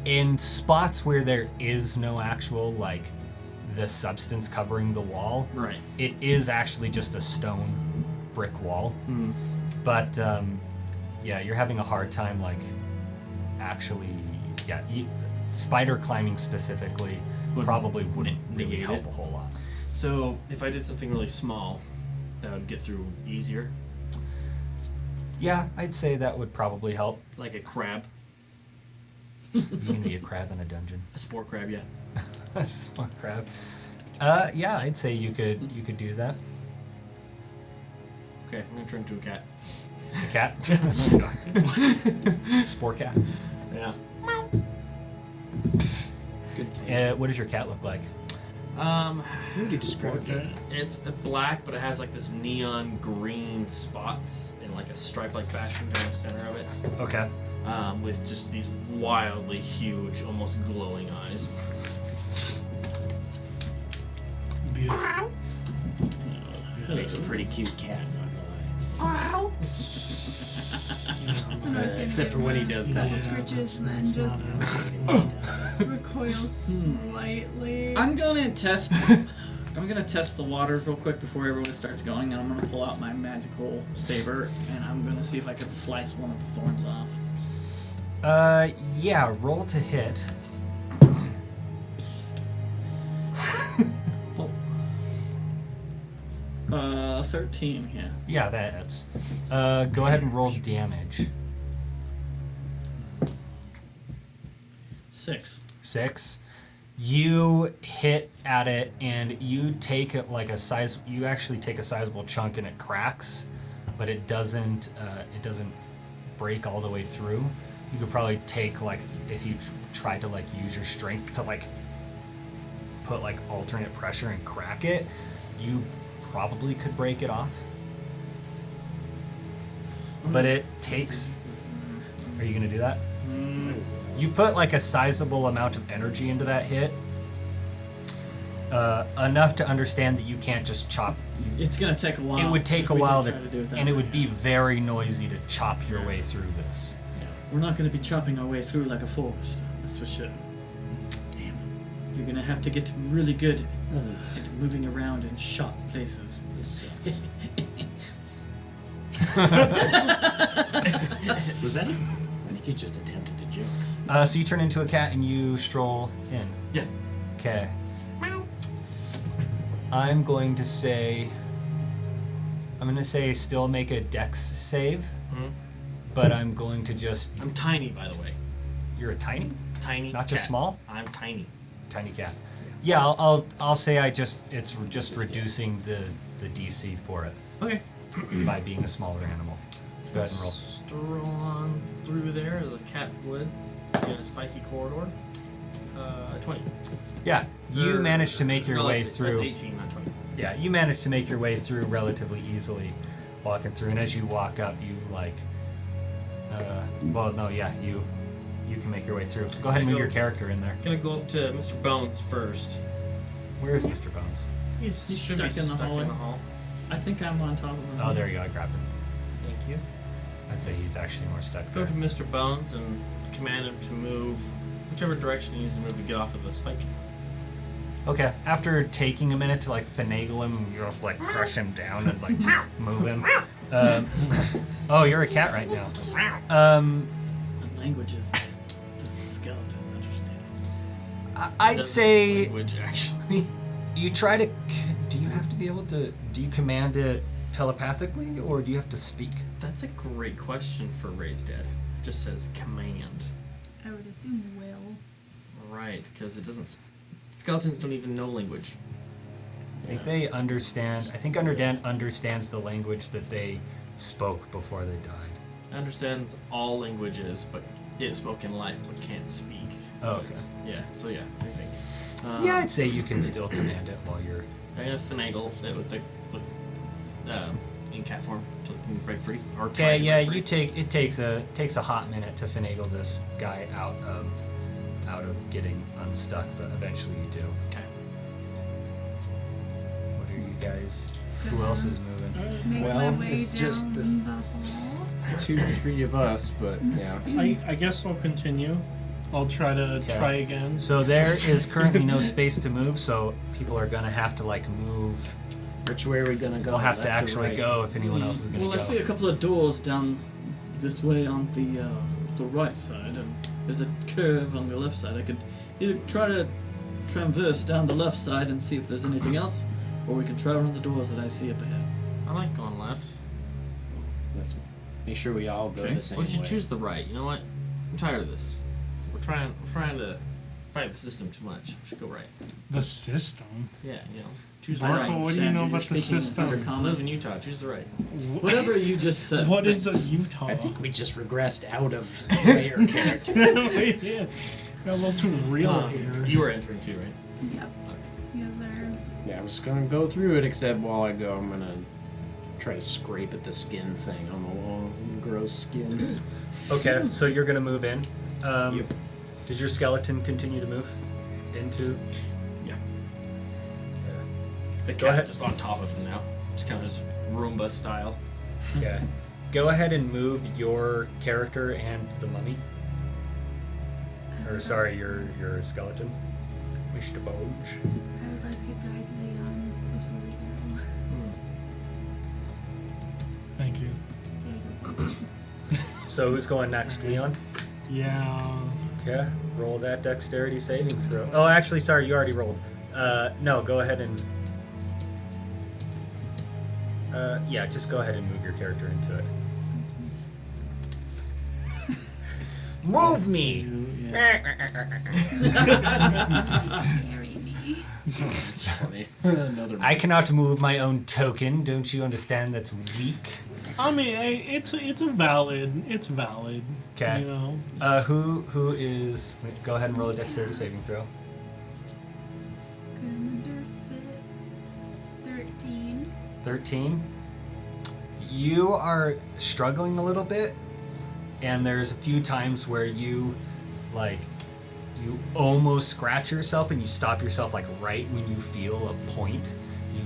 in spots where there is no actual like the substance covering the wall, Right. it is actually just a stone brick wall. Mm. But yeah, you're having a hard time like actually, yeah, spider climbing specifically probably wouldn't really negate help it. a whole lot. So if I did something really small, that would get through easier, Yeah, I'd say that would probably help. like a crab, You can be a crab in a dungeon. a spore crab, yeah. A small crab. Yeah, I'd say you could do that. Okay, I'm gonna turn into a cat. A cat. Spore cat. Yeah. Good thing. What does your cat look like? How would you describe it? It's black, but it has like this neon green spots in like a stripe-like fashion in the center of it, Okay. with just these wildly huge, almost glowing eyes. Beautiful. It makes a pretty cute cat, not gonna lie. And I was gonna Except give for when he him does a couple that. scritches and then It's just not- recoil slightly. I'm gonna test the waters real quick before everyone starts going, and I'm gonna pull out my magical saber, and I'm gonna see if I can slice one of the thorns off. Yeah, roll to hit. 13, yeah. Yeah, that hits. Go ahead and roll damage. 6. 6. You hit at it, and you take it like you actually take a sizable chunk, and it cracks, but it doesn't break all the way through. You could probably take like, if you tried to like use your strength to like put like alternate pressure and crack it, you probably could break it off. But it takes. Are you gonna do that? You put like a sizable amount of energy into that hit, enough to understand that you can't just chop. It's gonna take a while. It would take if a we while try to do it that and it way. would be very noisy to chop your way through this. We're not gonna be chopping our way through like a forest. That's for sure. Damn. You're gonna have to get really good at moving around in sharp places. This sucks. Was that it? I think you just attempted a joke. So you turn into a cat and you stroll in. Yeah. Okay. I'm going to say still make a dex save, but I'm going to just. I'm tiny, by the way. You're a tiny, Tiny. not just cat. small. I'm tiny. Tiny cat. Yeah, I'll say it's just reducing the DC for it Okay. by being a smaller animal. Go ahead and roll. Stroll on through there, as a cat would, in a spiky corridor. 20. Yeah, you managed to make your No, way that's through. That's 18, not 20. Yeah, you manage to make your way through relatively easily, walking through. And as you walk up, you like, you can make your way through. Go ahead and move your character in there. Gonna go up to Mr. Bones first. Where is Mr. Bones? He's Stuck be in the stuck hallway. in the hall. I think I'm on top of him. Oh, there you go. I grabbed him. Thank you. I'd say he's actually more stuck Go there. to Mr. Bones and command him to move whichever direction he needs to move to get off of the spike. Okay, after taking a minute to like finagle him, you just like crush him down and like move him. Oh, you're a cat right now. The language is does the skeleton understand? I'd Doesn't say language actually. you try to. Do you have to be able to? Do you command it telepathically, or do you have to speak? That's a great question for Raised Dead. It just says command. I would assume will. Right, because it doesn't. Skeletons don't even know language. I think they understand. I think Underdan understands the language that they spoke before they died. Understands all languages, but it spoke in life, but can't speak. Oh, okay. Same thing. Yeah, I'd say you can still command it while you're. I'm gonna finagle it in cat form until it can break free. Or try Okay, to yeah, break free. it takes a hot minute to finagle this guy out of getting unstuck, but eventually you do. Okay. What are you guys? Who else is moving? Make my Well, way it's down just the the hall. 2-3 of us, but yeah. I guess I'll continue. I'll try to Okay. try again. So there is currently no space to move, so people are gonna have to like move. Which way are we gonna go? We'll have to left or actually right? go if anyone else is gonna Well, I see go. a couple of doors down this way on the right side, and there's a curve on the left side. I could either try to traverse down the left side and see if there's anything else, or we can try one of the doors that I see up ahead. I like going left. Let's make sure we all go the same We should way. choose the right. You know what? I'm tired of this. We're trying to fight the system too much. We should go right. The system. Yeah, choose the Barkuell, right. what do you know about the system? I live in Utah. Choose the right. Whatever you just said. What is a Utah? I think we just regressed out of player character. Yeah. Got a little too real here. You were entering too, right? Yep. Yes, sir. Yeah, I'm just gonna go through it, except while I go, I'm gonna try to scrape at the skin thing on the walls. Gross skin. Okay, so you're gonna move in. Yep. Does your skeleton continue to move into? Yeah. Okay. The Go cat ahead. just on top of him now. Just kind of just Roomba style. Okay. Go ahead and move your character and the mummy. Or sorry, your skeleton. Mr. Bones. I would like to guide Leon before we go. Thank you. There you go. So who's going next, Leon? Yeah. Okay. Roll that dexterity saving throw. Oh, actually, sorry, you already rolled. No, go ahead and. Yeah, just go ahead and move your character into it. Move me! Marry me. That's funny. Another. I cannot move my own token. Don't you understand? That's weak. I mean, it's valid. It's valid. Okay. You know. Who is? Go ahead and roll a dexterity saving throw. Gonna fit 13. 13. You are struggling a little bit, and there's a few times where you almost scratch yourself and you stop yourself like right when you feel a point. You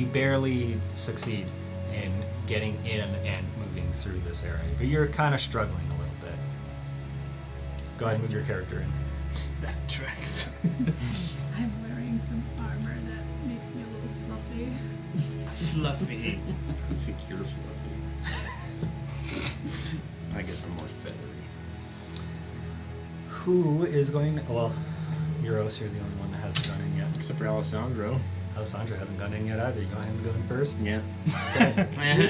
barely succeed in getting in and moving through this area, but you're kind of struggling a little bit. Go ahead and move your character in. That tracks. I'm wearing some armor that makes me a little fluffy. Fluffy. I think you're fluffy. I guess I'm more feathery. Who is going? Well, Yeros, you're the only one that hasn't gone in yet. Except for Alessandro. Alessandro hasn't gone in yet either. You want him to go in first? Yeah.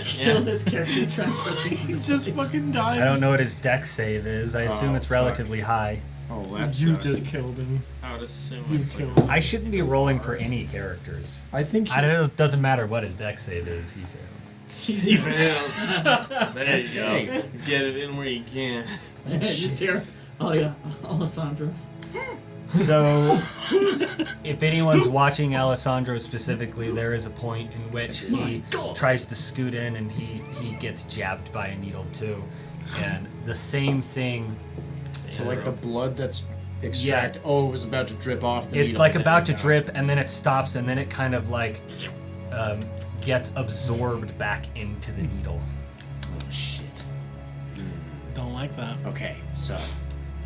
Kill this character transfer He's just fucking dying. I don't know what his dex save is. I assume Oh, it's fuck. relatively high. Oh, that You sucks. just killed him. I would assume You it's like killed him. I shouldn't be rolling for any characters. I think. It doesn't matter what his dex save is. He should. He failed. There you go. Get it in where you can. Just hear, oh yeah, Alessandro's. So, if anyone's watching Alessandro specifically, there is a point in which he tries to scoot in and he gets jabbed by a needle too. And the same thing. So like the blood that's extracted. Yeah. Oh, it was about to drip off the needle. It's like about to drip, and then it stops, and then it kind of like gets absorbed back into the needle. Oh shit. Don't like that. Okay, so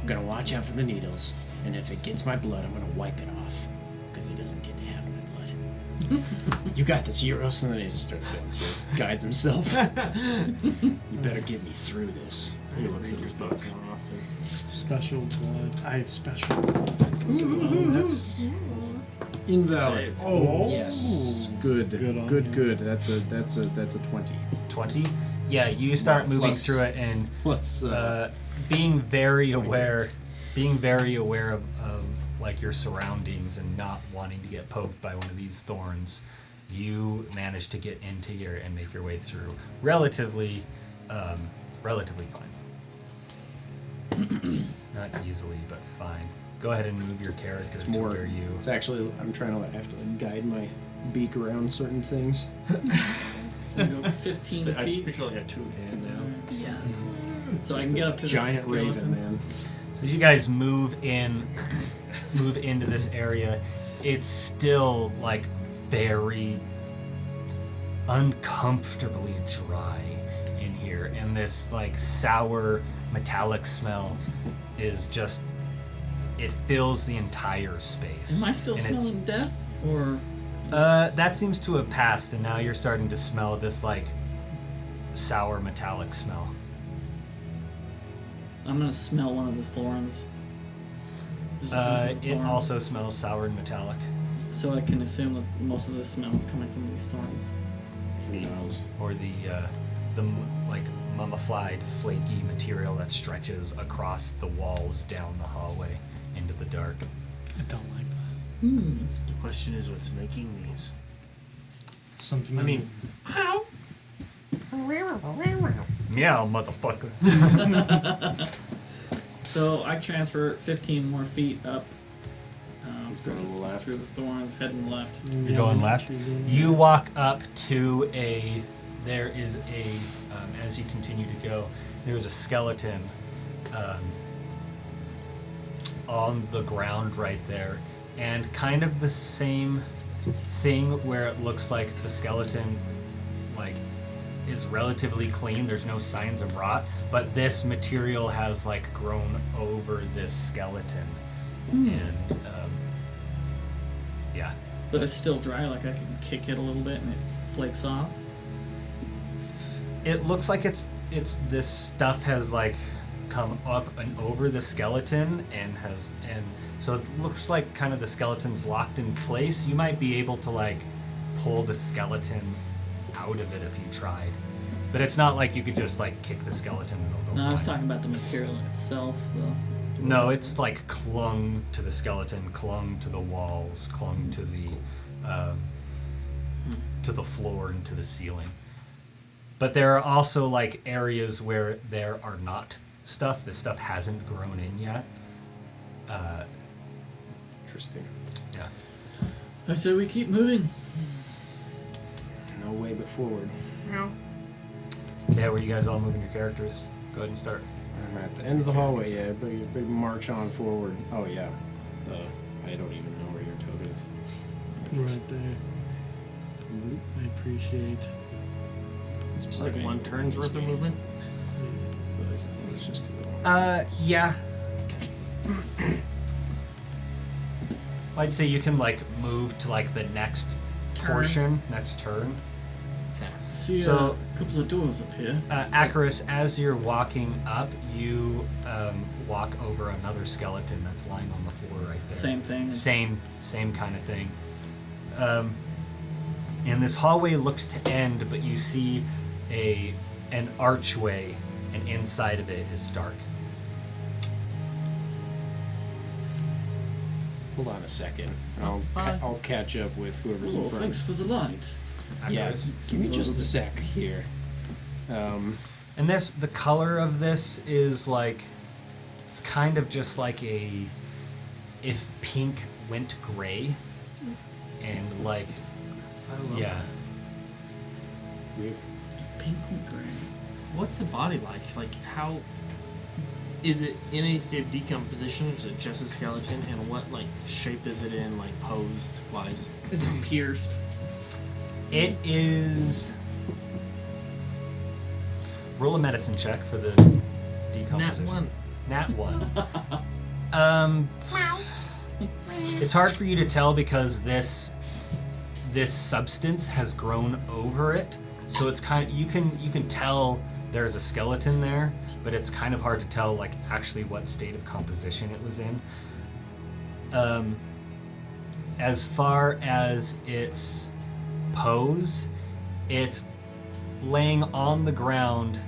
I'm gonna watch out for the needles, and if it gets my blood, I'm gonna wipe it off, because it doesn't get to have my blood. You got this, Yeros, and then he just starts going through, guides himself. You better get me through this. He looks at his book. Special blood. I have special blood. So that's invalid. Oh yes, good. Good. That's a 20. 20. Yeah, you start moving Plus- through it and Plus, being very aware of like your surroundings and not wanting to get poked by one of these thorns. You manage to get into here and make your way through relatively fine. Not easily, but fine. Go ahead and move your character it's to more. where you. It's actually. I'm trying to. I have to guide my beak around certain things. 15 I feet. picture like a toucan now. Yeah. So I can get up to Giant the raven, skeleton. man. So as you guys move into this area, it's still like very uncomfortably dry in here, and this like sour metallic smell is just, it fills the entire space. Am I still And it's- smelling death? Or that seems to have passed, and now you're starting to smell this like sour metallic smell. I'm gonna smell one of the thorns. Just one of the It thorns. also smells sour and metallic. So I can assume that most of the smell is coming from these thorns. Or the like mummified, flaky material that stretches across the walls down the hallway into the dark. I don't like that. The question is, what's making these? Something. I mean, Meow, motherfucker. So I transfer 15 more feet up. He's going to the left. Through the thorns, heading left. You're going left. You walk up to there is as you continue to go, there's a skeleton on the ground right there. And kind of the same thing where it looks like the skeleton like is relatively clean. There's no signs of rot, but this material has like grown over this skeleton. And yeah. But it's still dry, like I can kick it a little bit and it flakes off. It looks like it's this stuff has like come up and over the skeleton and so it looks like kind of the skeleton's locked in place. You might be able to like pull the skeleton out of it if you tried. But it's not like you could just like kick the skeleton and it'll go No, I was flying. talking about the material itself, though. No, it's like clung to the skeleton, clung to the walls, clung to the floor and to the ceiling. But there are also like areas where there are not stuff. The stuff hasn't grown in yet. Interesting. Yeah. I said we keep moving. No way but forward. Okay, were you guys all moving your characters? Go ahead and start. I'm at the end of the hallway, yeah. Big march on forward. Oh, yeah. I don't even know where your toad is. Right there. I appreciate. it's like one turn's worth of movement. It's just 'cause I don't... Yeah. I'd say you can like move to like the next portion, next turn. See So- a couple of doors up here. Akrius, as you're walking up, you walk over another skeleton that's lying on the floor right there. Same thing. Same kind of thing. And this hallway looks to end, but you see an archway, and inside of it is dark. Hold on a second. I'll catch up with whoever's in Oh, front. thanks for the light. Yeah, Akrius. give me just a sec here. And the color of this is like, it's kind of just like a if pink went gray, and like, yeah. Weird. Pink and gray. What's the body like? Like, how is it in a state of decomposition? Or is it just a skeleton? And what like shape is it in, like posed wise? Is it pierced? It is. Roll a medicine check for the decomposition. Nat 1. Nat 1. It's hard for you to tell because this substance has grown over it, so it's kind of, you can tell there's a skeleton there, but it's kind of hard to tell like actually what state of composition it was in. As far as its pose, it's laying on the ground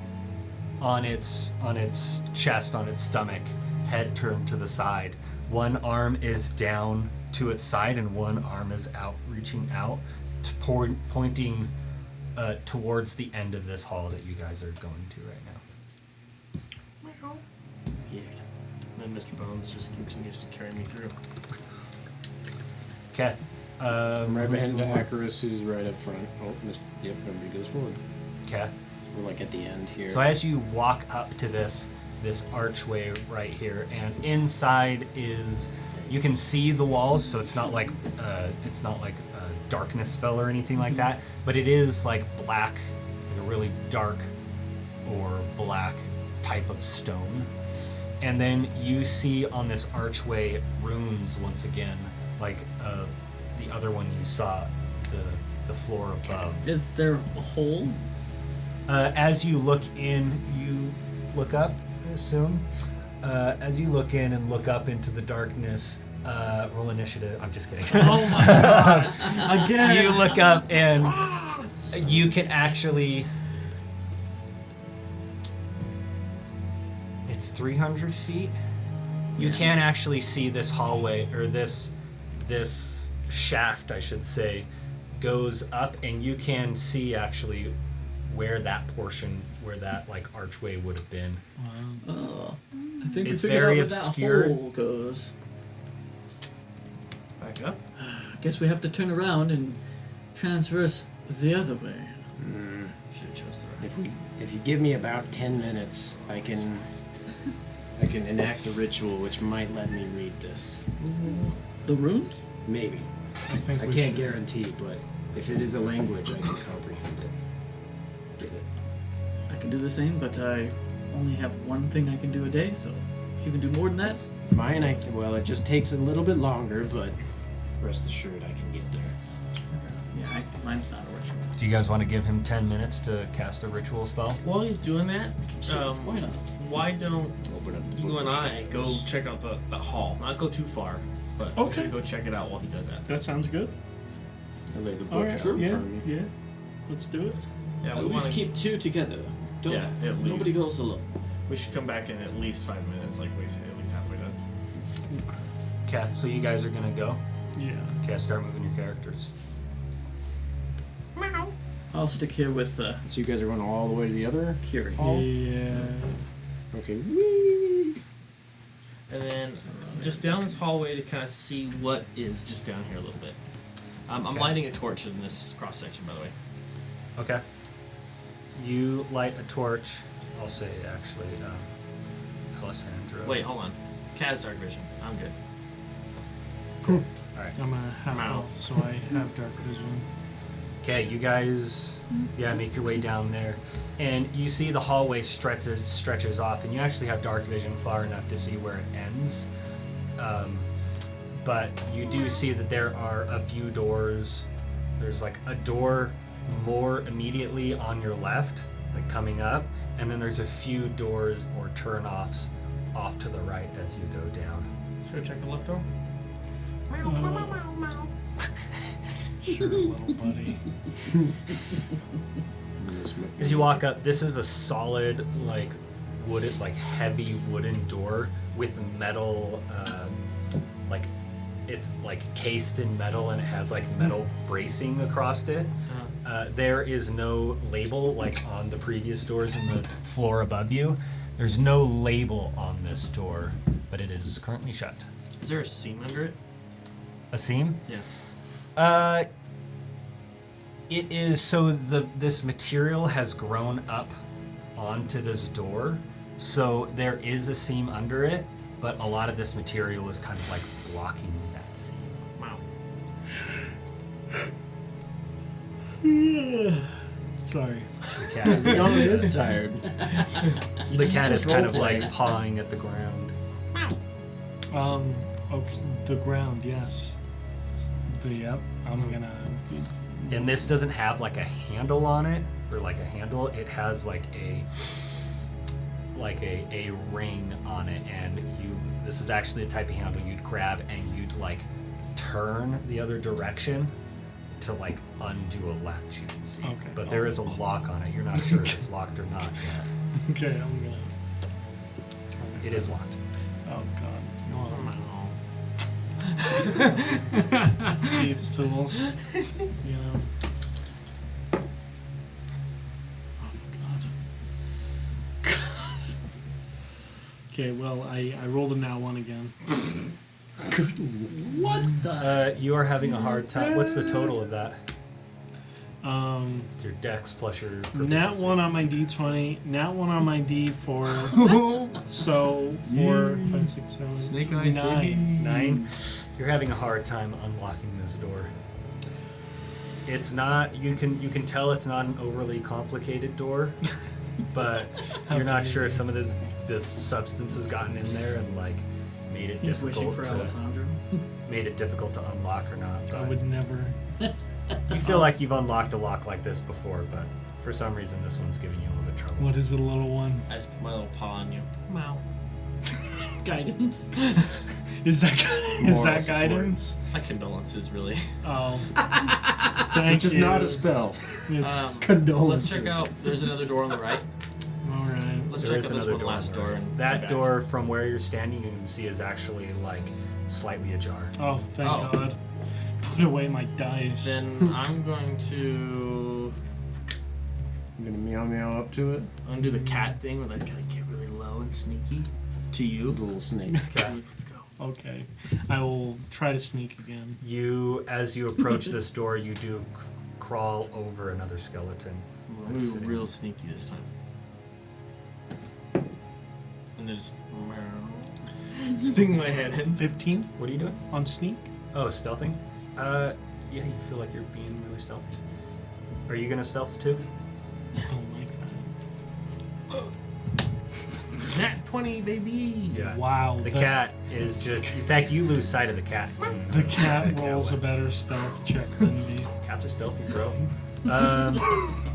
on its chest, on its stomach, head turned to the side. One arm is down to its side and one arm is out, reaching out, pointing towards the end of this hall that you guys are going to right now. Weird. And Mr. Bones just continues to carry me through. Okay. I'm right behind the Akrius, who's right up front. Oh, yep, everybody goes forward. Okay. So we're like at the end here. So as you walk up to this archway right here, and inside is, you can see the walls, so it's not like a darkness spell or anything like that, but it is like black, like a really dark or black type of stone. And then you see on this archway runes once again, like the other one you saw, the floor above. Is there a hole? As you look in, you look up, I assume. As you look in and look up into the darkness, roll initiative. I'm just kidding. Oh my god. Again. You look up and you can actually... It's 300 feet. You can actually see this hallway, or this shaft, I should say, goes up, and you can see actually where that like archway would have been. I think It's we figured very out where obscured. that hole goes. Back up. Guess we have to turn around and transverse the other way. Should have chose the right. If you give me about 10 minutes, I can enact a ritual which might let me read this. The runes? Maybe. I think I can't guarantee, but if it is a language, I can comprehend it. Get it? I can do the same, but I only have one thing I can do a day, so if you can do more than that. Mine, well, it just takes a little bit longer, but rest assured I can get there. Yeah, mine's not a ritual. Do you guys want to give him 10 minutes to cast a ritual spell? While he's doing that, Why not? why don't Open up the you book and of I go shadows. check out the hall? Not go too far, but we Okay. should go check it out while he does that. That sounds good. I laid the book All right. out in Yeah. front of me. Yeah. Let's do it. Yeah, At we least want keep two together. Don't, Yeah, at nobody least. goes alone. We should come back in at least 5 minutes, like we at least halfway done. Okay, so you guys are gonna go? Yeah. Okay, start moving your characters. I'll stick here with So you guys are going all the way to the other? Curie. Yeah. Okay. Whee! And then just down this hallway to kind of see what is just down here a little bit. I'm Okay. lighting a torch in this cross section, by the way. Okay. You light a torch. I'll say, actually, Alessandro. Wait, hold on. Kaz Dark Vision. I'm good. Alright. I'm a half out. elf, so I have dark vision. Okay, you guys, make your way down there, and you see the hallway stretches off, and you actually have dark vision far enough to see where it ends. But you do see that there are a few doors. There's like a door more immediately on your left, like coming up, and then there's a few doors or turn-offs off to the right as you go down. Let's go check the left door. Sure, little buddy. As you walk up, this is a solid, like wooden, like heavy wooden door with metal, like it's like cased in metal and it has like metal bracing across it. There is no label like on the previous doors in the floor above you. There's no label on this door. but it is currently shut. Is there a seam under it? A seam? Yeah. It is so this material has grown up onto this door, so there is a seam under it, but a lot of this material is kind of like blocking that seam. Wow. Sorry. The cat, Leonore is tired. the cat is kind of like pawing at the ground. Okay, the ground, yes. Yep, I'm gonna. And this doesn't have like a handle on it, or like a handle. It has like a ring on it, and this is actually the type of handle you'd grab and you'd like turn the other direction to like undo a latch, you can see. Okay. But there is a lock on it. You're not sure if it's locked or not yet. Okay, I'm gonna. It is locked. Oh God. No. No. Thieves' tools. You know. Oh God. Okay, well, I rolled a nat one again. What the? You are having a hard time. What's the total of that? It's your dex plus your proficiency. Nat 1 on my d20, nat 1 on my d4. So 4, 5, 6, 7, Snake eyes, 9. 9. You're having a hard time unlocking this door. It's not. You can tell it's not an overly complicated door, but you're not sure. Some of this substance has gotten in there and like made it He's wishing difficult for Alessandro. made it difficult to unlock or not. I But would never. you feel like you've unlocked a lock like this before, but for some reason this one's giving you a little bit of trouble. What is it, little one? I just put my little paw on you. Wow. Guidance. Is that Moral support. guidance? My condolences, really. Oh. Thank Which is you. not a spell. It's, Condolences. Let's check out. There's another door on the right. all right. Let's There check is out this another one door on last the door. right. And That back. door from where you're standing, you can see is actually like slightly ajar. Oh, thank Oh. God. Put away my dice. Then I'm going to I'm gonna meow meow up to it. undo the cat thing where I gotta get really low and sneaky to you. Little snake. Okay. Let's go. Okay. I will try to sneak again. As you approach this door, you do crawl over another skeleton. I'm gonna be real sneaky this time. And then just sticking my head in. 15 What are you doing? on sneak? Oh, stealthing? Yeah, you feel like you're being really stealthy. Are you gonna stealth too? I don't like that. Nat 20, baby. Yeah. Wow. The cat is just. In fact, you lose sight of the cat. The cat rolls a went. better stealth check than me. Cats are stealthy, bro.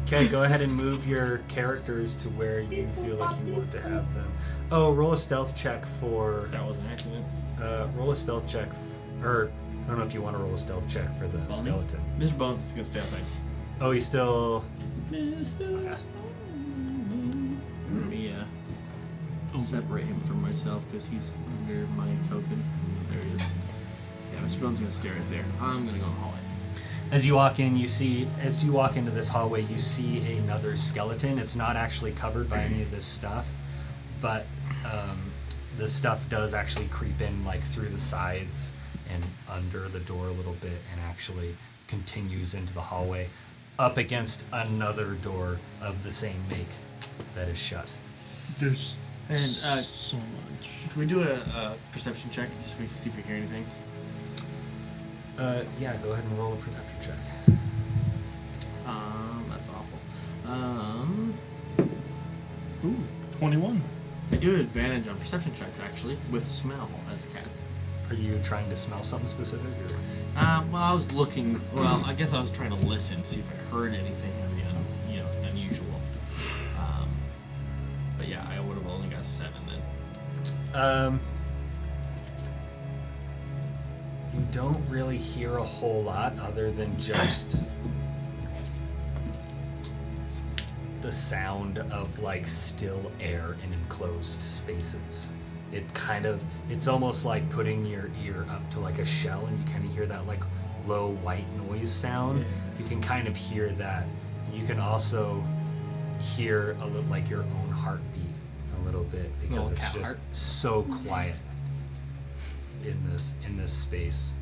Okay, go ahead and move your characters to where you feel like you want to have them. Oh, roll a stealth check for. That was an accident. Roll a stealth check. Or, I don't know if you want to roll a stealth check for the skeleton. Mr. Bones is gonna stay outside. Oh, he's still. Let me separate him from myself because he's under my token. There he is. Yeah, Mr. Bones is gonna stay right there. I'm gonna go in the hallway. As you walk in, as you walk into this hallway, you see another skeleton. It's not actually covered by any of this stuff, but the stuff does actually creep in like through the sides and under the door a little bit, and actually continues into the hallway, up against another door of the same make that is shut. There's And so much. can we do a perception check just so we can see if we hear anything? Yeah, go ahead and roll a perception check. That's awful. Ooh, 21. I do have advantage on perception checks actually with smell as a cat. Are you trying to smell something specific? Or? Well, I was looking. Well, I guess I was trying to listen to see if I heard anything unusual. But yeah, I would have only got 7 then. You don't really hear a whole lot other than just the sound of like still air in enclosed spaces. It's almost like putting your ear up to like a shell and you kind of hear that like low white noise sound. You can kind of hear that. You can also hear a little like your own heartbeat a little bit because Little it's cat just heart. so quiet in this space.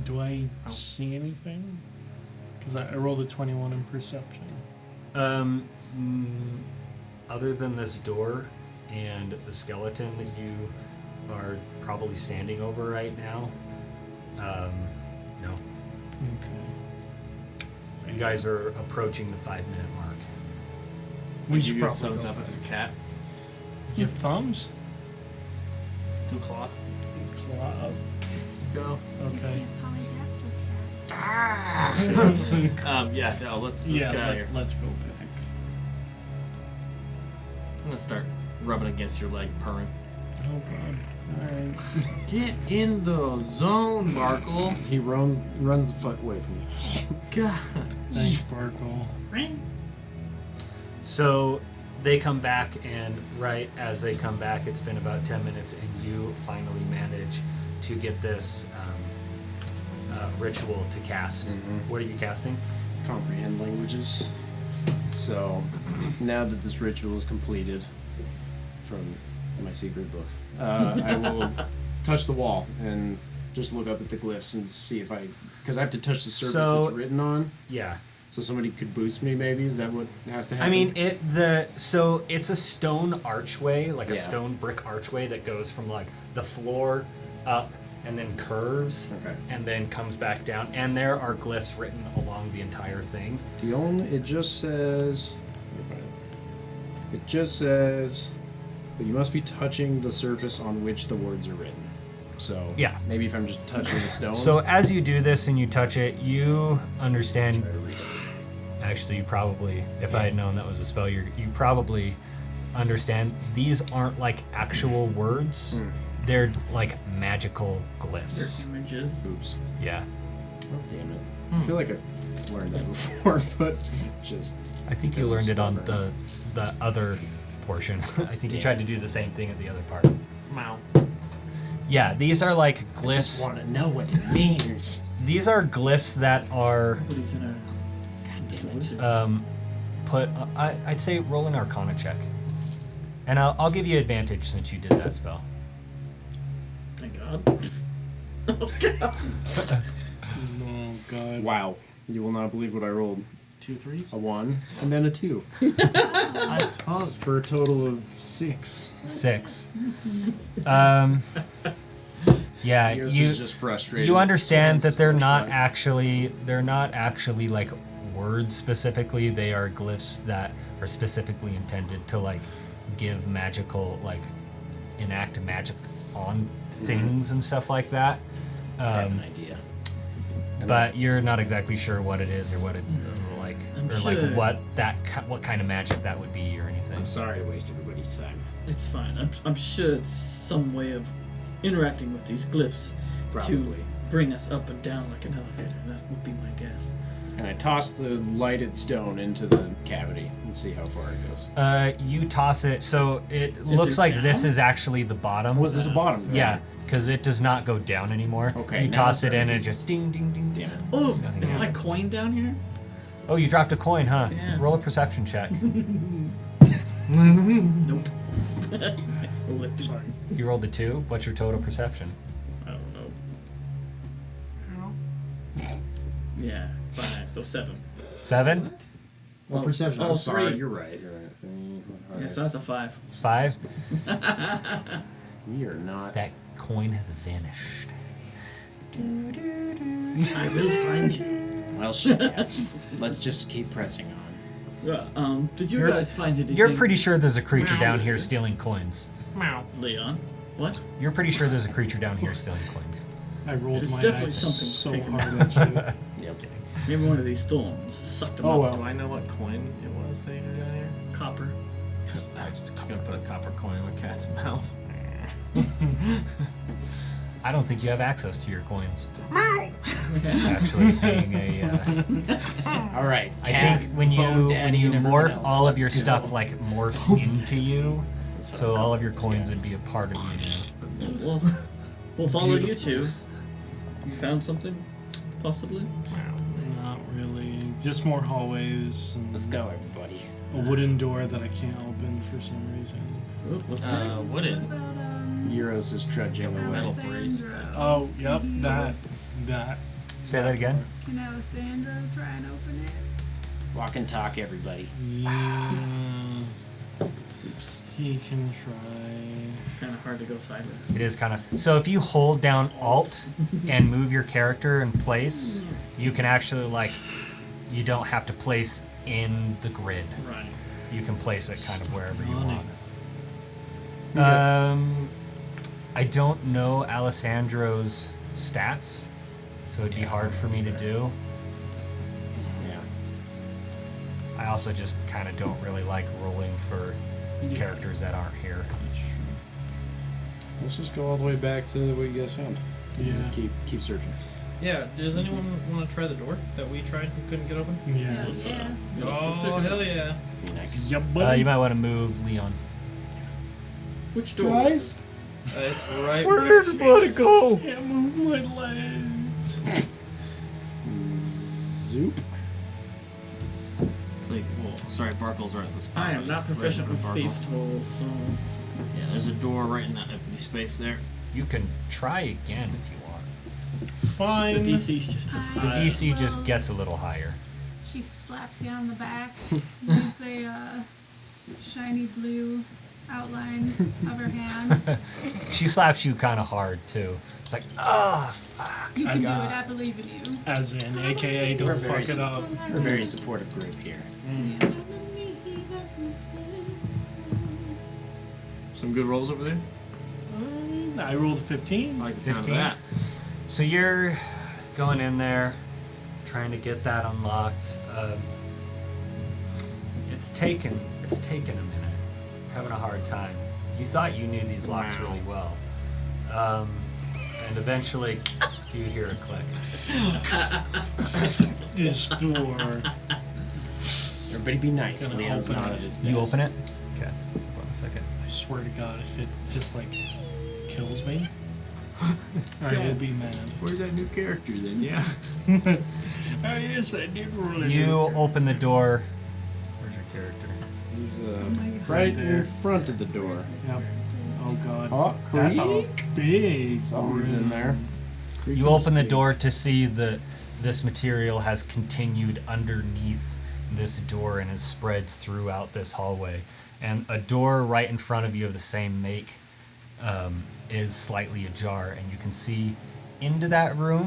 Do I see anything? Because I rolled a 21 in perception. Other than this door and the skeleton that you are probably standing over right now, no. Okay. You guys are approaching the 5-minute mark. We Give should you a probably thumbs go up back. as a cat. You have thumbs? 2 claw. Claw up. Let's go. Okay. Yeah, no, let's Yeah, get out of here. let's go back. I'm gonna start rubbing against your leg, purring. Oh god. Alright. Get in the zone, Barkuell. He runs the fuck away from you. God. Thanks, Barkuell. So they come back, and right as they come back, it's been about 10 minutes, and you finally manage to get this ritual to cast. Mhm. What are you casting? Comprehend languages. So now that this ritual is completed from my secret book, I will touch the wall and just look up at the glyphs and see if because I have to touch the surface So- it's written on. Yeah. So somebody could boost me, maybe? Is that what has to happen? I mean, so it's a stone archway, like a Yeah. stone brick archway that goes from like the floor up and then curves Okay. and then comes back down. And there are glyphs written along the entire thing. it just says, but you must be touching the surface on which the words are written. So Yeah. maybe if I'm just touching the stone. So as you do this and you touch it, you understand. Try to read it. Actually, you probably, if I had known that was a spell, you probably understand these aren't like actual words. They're like magical glyphs. Images. Oops. Yeah. Oh, damn it. I feel like I've learned that before, but just... I think you learned it on the other portion. I think you tried to do the same thing at the other part. Wow. Yeah, these are like I just glyphs. want to know what it means. These are glyphs that are Nobody's in our. God damn it. put. I'd say roll an Arcana check, and I'll give you advantage since you did that spell. Thank God. Oh God. Oh god. Wow. You will not believe what I rolled. 2 3s. A 1 and then a 2. For a total of 6. 6. Yeah, Yeros you is just frustrated. you understand that they're So not fun. actually like words specifically. They are glyphs that are specifically intended to like give magical, like enact magic on things and stuff like that. I have an idea. But you're not exactly sure what it is or what it like I'm or like sure. what kind of magic that would be or anything. I'm sorry to waste everybody's time. It's fine. I'm sure it's some way of interacting with these glyphs Probably. to bring us up and down like an elevator. That would be my guess. And I toss the lighted stone into the cavity and see how far it goes. You toss it, so it looks like this down? is actually the bottom. Was this a bottom? Yeah, because it does not go down anymore. Okay, You now toss it's it in and it ready. just ding, ding, ding. Damn it. Oh, Nothing is my happened. coin down here? Oh, you dropped a coin, huh? Yeah. Roll a perception check. Nope. Roll it. Sorry. You rolled a 2. What's your total perception? I don't know. Yeah, 5. So 7. 7? Well, perception. Oh, I'm sorry. 3. You're right. You're right. 3. Yeah, so that's a 5. 5? We are not. That coin has vanished. I will find you. Well, shit, cats. Let's just keep pressing on. Did you You're- guys find anything? You're pretty sure there's a creature down here stealing coins. Leon. What? You're pretty sure there's a creature down here stealing coins. I rolled It's my definitely eyes something so taken. hard at you. Yep. Maybe one of these storms sucked them Oh, up. well. Do I know what coin it was that you were down here? Copper. I'm just gonna put a copper coin in my cat's mouth. I don't think you have access to your coins. Actually, being a, All right. I cat, think when you Bone Daddy, and everyone morph else, all of let's your go. stuff like morphs into you, That's what so I'm all of calling your this coins guy. would be a part of you now. We'll follow Beautiful. you two. You found something? Possibly? Not really. Just more hallways. And Let's go, everybody. a wooden door that I can't open for some reason. Oh, what's Wooden. What about Yeros is trudging away. Metal brace. Alessandro. Oh, yep, Can that. Say that again. Can Alessandro try and open it? Walk and talk, everybody. Yeah. Oops. He can try. Kind of hard to go sideways. It is kind of. So if you hold down Alt and move your character in place, you can actually like. You don't have to place in the grid. Right. You can place it kind of wherever you Stunning. want. I don't know Alessandro's stats, so it'd be hard for me to do. Yeah. I also just kind of don't really like rolling for Yeah. characters that aren't here. Let's just go all the way back to what you guys found. Yeah. Keep searching. Yeah, does anyone want to try the door that we tried and couldn't get open? Yeah. Yeah. Oh, hell yeah. Yeah, buddy. You might want to move Leon. Which door? Guys, It's right Where'd everybody go? Can't move my legs. zoop. It's like, well, sorry, Barkuell's right at the spot. I am not It's right proficient in with front of thieves' Barkuell. tools, so. Yeah, there's a door right in that empty space there. You can try again if you want. The Fine. DC's just The Hi. DC just Well, gets a little higher. She slaps you on the back, leaves a shiny blue outline of her hand. She slaps you kind of hard too. It's like, oh, You I can do it, got- I believe in you. As in, AKA, We're don't very fuck it up. We're a very supportive group here. Yeah. Some good rolls over there. I rolled a 15. I like the sound 15? of that. So you're going in there, trying to get that unlocked. It's taken a minute. You're having a hard time. You thought you knew these locks really well, and eventually you hear a click. This door. Everybody be nice. Gonna Leon's open not it. at his best. You open it. Okay. Hold on a second. I swear to God, if it just like kills me, I will be mad. Where's that new character then? Yeah. Oh yes, I did roll it. You open the door. Where's your character? He's my God. right there. in front of the door. Yep. Oh God. Oh, That's a creak. big. Someone's in there. You open the door to see that this material has continued underneath this door and has spread throughout this hallway. And a door right in front of you of the same make is slightly ajar, and you can see into that room,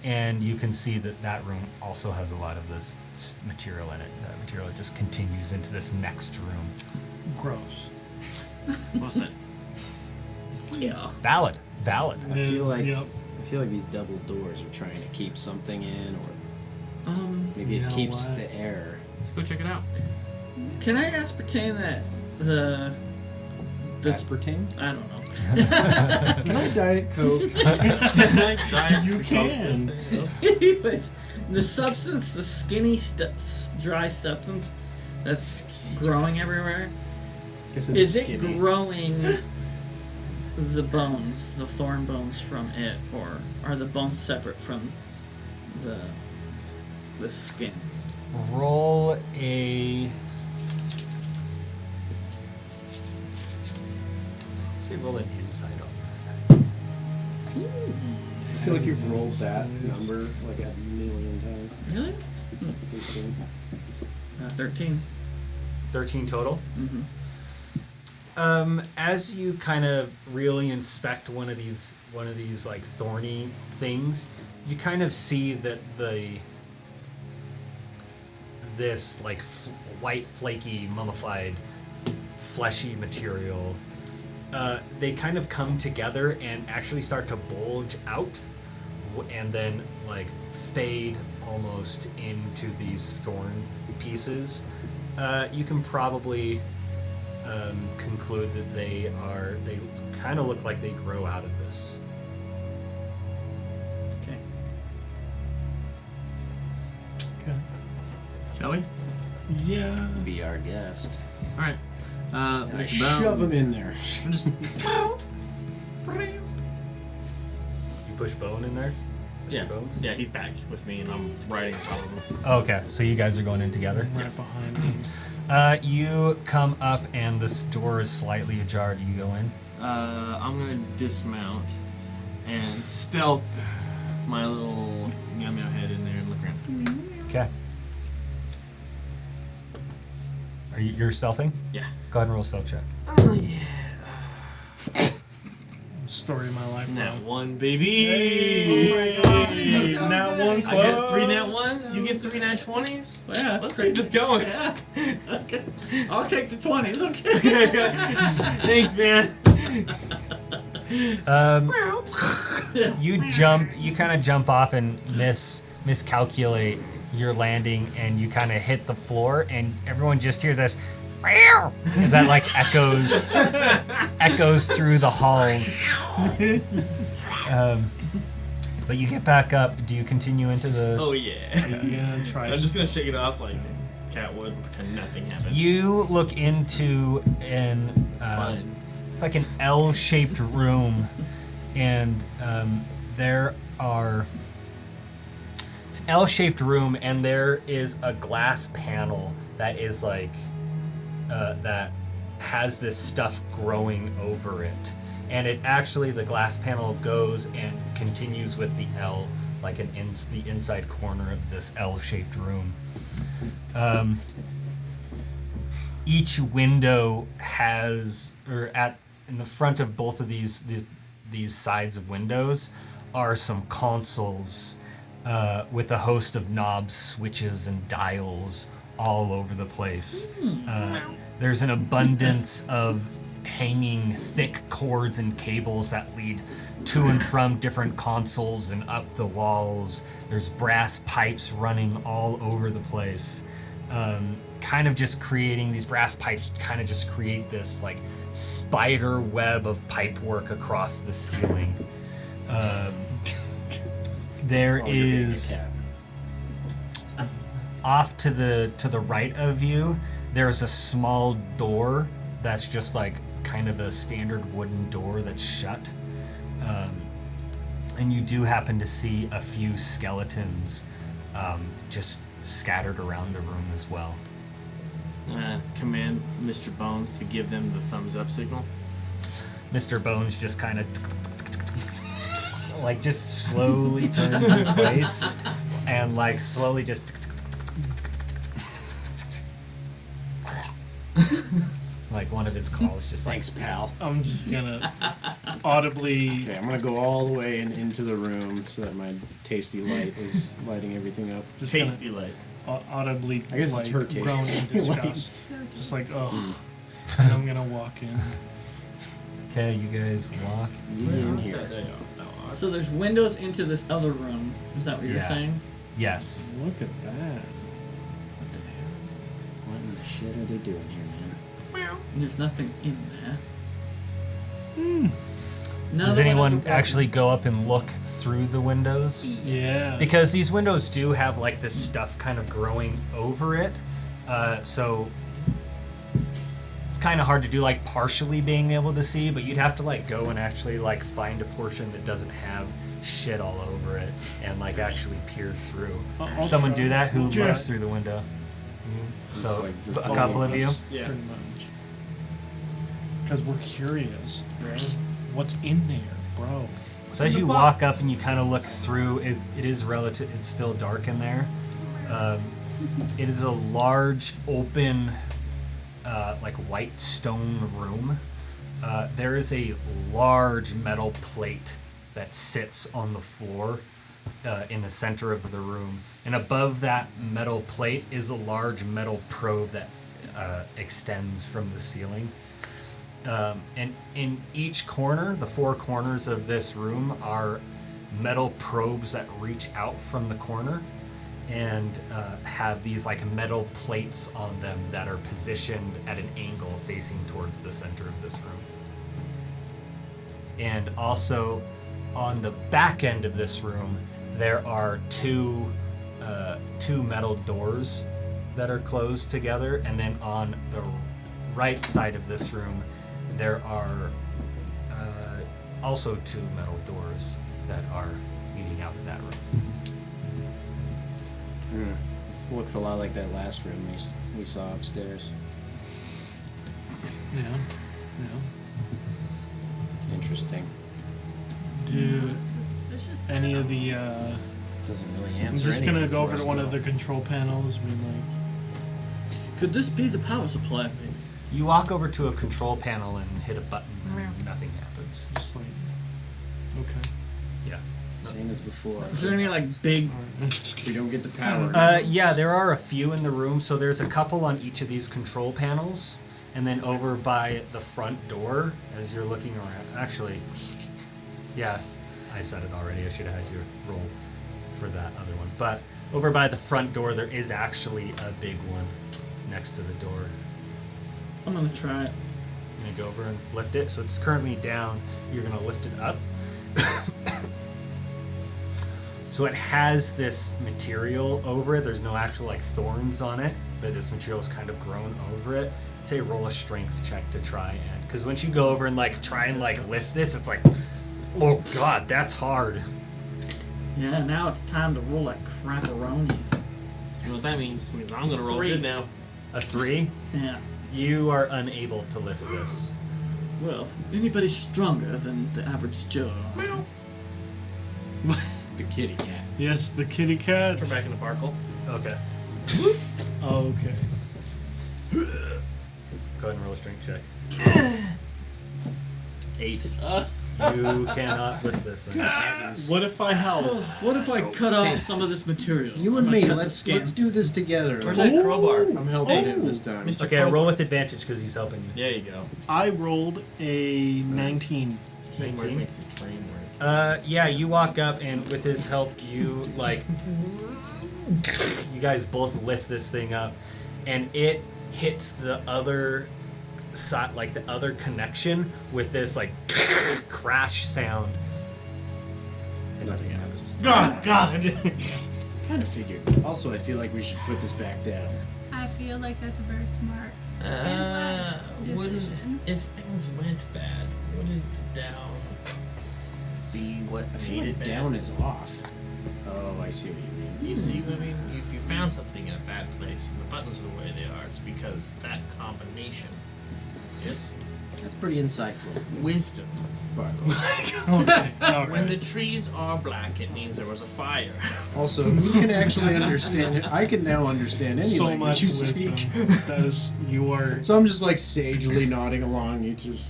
and you can see that that room also has a lot of this material in it. That material just continues into this next room. Gross. What's it? Yeah. Valid. I feel like Yep. I feel like these double doors are trying to keep something in, or maybe You it know keeps what? the air. Let's go check it out. Can I ascertain that the Aspartame? I don't know. Can I Diet Coke? You can. Anyways, the substance, the skinny, dry substance that's growing everywhere, Guess is it's it skinny. growing the bones, the thorn bones from it, or are the bones separate from the skin? Roll a. Say roll an insight on I feel like you've rolled that number like a million times. Really? 13. 13 total. Mm-hmm. As you kind of really inspect one of these like thorny things, you kind of see that this like white, flaky, mummified, fleshy material, they kind of come together and actually start to bulge out, and then like fade almost into these thorn pieces. You can probably conclude that they kind of look like they grow out of this. Okay. Okay. Shall we? Yeah. Be our guest. All right. I shove him in there. You push Bone in there? Mr. Yeah. Bones? Yeah, he's back with me, and I'm riding on top of him. Okay, so you guys are going in together? Right behind me. You come up and this door is slightly ajar. Do you go in? I'm gonna dismount and stealth my little meow meow head in there and look around. Okay. You're stealthing? Yeah. Go ahead and roll a stealth check. Oh yeah. Story of my life. Nat bro. 1, baby. Hey, so Nat good. one I close. get 3 nat 1s. You get 3 nat 20s. Yeah, Let's keep this going. Yeah. Okay. I'll take the 20s. Okay. Thanks, man. You kind of jump off and miscalculate your landing, and you kind of hit the floor, and everyone just hears this "meow" that like echoes through the halls. But you get back up. Do you continue into the? Oh yeah. Yeah, try. I'm just gonna shake it off like cat would and pretend nothing happened. You look into It's fine. it's like an L-shaped room, and it's an L-shaped room, and there is a glass panel that is like that has this stuff growing over it, and it actually the glass panel goes and continues with the L, like the inside corner of this L-shaped room. Each window has, in the front of both of these sides of windows are some consoles with a host of knobs, switches, and dials all over the place. There's an abundance of hanging thick cords and cables that lead to and from different consoles and up the walls. There's brass pipes running all over the place. These brass pipes kind of just create this like spider web of pipework across the ceiling. There is off to the right of you, there's a small door that's just like kind of a standard wooden door that's shut. And you do happen to see a few skeletons just scattered around the room as well. Command Mr. Bones to give them the thumbs up signal. Mr. Bones just kind of like just slowly turns in place and like slowly just like one of his calls just like Thanks, pal. I'm just gonna audibly. Okay, I'm gonna go all the way into the room so that my tasty light is lighting everything up. Just Tasty light. audibly. I guess it's her groan in tasty light. disgust. So Just like, oh. And I'm gonna walk in. okay, you guys walk. in here. So there's windows into this other room. Is that what you're Yeah. saying? Yes. Look at that. What the hell? What in the shit are they doing here, man? There's nothing in there. None Does of the anyone windows are actually go up and look through the windows? Yeah. Because these windows do have like this stuff kind of growing over it, so it's kind of hard to do like partially being able to see, but you'd have to like go and actually like find a portion that doesn't have shit all over it and like actually peer through. I'll Someone try. do that who Yeah. looks through the window. It's So like the a couple of you. Yeah. Pretty much. Because we're curious, bro. What's in there, bro? So as you walk up and you kind of look through, it is relative. It's still dark in there. It is a large, open, like white stone room. There is a large metal plate that sits on the floor in the center of the room, and above that metal plate is a large metal probe that extends from the ceiling. And in each corner, the four corners of this room are metal probes that reach out from the corner and have these like metal plates on them that are positioned at an angle facing towards the center of this room. And also on the back end of this room, there are two metal doors that are closed together, and then on the right side of this room, there are also two metal doors that are leading out to that room. This looks a lot like that last room we saw upstairs. Yeah. interesting. Do Suspicious. any of the Doesn't really I'm answer just gonna anything go for over to us, one of though. the control panels, be like, Could this be the power supply? Maybe? You walk over to a control panel and hit a button, and nothing happens. just like, okay. Yeah. Same as before. Is there any like big? We don't get the power. Yeah, there are a few in the room. So there's a couple on each of these control panels, and then over by the front door, as you're looking around. Actually, yeah, I said it already. I should have had you roll for that other one. But over by the front door, there is actually a big one next to the door. I'm gonna try it. I'm gonna go over and lift it. So it's currently down. You're gonna lift it up. So it has this material over it. There's no actual like thorns on it, but this material's kind of grown over it. I'd say roll a strength check to try and, because once you go over and like try and like lift this, it's like, oh god, that's hard. Yeah, now it's time to roll like crapperonis. You know what that means? It means I'm gonna roll 3. good now. A 3. Yeah. You are unable to lift this. Well, anybody stronger than the average Joe? The kitty cat. Yes, the kitty cat. We're back in the Barkuell. Okay. Okay. Go ahead and roll a strength check. 8. You cannot lift this thing. What if I help? What if I cut off some of this material? You I'm and gonna me, cut the let's skin. do this together. Where's that crowbar? I'm helping him this time. Mr. Okay, roll with advantage because he's helping you. There you go. I rolled a 19. Teamwork 19? makes the dream work. Yeah, you walk up and with his help, you like, you guys both lift this thing up, and it hits the other side, like the other connection, with this like crash sound. Nothing happens. Oh, God! Kind of figured. Also, I feel like we should put this back down. I feel like that's a very smart and wise Wouldn't, decision. if things went bad, wouldn't down be what I feel made like it bad? down is off. Oh, I see what you mean. You see what I mean? If you found something in a bad place and the buttons are the way they are, it's because that combination is That's pretty insightful. wisdom. Okay, alright. When the trees are black, it means there was a fire. Also, who can actually understand it? I can now understand any so language much you wisdom. speak. That is, you are. So I'm just like sagely nodding along. You just.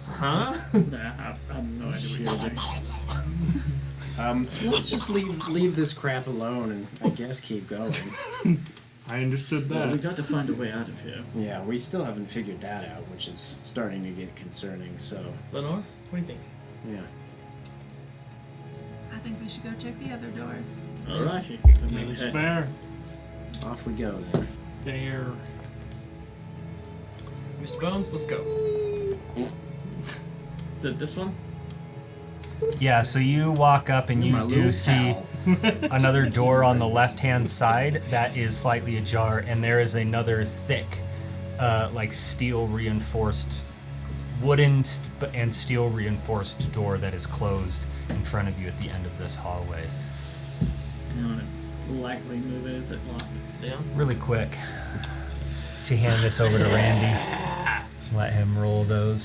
Huh? Nah, I have no idea what you're saying. Let's just leave this crap alone and I guess keep going. I understood Well, we that. got to find a way out of here. Yeah, we still haven't figured that out, which is starting to get concerning. So, Lenore, what do you think? yeah. I think we should go check the other doors. Alrighty. That is fair. Off we go then. Fair. Mr. Bones, let's go. Is it this one? Yeah, so you walk up and you do see another door on the left-hand side that is slightly ajar, and there is another thick, like steel reinforced, wooden and steel reinforced door that is closed in front of you at the end of this hallway. I want to lightly move it. Is it locked? Yeah. Really quick, to hand this over to Randy. Let him roll those.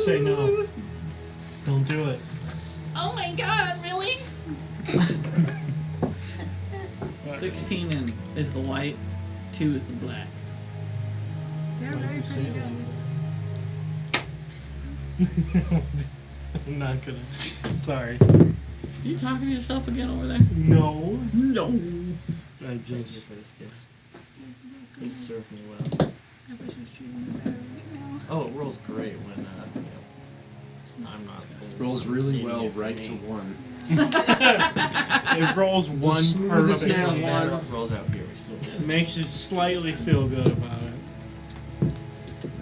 Say no. Don't do it. Oh my god, really? 16 and is the white, 2 is the black. They're Like very to say pretty it. dice. I'm not gonna. Sorry. You talking to yourself again over there? No. No. I Thank you just. for this gift. It served me well. I wish I was treating you better right now. Oh, it rolls great when, I'm not. Rolls really well idiot for right to me. 1. It rolls one smoothest perfectly. now. That rolls out here. So Makes you slightly feel good about it.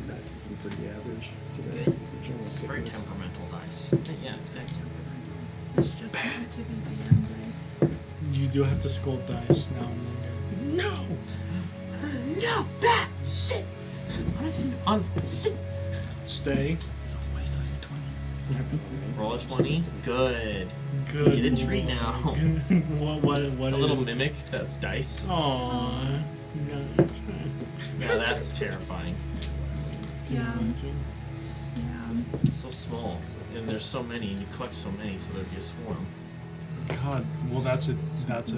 That's pretty average today. it's very temperamental dice. Yeah, exactly. It's just meant to be DM dice. You do have to scold dice now and then. No! No! That! Sit! On sit! Stay. Roll a 20. Good. Good. Get a treat now. what A is little it? mimic. That's dice. Aww. Yeah, that's terrifying. Yeah. Yeah. So small. and there's so many, and you collect so many, so there'd be a swarm. God, well that's a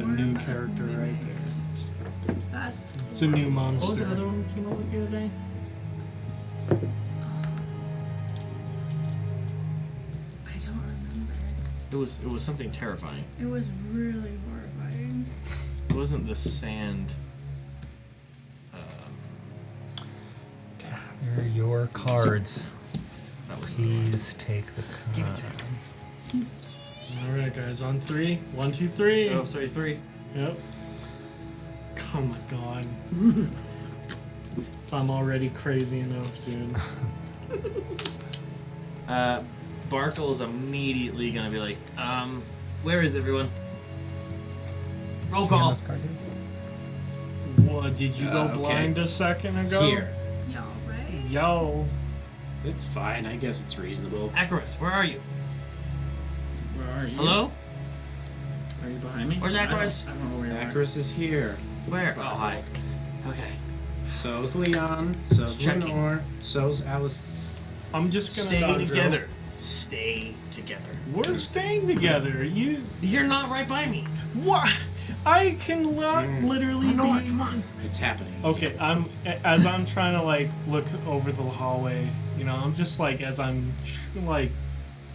new character right there. That's It's a new monster. What was the other one we came up with the other day? I don't remember. It was something terrifying. It was really horrifying. It wasn't the sand. Here are your cards. That was Please take the cards. All right, guys, on 3. 1, 2, 3. Oh, sorry, 3. Yep. Oh my god. If I'm already crazy enough, dude. Barkuell is immediately gonna be like, where is everyone? Roll call. What, did you go blind a second ago? Here. Y'all right? Yo. It's fine. I guess it's reasonable. Akrius, where are you? Where are you? Hello? Are you behind me? Where's Akrius? I don't know where you are. Akrius is here. Where? Oh, hi. Okay. So's Leon. So's Checking. Leonore. So's Alice. I'm just gonna Stay Sandro. together. Stay together. We're staying together. You're not right by me. What? I can literally Lenore, be. come on. It's happening. Okay, as I'm trying to like look over the hallway, you know, I'm just like as I'm like,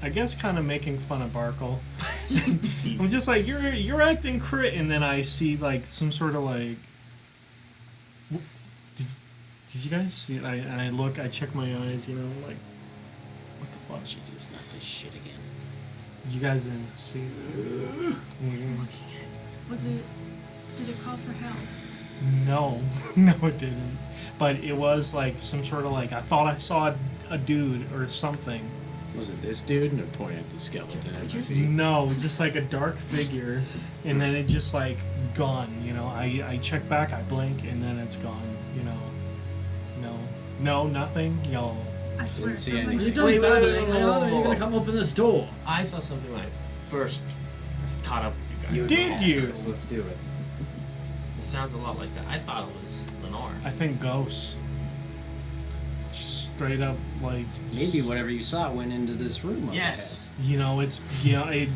I guess kind of making fun of Barkuell. I'm just like you're acting crit, and then I see like some sort of like. Did you guys see it? I look, I check my eyes, you know, like, what the fuck? Jesus, not this shit again. You guys didn't see it. Looking at. Was it? Did it call for help? No, no, it didn't. But it was like some sort of like I thought I saw a dude or something. Was it this dude? And point at the skeleton. No, just like a dark figure, and then it just like gone. You know, I check back, I blink, and then it's gone. You know, no, nothing, y'all. I swear Didn't see someone anything. You did. don't Wait, say wait, anything. wait, I know whoa, you're whoa. gonna come open this door. I saw something when I first caught up with you guys. Did you? Let's do it. It sounds a lot like that. I thought it was Lenore. I think ghosts. Straight up, like Maybe whatever you saw went into this room. up Yes. you know, it's it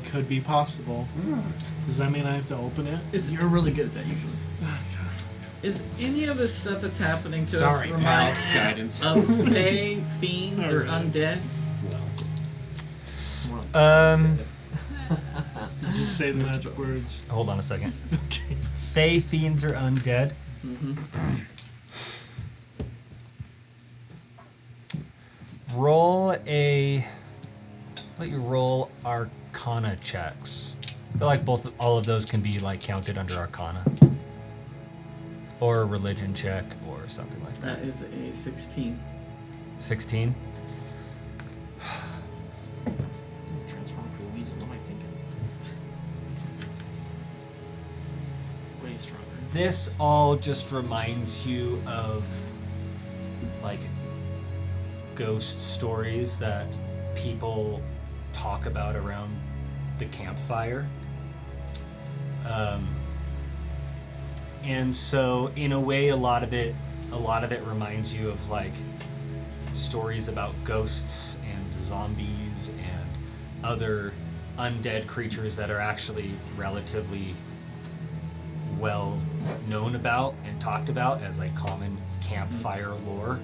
could be possible. Does that mean I have to open it? You're really good at that usually. Is any of this stuff that's happening to Sorry, us pal. remind Guidance. of fae, fiends, or Alright. undead? Just say the magic words. Hold on a second. Okay. Fae, fiends, or undead? Let you roll Arcana checks. I feel like all of those can be like counted under Arcana. Or a religion check or something like that. That is a 16. 16? Transform into a weasel. What am I thinking? Way stronger. This all just reminds you of like ghost stories that people talk about around the campfire. And so in a way a lot of it reminds you of like stories about ghosts and zombies and other undead creatures that are actually relatively well known about and talked about as like common campfire lore.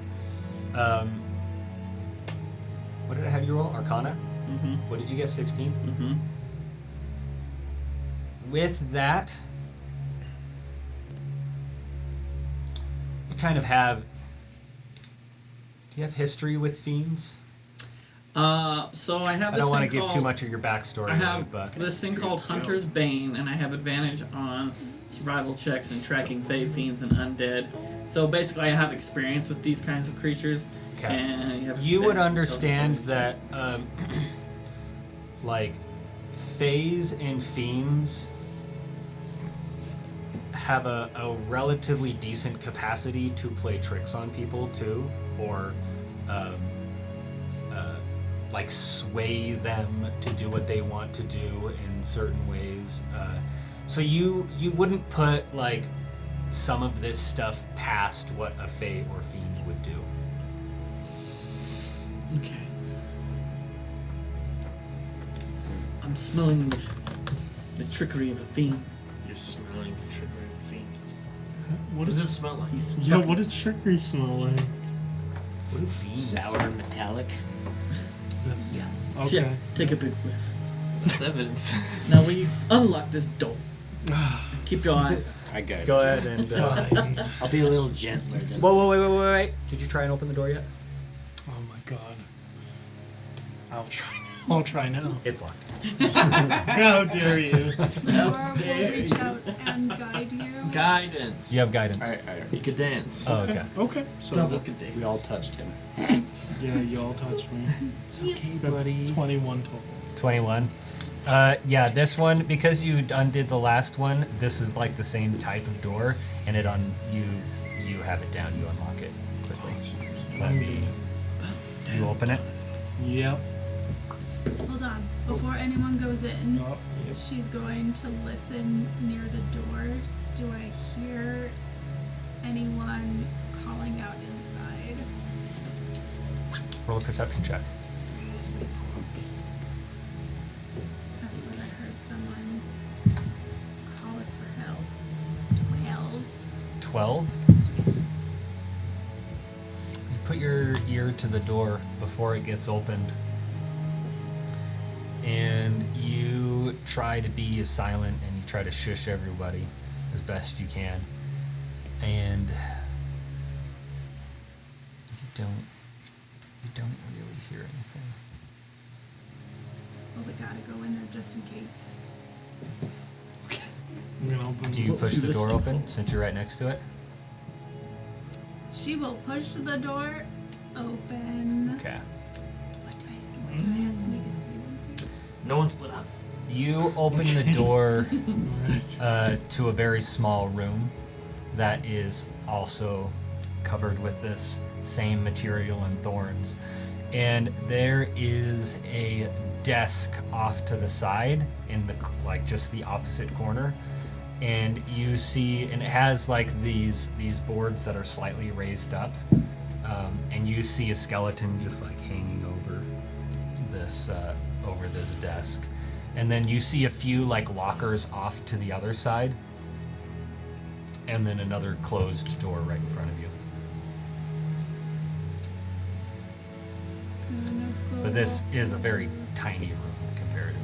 What did I have you roll? Arcana? Mm-hmm. What did you get? 16? Mm-hmm. With that, you kind of have... Do you have history with fiends? So I have I this don't want to thing give too called- much of your backstory I away, have but... this thing called Hunter's Bane, and I have advantage on survival checks and tracking fae, fiends, and undead. So basically, I have experience with these kinds of creatures. Okay. And You would understand that, like, faes and fiends have a relatively decent capacity to play tricks on people, too, or, like, sway them to do what they want to do in certain ways. So you wouldn't put, like, some of this stuff past what a fae or fiend would do. Okay. I'm smelling the trickery of a fiend. You're smelling the trickery of the fiend. What What does is it smell like? Yeah, what does trickery smell like? What do fiends Sour and metallic. Yes. Okay. Yeah, take a big whiff. That's evidence. Now will you unlock this door? Keep your eyes out. I got it. Go ahead and. Fine. I'll be a little gentler. Than Whoa, wait. Did you try and open the door yet? Oh my god. I'll try now. It's locked. How dare you? Laura will reach out and guide you. Guidance. You have guidance. Alright. You could dance. Oh, okay. Okay. So Double Could dance. We all touched him. yeah, y'all touched me. It's okay, That's buddy. 21 total. 21. Yeah, this one, because you undid the last one, this is like the same type of door, and you have it down. You unlock it quickly. Let me. You open it. Yep. Hold on. Before anyone goes in, Oh, yep. she's going to listen near the door. Do I hear anyone calling out inside? Roll a perception check. Listening for That's what I heard someone call us for help. 12. 12. You put your ear to the door before it gets opened, and you try to be as silent and you try to shush everybody as best you can, and you don't really hear anything. Well, we gotta go in there just in case. I'm gonna open. Do you push the door open since you're right next to it? She will push the door open. Okay. What do I have to make a saving throw? No one split up. You open the door to a very small room that is also covered with this same material and thorns. And there is a desk off to the side in the just the opposite corner. And you see, and it has like these boards that are slightly raised up. And you see a skeleton just like hanging over this desk. And then you see a few like lockers off to the other side. And then another closed door right in front of you. But this is a very tiny room comparatively.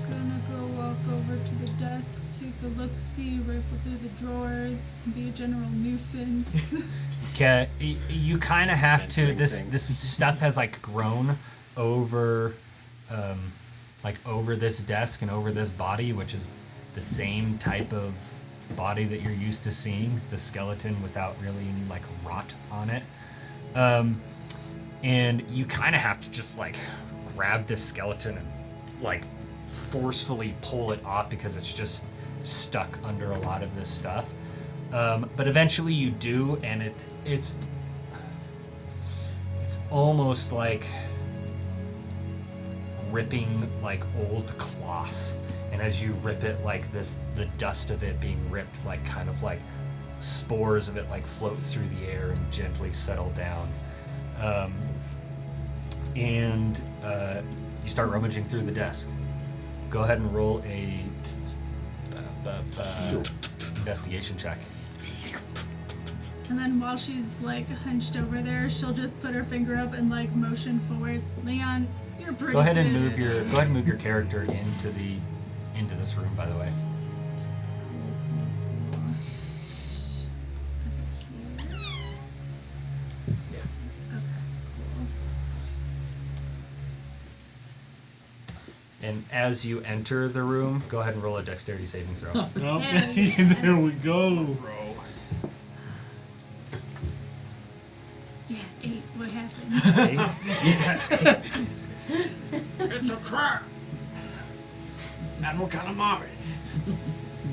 Gonna go walk over to the desk, take a look-see, rifle through the drawers, be a general nuisance. Okay, you kind of have to. This stuff has like grown over, over this desk and over this body, which is the same type of body that you're used to seeing. The skeleton without really any like rot on it. And you kind of have to just like grab this skeleton and like forcefully pull it off because it's just stuck under a lot of this stuff. But eventually you do, and it's almost like ripping like old cloth. And as you rip it, like the dust of it being ripped, like kind of like spores of it like float through the air and gently settle down. And you start rummaging through the desk. Go ahead and roll a investigation check. And then while she's like hunched over there, she'll just put her finger up and like motion forward. Leon, you're pretty Go ahead and good. move your character into this room, by the way. Is it here? Yeah. Okay, cool. And as you enter the room, go ahead and roll a dexterity saving throw. Okay, there we go. Yeah, 8. What happens? Yeah. It's a trap! Admiral Calamari.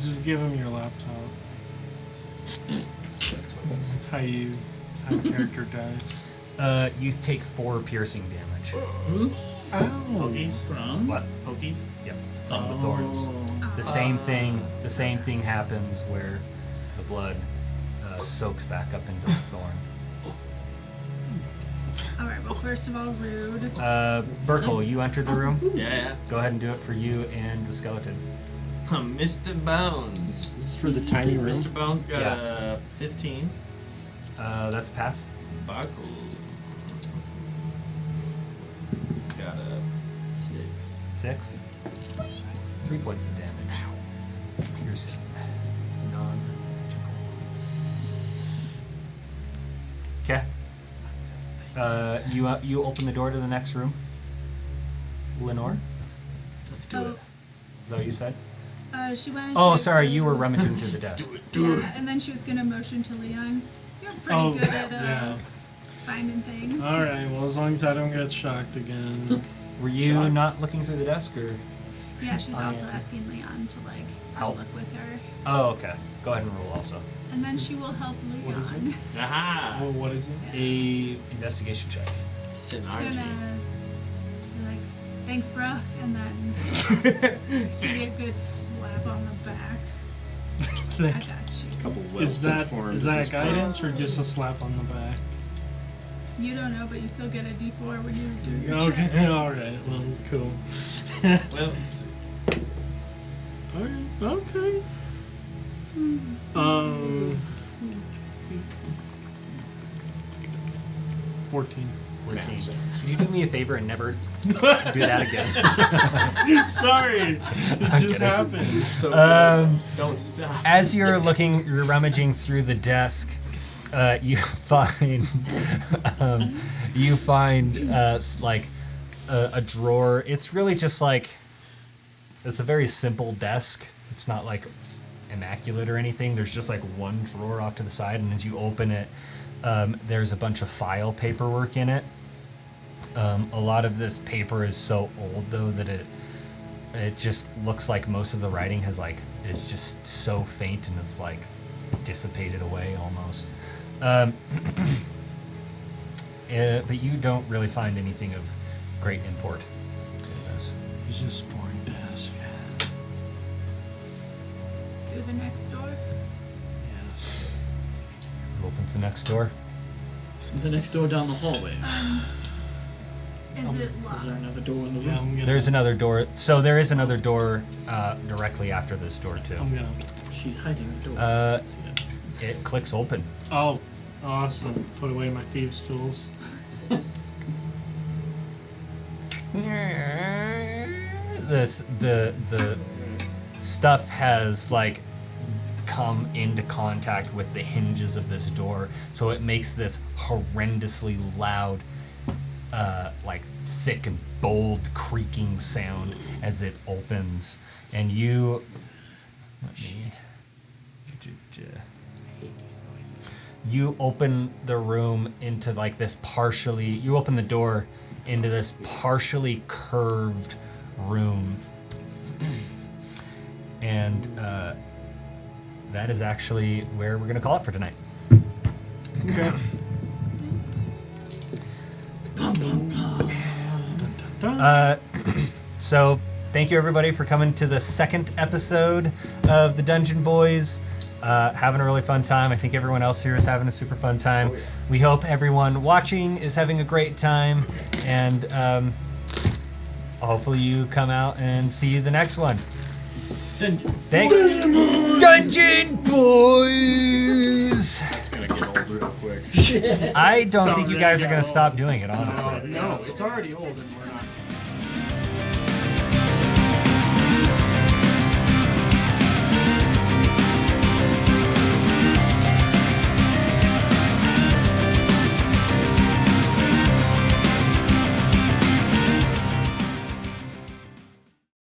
Just give him your laptop. That's how a character dies. You take 4 piercing damage. Ow. Pokies? From? What? Pokies? Yep. From the thorns. The same thing happens where the blood soaks back up into the thorn. All right. Well, first of all, rude. Burkle, you entered the room. Yeah, Go ahead and do it for you and the skeleton. yeah. Mr. Bones. This is for the tiny room. Mr. Bones got Yeah. a 15. That's a pass. Barkuell got a 6. 6. 3 points of damage. Piercing. Non-magical. Okay. You open the door to the next room. Lenore? Let's do Oh, it. Is that what you said? she went. Oh, into sorry. the- You were rummaging through the desk. Yeah, and then she was gonna motion to Leon. You're pretty good at yeah. finding things. All right. Well, as long as I don't get shocked again. Were you not looking through the desk, or? Yeah, she's I also am. asking Leon to like Help. look with her, Oh, okay. Go ahead and roll also. and then she will help What is Leon. Aha! Oh, what is it? A investigation check. Synergy. Gonna be like, thanks, bro, and then give you a good slap on the back. I got you. Couple Is welts that formed is at that this a point. guidance or just a slap on the back? You don't know, but you still get a D4 when you do your Okay. check. All right. Well, cool. Well, All right. Okay. 14. 14. Math Could you do me a favor and never do that again? Sorry, it just happened. don't stop. As you're rummaging through the desk, you find like a drawer. It's really just like it's a very simple desk. It's not like immaculate or anything. There's just like one drawer off to the side, and as you open it, there's a bunch of file paperwork in it. A lot of this paper is so old though that it just looks like most of the writing is just so faint and it's like dissipated away almost. But you don't really find anything of great import in this. It's just boring desk. Through the next door. Who opens the next door? The next door down the hallway. Is it Is locked? there another door in the Yeah, room? I'm gonna. There's another door. So there is another door directly after this door too. I'm gonna. She's hiding the door. Uh, It clicks open. Oh, awesome! Put away my thieves' tools. The stuff has like come into contact with the hinges of this door, so it makes this horrendously loud, like thick and bold creaking sound as it opens, and you. Let me. You open the room into like this partially. You open the door into this partially curved room, and that is actually where we're gonna call it for tonight. Okay. So thank you everybody for coming to the second episode of the Dungeon Boys. Having a really fun time. I think everyone else here is having a super fun time. We hope everyone watching is having a great time, and hopefully you come out and see the next one. Thanks. Dungeon Boys! It's gonna get old real quick. I don't think you guys are going to stop doing it, honestly. No, it's already old and we're not.